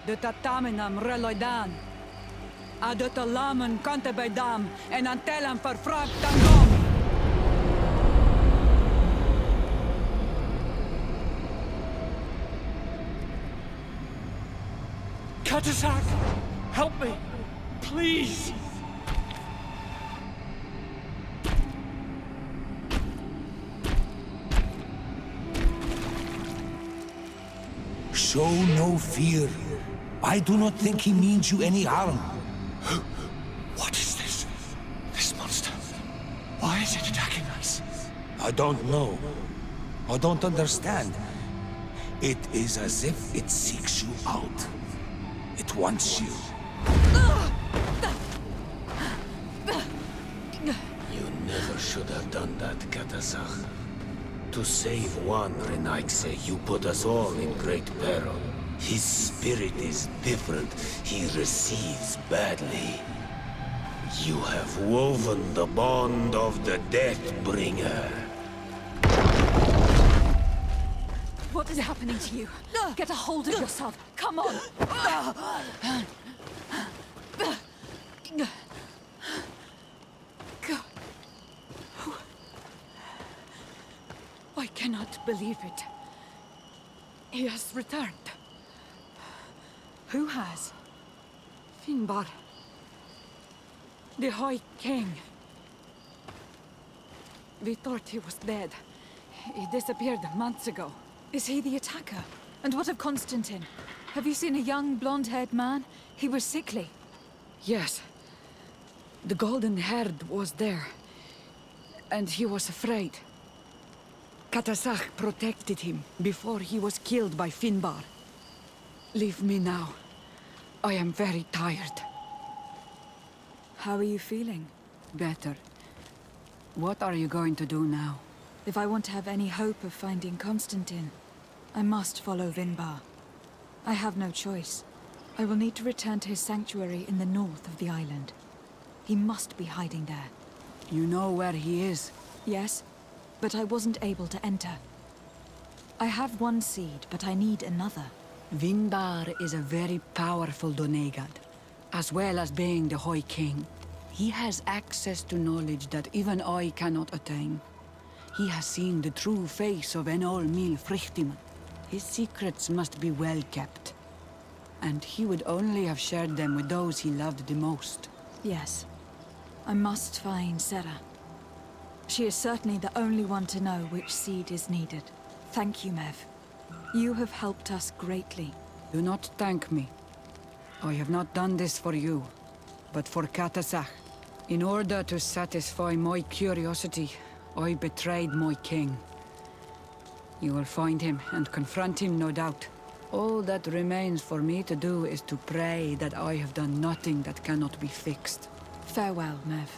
de tataminam reloidan, a de talamen kantebedam en antelam verfragt tangom. Katasak! Help me! Please! Show no fear. I do not think he means you any harm. What is this? This monster? Why is it attacking us? I don't know. I don't understand. It is as if it seeks you out. It wants you. You never should have done that, Katasach. To save one, Renaikse, you put us all in great peril. His spirit is different. He receives badly. You have woven the bond of the Deathbringer. What is happening to you? Get a hold of yourself. Come on. I cannot believe it. He has returned. Who has? Finbar. The High King. We thought he was dead. He disappeared months ago. Is he the attacker? And what of Constantine? Have you seen a young, blonde-haired man? He was sickly. Yes. The golden herd was there. And he was afraid. Katasach protected him before he was killed by Finbar. Leave me now. I am very tired. How are you feeling? Better. What are you going to do now? If I want to have any hope of finding Constantine, I must follow Vinbar. I have no choice. I will need to return to his sanctuary in the north of the island. He must be hiding there. You know where he is? Yes, but I wasn't able to enter. I have one seed, but I need another. Vinbar is a very powerful Donegad, as well as being the High King. He has access to knowledge that even I cannot attain. He has seen the true face of Enol Mil Frichtiman. His secrets must be well kept. And he would only have shared them with those he loved the most. Yes. I must find Sarah. She is certainly the only one to know which seed is needed. Thank you, Mev. You have helped us greatly. Do not thank me. I have not done this for you, but for Katasach. In order to satisfy my curiosity, I betrayed my king. You will find him and confront him, no doubt. All that remains for me to do is to pray that I have done nothing that cannot be fixed. Farewell, Mev.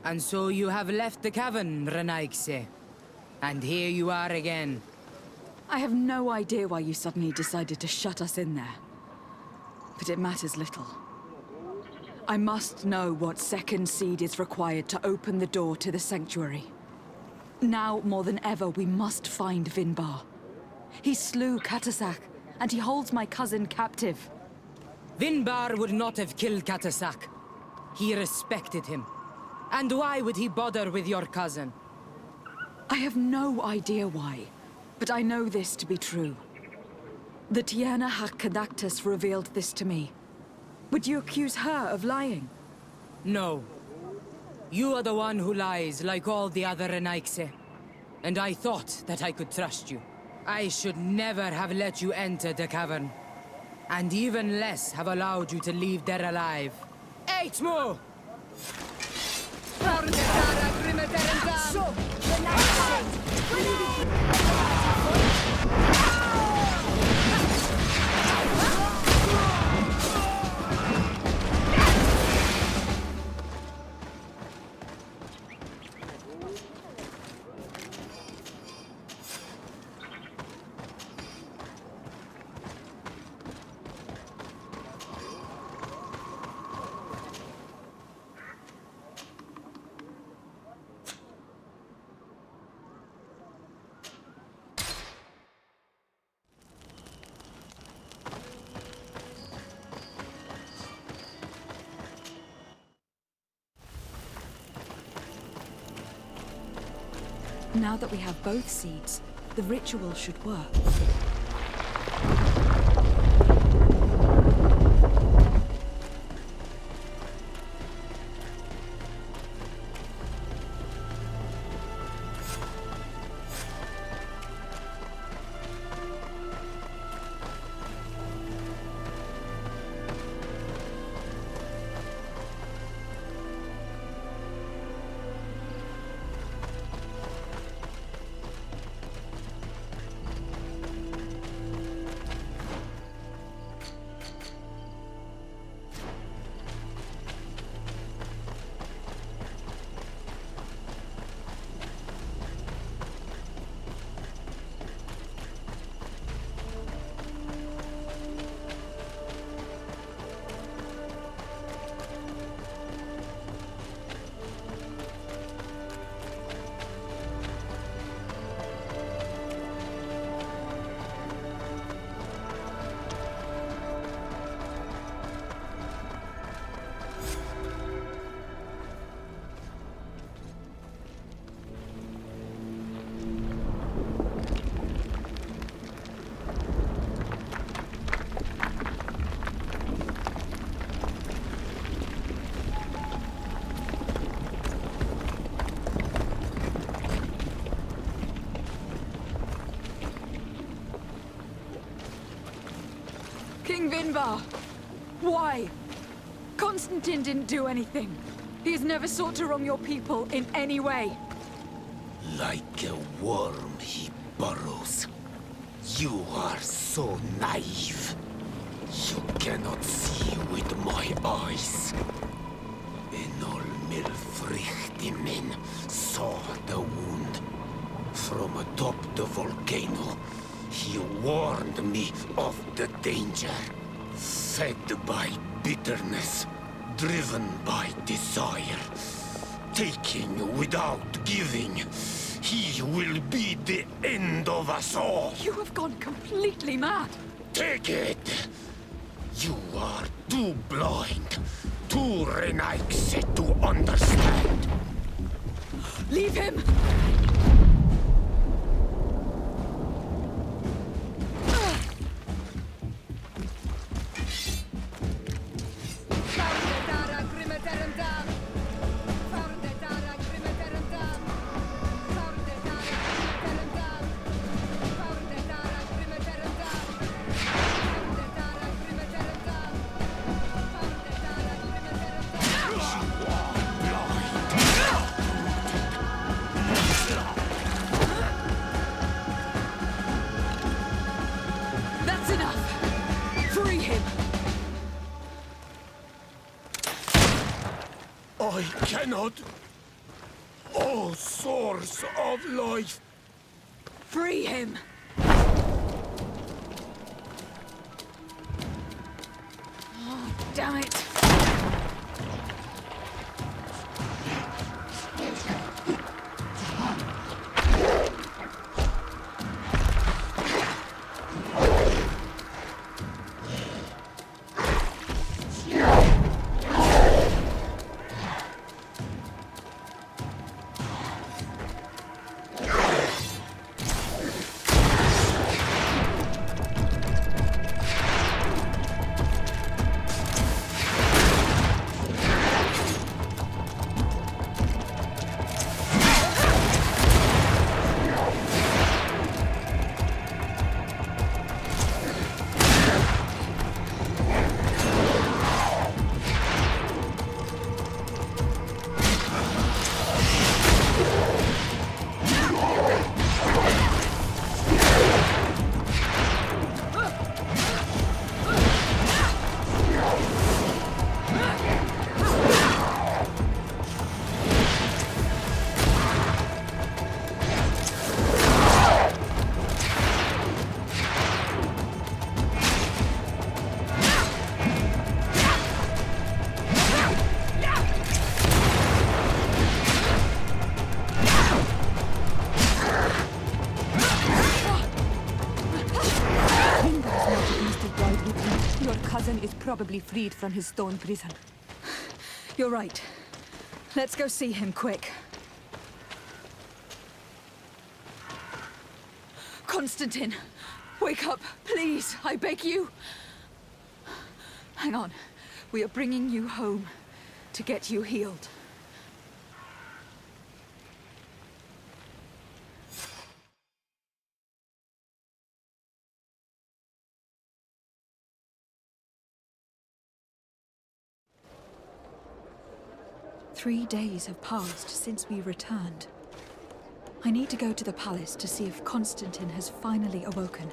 And so you have left the cavern, Renaigse. And here you are again. I have no idea why you suddenly decided to shut us in there. But it matters little. I must know what second seed is required to open the door to the sanctuary. Now, more than ever, we must find Vinbar. He slew Katasach, and he holds my cousin captive. Vinbar would not have killed Katasach. He respected him. And why would he bother with your cousin? I have no idea why, but I know this to be true. The Tiana Hakkadactus revealed this to me. Would you accuse her of lying? No. You are the one who lies like all the other Renaigse. And I thought that I could trust you. I should never have let you enter the cavern. And even less have allowed you to leave there alive. Eitmo! So, the Now that we have both seeds, the ritual should work. King Vinbar! Why? Constantine didn't do anything. He has never sought to wrong your people in any way. Like a worm he burrows. You are so naive. You cannot see with my eyes. Enol Milfrichtimen saw the wound. From atop the volcano, he warned me of the danger. Fed by bitterness, driven by desire, taking without giving, he will be the end of us all. You have gone completely mad. Take it! You are too blind, too Renaikse to understand. Leave him! I cannot. O source of life. Free him! Oh, damn it! Probably freed from his stone prison. You're right. Let's go see him, quick. Constantine, wake up, please, I beg you. Hang on. We are bringing you home to get you healed. Three days have passed since we returned. I need to go to the palace to see if Constantine has finally awoken.